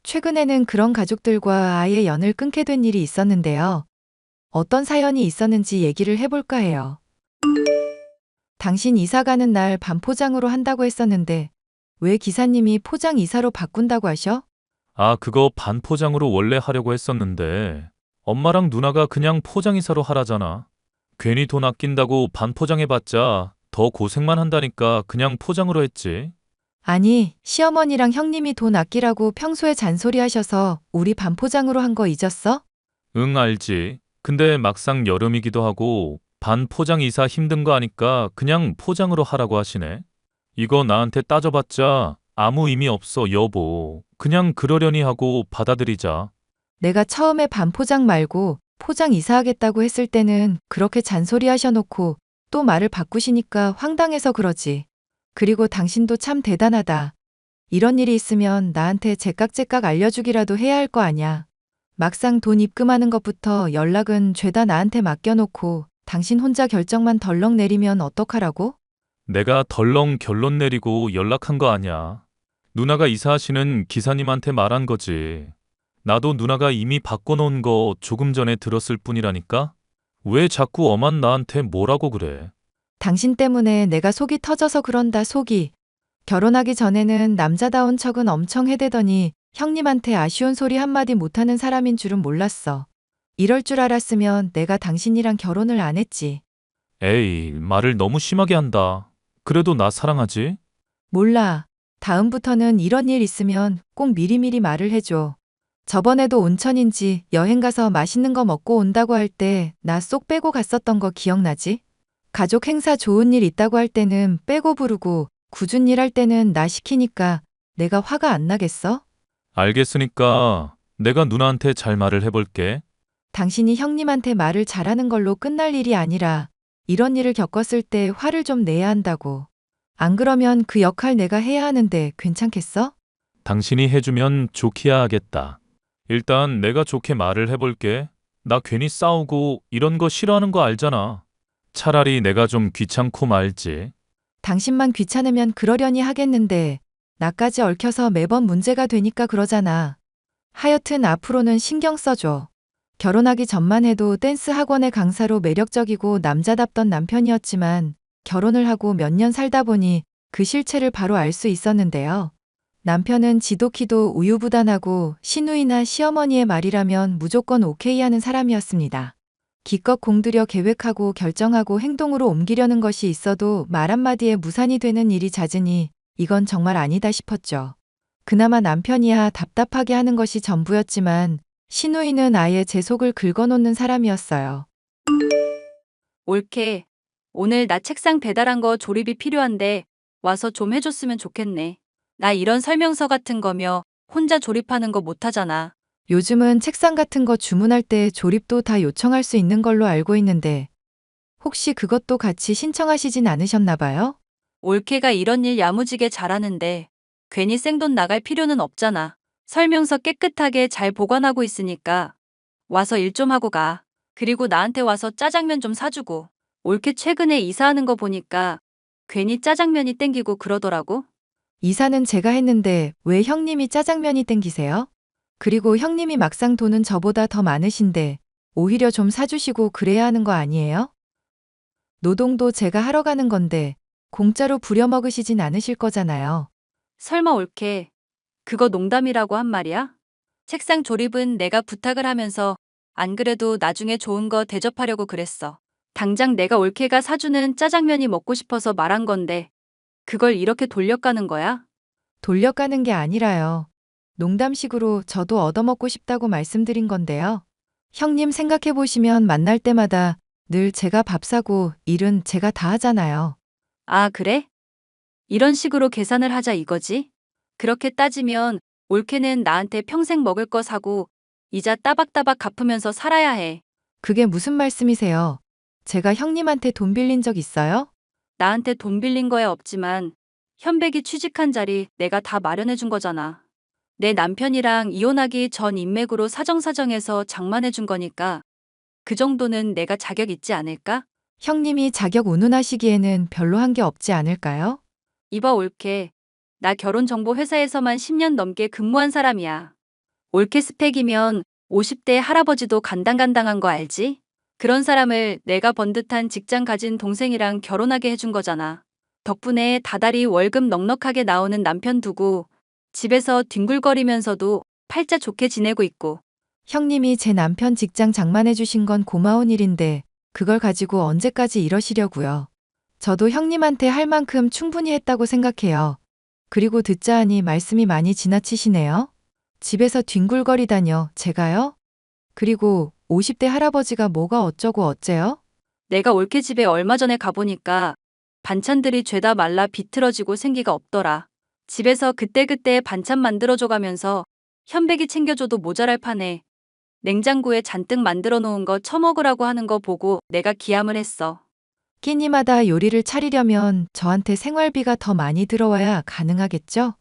최근에는 그런 가족들과 아예 연을 끊게 된 일이 있었는데요. 어떤 사연이 있었는지 얘기를 해볼까 해요. 당신 이사 가는 날 반포장으로 한다고 했었는데 왜 기사님이 포장 이사로 바꾼다고 하셔? 아, 그거 반포장으로 원래 하려고 했었는데 엄마랑 누나가 그냥 포장이사로 하라잖아. 괜히 돈 아낀다고 반포장해봤자 더 고생만 한다니까 그냥 포장으로 했지. 아니, 시어머니랑 형님이 돈 아끼라고 평소에 잔소리 하셔서 우리 반포장으로 한 거 잊었어? 응, 알지. 근데 막상 여름이기도 하고 반포장이사 힘든 거 아니까 그냥 포장으로 하라고 하시네. 이거 나한테 따져봤자 아무 의미 없어, 여보. 그냥 그러려니 하고 받아들이자. 내가 처음에 반포장 말고 포장 이사하겠다고 했을 때는 그렇게 잔소리 하셔놓고 또 말을 바꾸시니까 황당해서 그러지. 그리고 당신도 참 대단하다. 이런 일이 있으면 나한테 제깍제깍 알려주기라도 해야 할 거 아냐. 막상 돈 입금하는 것부터 연락은 죄다 나한테 맡겨놓고 당신 혼자 결정만 덜렁 내리면 어떡하라고? 내가 덜렁 결론 내리고 연락한 거 아니야. 누나가 이사하시는 기사님한테 말한 거지. 나도 누나가 이미 바꿔놓은 거 조금 전에 들었을 뿐이라니까? 왜 자꾸 엄한 나한테 뭐라고 그래? 당신 때문에 내가 속이 터져서 그런다 속이. 결혼하기 전에는 남자다운 척은 엄청 해대더니 형님한테 아쉬운 소리 한마디 못하는 사람인 줄은 몰랐어. 이럴 줄 알았으면 내가 당신이랑 결혼을 안 했지. 에이, 말을 너무 심하게 한다. 그래도 나 사랑하지? 몰라. 다음부터는 이런 일 있으면 꼭 미리미리 말을 해줘. 저번에도 온천인지 여행 가서 맛있는 거 먹고 온다고 할 때 나 쏙 빼고 갔었던 거 기억나지? 가족 행사 좋은 일 있다고 할 때는 빼고 부르고 굳은 일 할 때는 나 시키니까 내가 화가 안 나겠어? 알겠으니까 내가 누나한테 잘 말을 해볼게. 당신이 형님한테 말을 잘하는 걸로 끝날 일이 아니라 이런 일을 겪었을 때 화를 좀 내야 한다고. 안 그러면 그 역할 내가 해야 하는데 괜찮겠어? 당신이 해주면 좋기야 하겠다. 일단 내가 좋게 말을 해볼게. 나 괜히 싸우고 이런 거 싫어하는 거 알잖아. 차라리 내가 좀 귀찮고 말지. 당신만 귀찮으면 그러려니 하겠는데 나까지 얽혀서 매번 문제가 되니까 그러잖아. 하여튼 앞으로는 신경 써줘. 결혼하기 전만 해도 댄스 학원의 강사로 매력적이고 남자답던 남편이었지만 결혼을 하고 몇 년 살다 보니 그 실체를 바로 알 수 있었는데요. 남편은 지독히도 우유부단하고 시누이나 시어머니의 말이라면 무조건 오케이 하는 사람이었습니다. 기껏 공들여 계획하고 결정하고 행동으로 옮기려는 것이 있어도 말 한마디에 무산이 되는 일이 잦으니 이건 정말 아니다 싶었죠. 그나마 남편이야 답답하게 하는 것이 전부였지만 시누이는 아예 제 속을 긁어놓는 사람이었어요. 올케, 오늘 나 책상 배달한 거 조립이 필요한데 와서 좀 해줬으면 좋겠네. 나 이런 설명서 같은 거며 혼자 조립하는 거 못하잖아. 요즘은 책상 같은 거 주문할 때 조립도 다 요청할 수 있는 걸로 알고 있는데 혹시 그것도 같이 신청하시진 않으셨나 봐요? 올케가 이런 일 야무지게 잘하는데 괜히 생돈 나갈 필요는 없잖아. 설명서 깨끗하게 잘 보관하고 있으니까 와서 일 좀 하고 가. 그리고 나한테 와서 짜장면 좀 사주고. 올케 최근에 이사하는 거 보니까 괜히 짜장면이 땡기고 그러더라고. 이사는 제가 했는데 왜 형님이 짜장면이 땡기세요? 그리고 형님이 막상 돈은 저보다 더 많으신데 오히려 좀 사주시고 그래야 하는 거 아니에요? 노동도 제가 하러 가는 건데 공짜로 부려먹으시진 않으실 거잖아요. 설마 올케, 그거 농담이라고 한 말이야? 책상 조립은 내가 부탁을 하면서 안 그래도 나중에 좋은 거 대접하려고 그랬어. 당장 내가 올케가 사주는 짜장면이 먹고 싶어서 말한 건데 그걸 이렇게 돌려가는 거야? 돌려가는 게 아니라요. 농담식으로 저도 얻어먹고 싶다고 말씀드린 건데요. 형님 생각해보시면 만날 때마다 늘 제가 밥 사고 일은 제가 다 하잖아요. 아, 그래? 이런 식으로 계산을 하자 이거지? 그렇게 따지면 올케는 나한테 평생 먹을 거 사고 이자 따박따박 갚으면서 살아야 해. 그게 무슨 말씀이세요? 제가 형님한테 돈 빌린 적 있어요? 나한테 돈 빌린 거야 없지만 현백이 취직한 자리 내가 다 마련해 준 거잖아. 내 남편이랑 이혼하기 전 인맥으로 사정사정해서 장만해 준 거니까 그 정도는 내가 자격 있지 않을까? 형님이 자격 운운하시기에는 별로 한 게 없지 않을까요? 이봐 올케, 나 결혼정보 회사에서만 10년 넘게 근무한 사람이야. 올케 스펙이면 50대 할아버지도 간당간당한 거 알지? 그런 사람을 내가 번듯한 직장 가진 동생이랑 결혼하게 해준 거잖아. 덕분에 다달이 월급 넉넉하게 나오는 남편 두고 집에서 뒹굴거리면서도 팔자 좋게 지내고 있고. 형님이 제 남편 직장 장만해 주신 건 고마운 일인데 그걸 가지고 언제까지 이러시려고요. 저도 형님한테 할 만큼 충분히 했다고 생각해요. 그리고 듣자 하니 말씀이 많이 지나치시네요. 집에서 뒹굴거리다뇨, 제가요? 그리고 50대 할아버지가 뭐가 어쩌고 어째요? 내가 올케 집에 얼마 전에 가보니까 반찬들이 죄다 말라 비틀어지고 생기가 없더라. 집에서 그때그때 반찬 만들어줘가면서 현백이 챙겨줘도 모자랄 판에 냉장고에 잔뜩 만들어 놓은 거 처먹으라고 하는 거 보고 내가 기함을 했어. 끼니마다 요리를 차리려면 저한테 생활비가 더 많이 들어와야 가능하겠죠?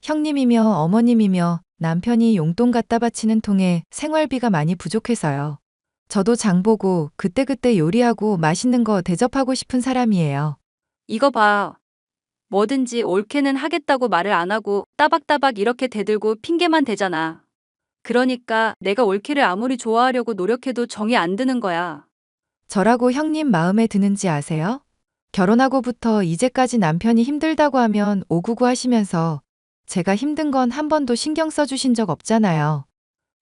형님이며 어머님이며 남편이 용돈 갖다 바치는 통에 생활비가 많이 부족해서요. 저도 장 보고 그때그때 요리하고 맛있는 거 대접하고 싶은 사람이에요. 이거 봐. 뭐든지 올케는 하겠다고 말을 안 하고 따박따박 이렇게 대들고 핑계만 대잖아. 그러니까 내가 올케를 아무리 좋아하려고 노력해도 정이 안 드는 거야. 저라고 형님 마음에 드는지 아세요? 결혼하고부터 이제까지 남편이 힘들다고 하면 오구구 하시면서 제가 힘든 건 한 번도 신경 써주신 적 없잖아요.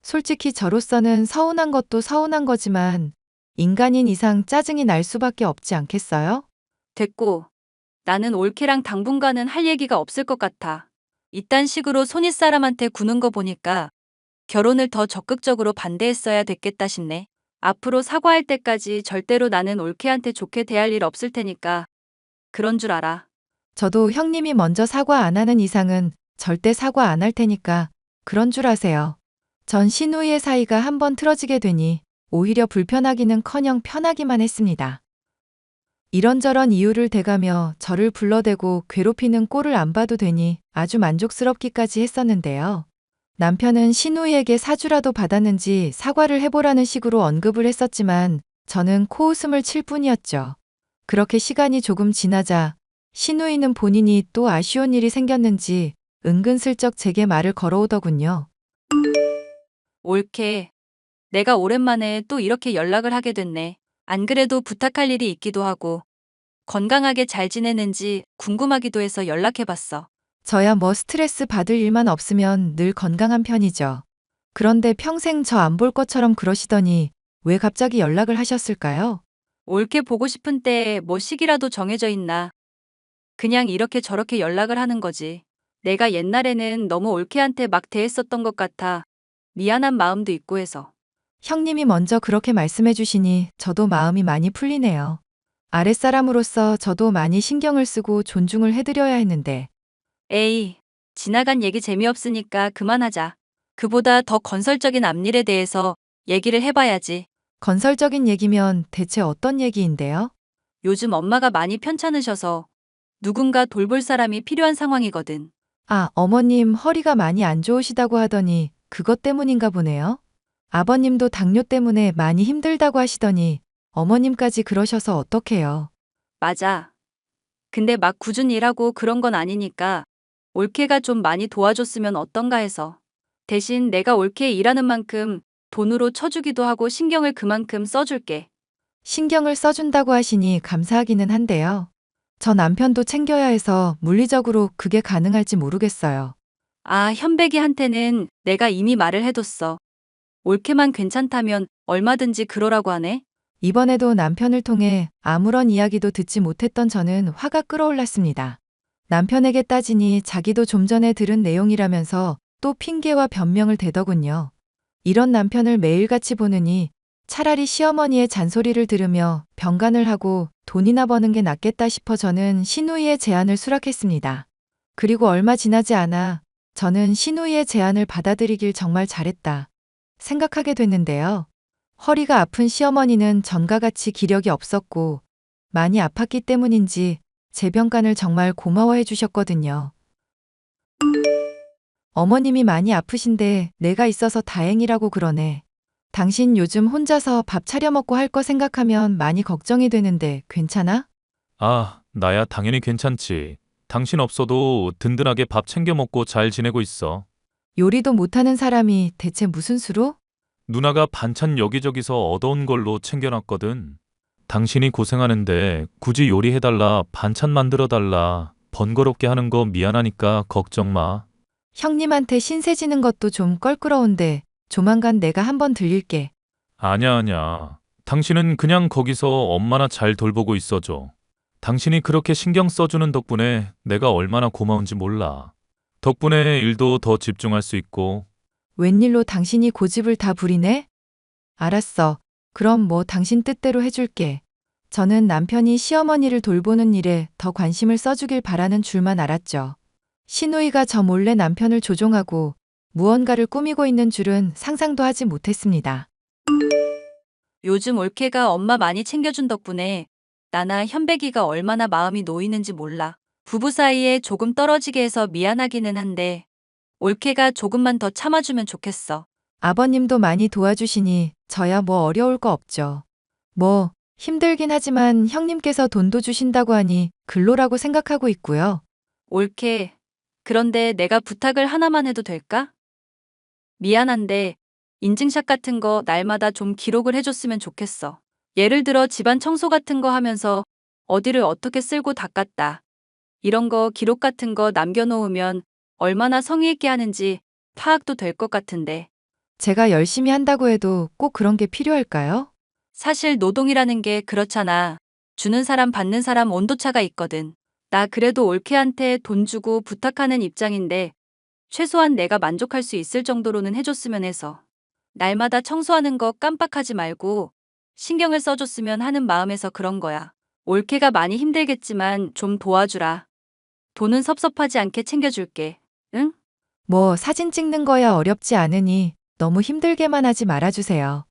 솔직히 저로서는 서운한 것도 서운한 거지만 인간인 이상 짜증이 날 수밖에 없지 않겠어요? 됐고. 나는 올케랑 당분간은 할 얘기가 없을 것 같아. 이딴 식으로 손윗사람한테 구는 거 보니까 결혼을 더 적극적으로 반대했어야 됐겠다 싶네. 앞으로 사과할 때까지 절대로 나는 올케한테 좋게 대할 일 없을 테니까 그런 줄 알아. 저도 형님이 먼저 사과 안 하는 이상은 절대 사과 안 할 테니까 그런 줄 아세요. 전 신우이의 사이가 한번 틀어지게 되니 오히려 불편하기는커녕 편하기만 했습니다. 이런저런 이유를 대가며 저를 불러대고 괴롭히는 꼴을 안 봐도 되니 아주 만족스럽기까지 했었는데요. 남편은 신우이에게 사주라도 받았는지 사과를 해보라는 식으로 언급을 했었지만 저는 코웃음을 칠 뿐이었죠. 그렇게 시간이 조금 지나자 신우이는 본인이 또 아쉬운 일이 생겼는지 은근슬쩍 제게 말을 걸어오더군요. 올케, 내가 오랜만에 또 이렇게 연락을 하게 됐네. 안 그래도 부탁할 일이 있기도 하고 건강하게 잘 지내는지 궁금하기도 해서 연락해봤어. 저야 뭐 스트레스 받을 일만 없으면 늘 건강한 편이죠. 그런데 평생 저 안 볼 것처럼 그러시더니 왜 갑자기 연락을 하셨을까요? 올케 보고 싶은 때에 뭐 시기라도 정해져 있나. 그냥 이렇게 저렇게 연락을 하는 거지. 내가 옛날에는 너무 올케한테 막 대했었던 것 같아 미안한 마음도 있고 해서. 형님이 먼저 그렇게 말씀해 주시니 저도 마음이 많이 풀리네요. 아랫사람으로서 저도 많이 신경을 쓰고 존중을 해드려야 했는데. 에이, 지나간 얘기 재미없으니까 그만하자. 그보다 더 건설적인 앞일에 대해서 얘기를 해봐야지. 건설적인 얘기면 대체 어떤 얘기인데요? 요즘 엄마가 많이 편찮으셔서 누군가 돌볼 사람이 필요한 상황이거든. 아, 어머님 허리가 많이 안 좋으시다고 하더니 그것 때문인가 보네요. 아버님도 당뇨 때문에 많이 힘들다고 하시더니 어머님까지 그러셔서 어떡해요. 맞아. 근데 막 꾸준히 일하고 그런 건 아니니까 올케가 좀 많이 도와줬으면 어떤가 해서. 대신 내가 올케 일하는 만큼 돈으로 쳐주기도 하고 신경을 그만큼 써줄게. 신경을 써준다고 하시니 감사하기는 한데요. 저 남편도 챙겨야 해서 물리적으로 그게 가능할지 모르겠어요. 아, 현백이한테는 내가 이미 말을 해뒀어. 올케만 괜찮다면 얼마든지 그러라고 하네. 이번에도 남편을 통해 아무런 이야기도 듣지 못했던 저는 화가 끓어올랐습니다. 남편에게 따지니 자기도 좀 전에 들은 내용이라면서 또 핑계와 변명을 대더군요. 이런 남편을 매일같이 보느니 차라리 시어머니의 잔소리를 들으며 병간을 하고 돈이나 버는 게 낫겠다 싶어 저는 신우이의 제안을 수락했습니다. 그리고 얼마 지나지 않아 저는 신우이의 제안을 받아들이길 정말 잘했다 생각하게 됐는데요. 허리가 아픈 시어머니는 전과 같이 기력이 없었고 많이 아팠기 때문인지 제 병간을 정말 고마워해 주셨거든요. 어머님이 많이 아프신데 내가 있어서 다행이라고 그러네. 당신 요즘 혼자서 밥 차려 먹고 할 거 생각하면 많이 걱정이 되는데 괜찮아? 아, 나야 당연히 괜찮지. 당신 없어도 든든하게 밥 챙겨 먹고 잘 지내고 있어. 요리도 못하는 사람이 대체 무슨 수로? 누나가 반찬 여기저기서 얻어온 걸로 챙겨놨거든. 당신이 고생하는데 굳이 요리해달라, 반찬 만들어달라, 번거롭게 하는 거 미안하니까 걱정 마. 형님한테 신세 지는 것도 좀 껄끄러운데 조만간 내가 한번 들릴게. 아냐. 당신은 그냥 거기서 엄마나 잘 돌보고 있어줘. 당신이 그렇게 신경 써주는 덕분에 내가 얼마나 고마운지 몰라. 덕분에 일도 더 집중할 수 있고. 웬일로 당신이 고집을 다 부리네? 알았어. 그럼 뭐 당신 뜻대로 해줄게. 저는 남편이 시어머니를 돌보는 일에 더 관심을 써주길 바라는 줄만 알았죠. 신우이가 저 몰래 남편을 조종하고 무언가를 꾸미고 있는 줄은 상상도 하지 못했습니다. 요즘 올케가 엄마 많이 챙겨준 덕분에 나나 현백이가 얼마나 마음이 놓이는지 몰라. 부부 사이에 조금 떨어지게 해서 미안하기는 한데 올케가 조금만 더 참아주면 좋겠어. 아버님도 많이 도와주시니 저야 뭐 어려울 거 없죠. 뭐 힘들긴 하지만 형님께서 돈도 주신다고 하니 근로라고 생각하고 있고요. 올케, 그런데 내가 부탁을 하나만 해도 될까? 미안한데 인증샷 같은 거 날마다 좀 기록을 해줬으면 좋겠어. 예를 들어 집안 청소 같은 거 하면서 어디를 어떻게 쓸고 닦았다. 이런 거 기록 같은 거 남겨놓으면 얼마나 성의 있게 하는지 파악도 될 것 같은데. 제가 열심히 한다고 해도 꼭 그런 게 필요할까요? 사실 노동이라는 게 그렇잖아. 주는 사람 받는 사람 온도차가 있거든. 나 그래도 올케한테 돈 주고 부탁하는 입장인데 최소한 내가 만족할 수 있을 정도로는 해줬으면 해서. 날마다 청소하는 거 깜빡하지 말고 신경을 써줬으면 하는 마음에서 그런 거야. 올케가 많이 힘들겠지만 좀 도와주라. 돈은 섭섭하지 않게 챙겨줄게. 응? 뭐 사진 찍는 거야 어렵지 않으니 너무 힘들게만 하지 말아주세요.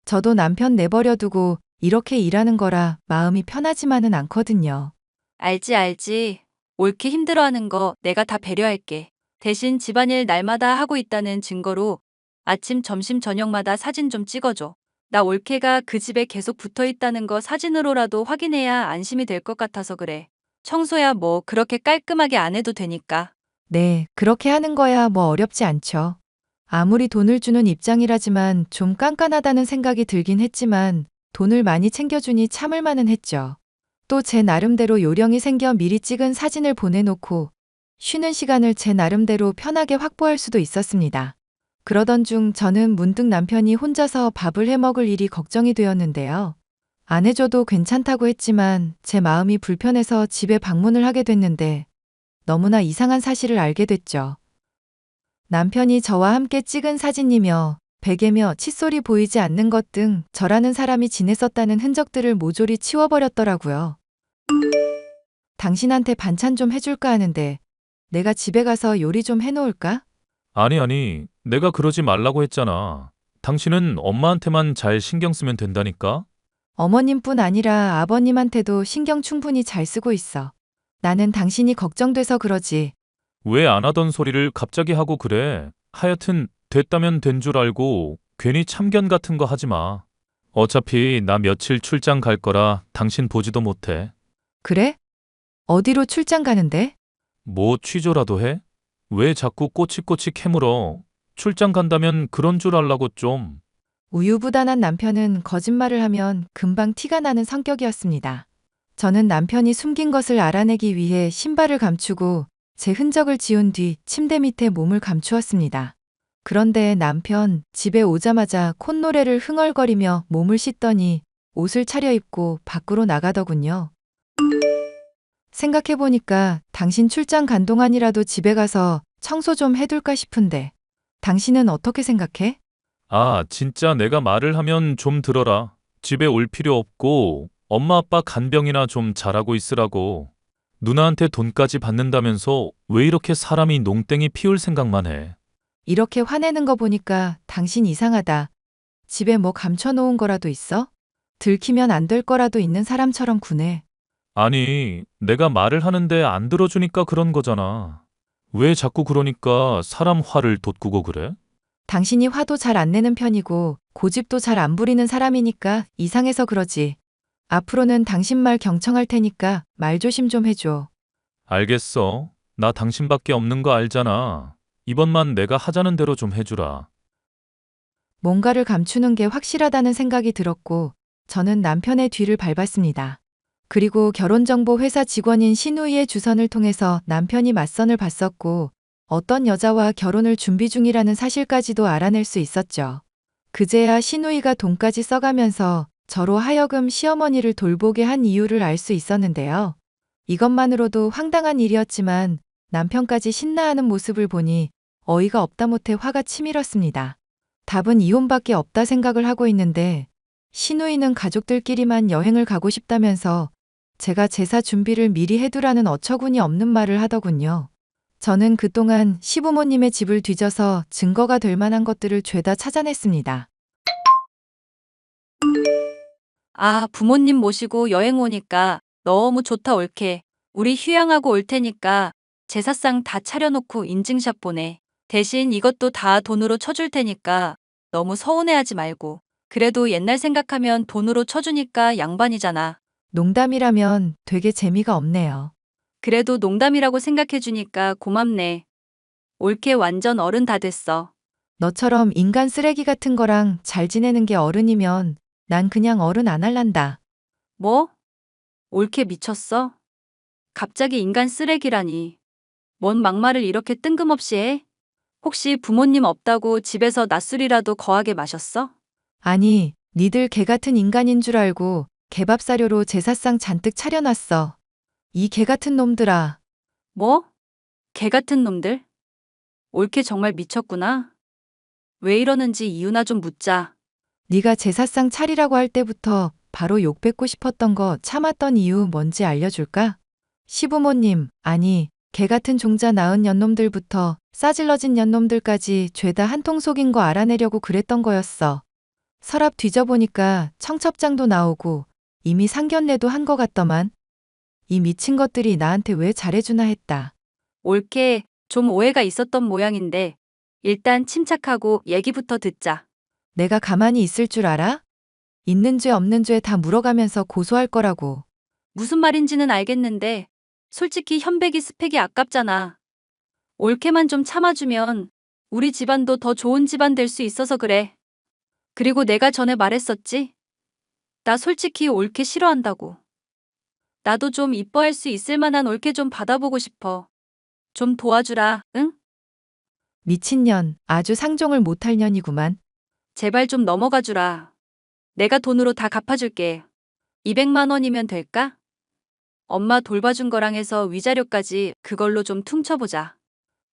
저도 남편 내버려 두고 이렇게 일하는 거라 마음이 편하지만은 않거든요. 알지. 올케 힘들어하는 거 내가 다 배려할게. 대신 집안일 날마다 하고 있다는 증거로 아침, 점심, 저녁마다 사진 좀 찍어줘. 나 올케가 그 집에 계속 붙어 있다는 거 사진으로라도 확인해야 안심이 될 것 같아서 그래. 청소야 뭐 그렇게 깔끔하게 안 해도 되니까. 네, 그렇게 하는 거야 뭐 어렵지 않죠. 아무리 돈을 주는 입장이라지만 좀 깐깐하다는 생각이 들긴 했지만 돈을 많이 챙겨주니 참을 만은 했죠. 또 제 나름대로 요령이 생겨 미리 찍은 사진을 보내놓고 쉬는 시간을 제 나름대로 편하게 확보할 수도 있었습니다. 그러던 중 저는 문득 남편이 혼자서 밥을 해 먹을 일이 걱정이 되었는데요. 안 해줘도 괜찮다고 했지만 제 마음이 불편해서 집에 방문을 하게 됐는데 너무나 이상한 사실을 알게 됐죠. 남편이 저와 함께 찍은 사진이며 베개며 칫솔이 보이지 않는 것 등 저라는 사람이 지냈었다는 흔적들을 모조리 치워버렸더라고요. 당신한테 반찬 좀 해줄까 하는데 내가 집에 가서 요리 좀 해놓을까? 아니, 내가 그러지 말라고 했잖아. 당신은 엄마한테만 잘 신경 쓰면 된다니까? 어머님뿐 아니라 아버님한테도 신경 충분히 잘 쓰고 있어. 나는 당신이 걱정돼서 그러지. 왜 안 하던 소리를 갑자기 하고 그래? 하여튼 됐다면 된 줄 알고 괜히 참견 같은 거 하지 마. 어차피 나 며칠 출장 갈 거라 당신 보지도 못해. 그래? 어디로 출장 가는데? 뭐 취조라도 해? 왜 자꾸 꼬치꼬치 캐물어? 출장 간다면 그런 줄 알라고 좀. 우유부단한 남편은 거짓말을 하면 금방 티가 나는 성격이었습니다. 저는 남편이 숨긴 것을 알아내기 위해 신발을 감추고 제 흔적을 지운 뒤 침대 밑에 몸을 감추었습니다. 그런데 남편 집에 오자마자 콧노래를 흥얼거리며 몸을 씻더니 옷을 차려입고 밖으로 나가더군요. 생각해보니까 당신 출장 간 동안이라도 집에 가서 청소 좀 해둘까 싶은데 당신은 어떻게 생각해? 아, 진짜 내가 말을 하면 좀 들어라. 집에 올 필요 없고 엄마 아빠 간병이나 좀 잘하고 있으라고. 누나한테 돈까지 받는다면서 왜 이렇게 사람이 농땡이 피울 생각만 해. 이렇게 화내는 거 보니까 당신 이상하다. 집에 뭐 감춰놓은 거라도 있어? 들키면 안 될 거라도 있는 사람처럼 구네. 아니, 내가 말을 하는데 안 들어주니까 그런 거잖아. 왜 자꾸 그러니까 사람 화를 돋구고 그래? 당신이 화도 잘 안 내는 편이고 고집도 잘 안 부리는 사람이니까 이상해서 그러지. 앞으로는 당신 말 경청할 테니까 말 조심 좀 해줘. 알겠어. 나 당신밖에 없는 거 알잖아. 이번만 내가 하자는 대로 좀 해주라. 뭔가를 감추는 게 확실하다는 생각이 들었고 저는 남편의 뒤를 밟았습니다. 그리고 결혼정보 회사 직원인 신우이의 주선을 통해서 남편이 맞선을 봤었고 어떤 여자와 결혼을 준비 중이라는 사실까지도 알아낼 수 있었죠. 그제야 신우이가 돈까지 써가면서 저로 하여금 시어머니를 돌보게 한 이유를 알 수 있었는데요. 이것만으로도 황당한 일이었지만 남편까지 신나하는 모습을 보니 어이가 없다 못해 화가 치밀었습니다. 답은 이혼밖에 없다 생각을 하고 있는데 신우이는 가족들끼리만 여행을 가고 싶다면서 제가 제사 준비를 미리 해두라는 어처구니 없는 말을 하더군요. 저는 그동안 시부모님의 집을 뒤져서 증거가 될 만한 것들을 죄다 찾아냈습니다. 아, 부모님 모시고 여행 오니까 너무 좋다 올케. 우리 휴양하고 올 테니까 제사상 다 차려놓고 인증샷 보내. 대신 이것도 다 돈으로 쳐줄 테니까 너무 서운해하지 말고. 그래도 옛날 생각하면 돈으로 쳐주니까 양반이잖아. 농담이라면 되게 재미가 없네요. 그래도 농담이라고 생각해주니까 고맙네. 올케 완전 어른 다 됐어. 너처럼 인간 쓰레기 같은 거랑 잘 지내는 게 어른이면 난 그냥 어른 안 할란다. 뭐? 올케 미쳤어? 갑자기 인간 쓰레기라니. 뭔 막말을 이렇게 뜬금없이 해? 혹시 부모님 없다고 집에서 낮술이라도 거하게 마셨어? 아니, 니들 개 같은 인간인 줄 알고 개밥 사료로 제사상 잔뜩 차려놨어. 이 개 같은 놈들아. 뭐? 개 같은 놈들? 올케 정말 미쳤구나. 왜 이러는지 이유나 좀 묻자. 네가 제사상 차리라고 할 때부터 바로 욕 뱉고 싶었던 거 참았던 이유 뭔지 알려줄까? 시부모님, 아니, 개 같은 종자 낳은 년놈들부터 싸질러진 년놈들까지 죄다 한통 속인 거 알아내려고 그랬던 거였어. 서랍 뒤져보니까 청첩장도 나오고 이미 상견례도 한 거 같더만. 이 미친 것들이 나한테 왜 잘해주나 했다. 올케, 좀 오해가 있었던 모양인데 일단 침착하고 얘기부터 듣자. 내가 가만히 있을 줄 알아? 있는 죄 없는 죄 다 물어가면서 고소할 거라고. 무슨 말인지는 알겠는데 솔직히 현백이 스펙이 아깝잖아. 올케만 좀 참아주면 우리 집안도 더 좋은 집안 될 수 있어서 그래. 그리고 내가 전에 말했었지? 나 솔직히 올케 싫어한다고. 나도 좀 이뻐할 수 있을 만한 올케 좀 받아보고 싶어. 좀 도와주라, 응? 미친년, 아주 상종을 못할 년이구만. 제발 좀 넘어가 주라. 내가 돈으로 다 갚아줄게. 200만 원이면 될까? 엄마 돌봐준 거랑 해서 위자료까지 그걸로 좀 퉁쳐보자.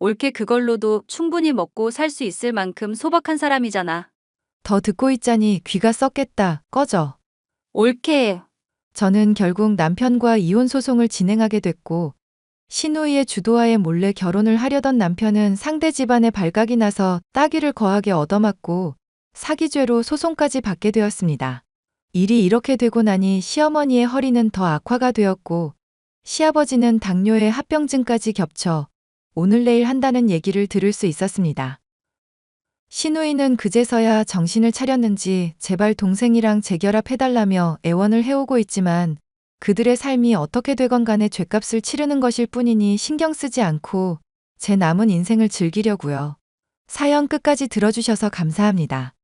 올케 그걸로도 충분히 먹고 살 수 있을 만큼 소박한 사람이잖아. 더 듣고 있자니 귀가 썩겠다. 꺼져. 올케. 저는 결국 남편과 이혼 소송을 진행하게 됐고, 시누이의 주도하에 몰래 결혼을 하려던 남편은 상대 집안에 발각이 나서 따귀를 거하게 얻어맞고 사기죄로 소송까지 받게 되었습니다. 일이 이렇게 되고 나니 시어머니의 허리는 더 악화가 되었고, 시아버지는 당뇨에 합병증까지 겹쳐 오늘 내일 한다는 얘기를 들을 수 있었습니다. 시누이는 그제서야 정신을 차렸는지 제발 동생이랑 재결합해달라며 애원을 해오고 있지만 그들의 삶이 어떻게 되건 간에 죗값을 치르는 것일 뿐이니 신경 쓰지 않고 제 남은 인생을 즐기려고요. 사연 끝까지 들어주셔서 감사합니다.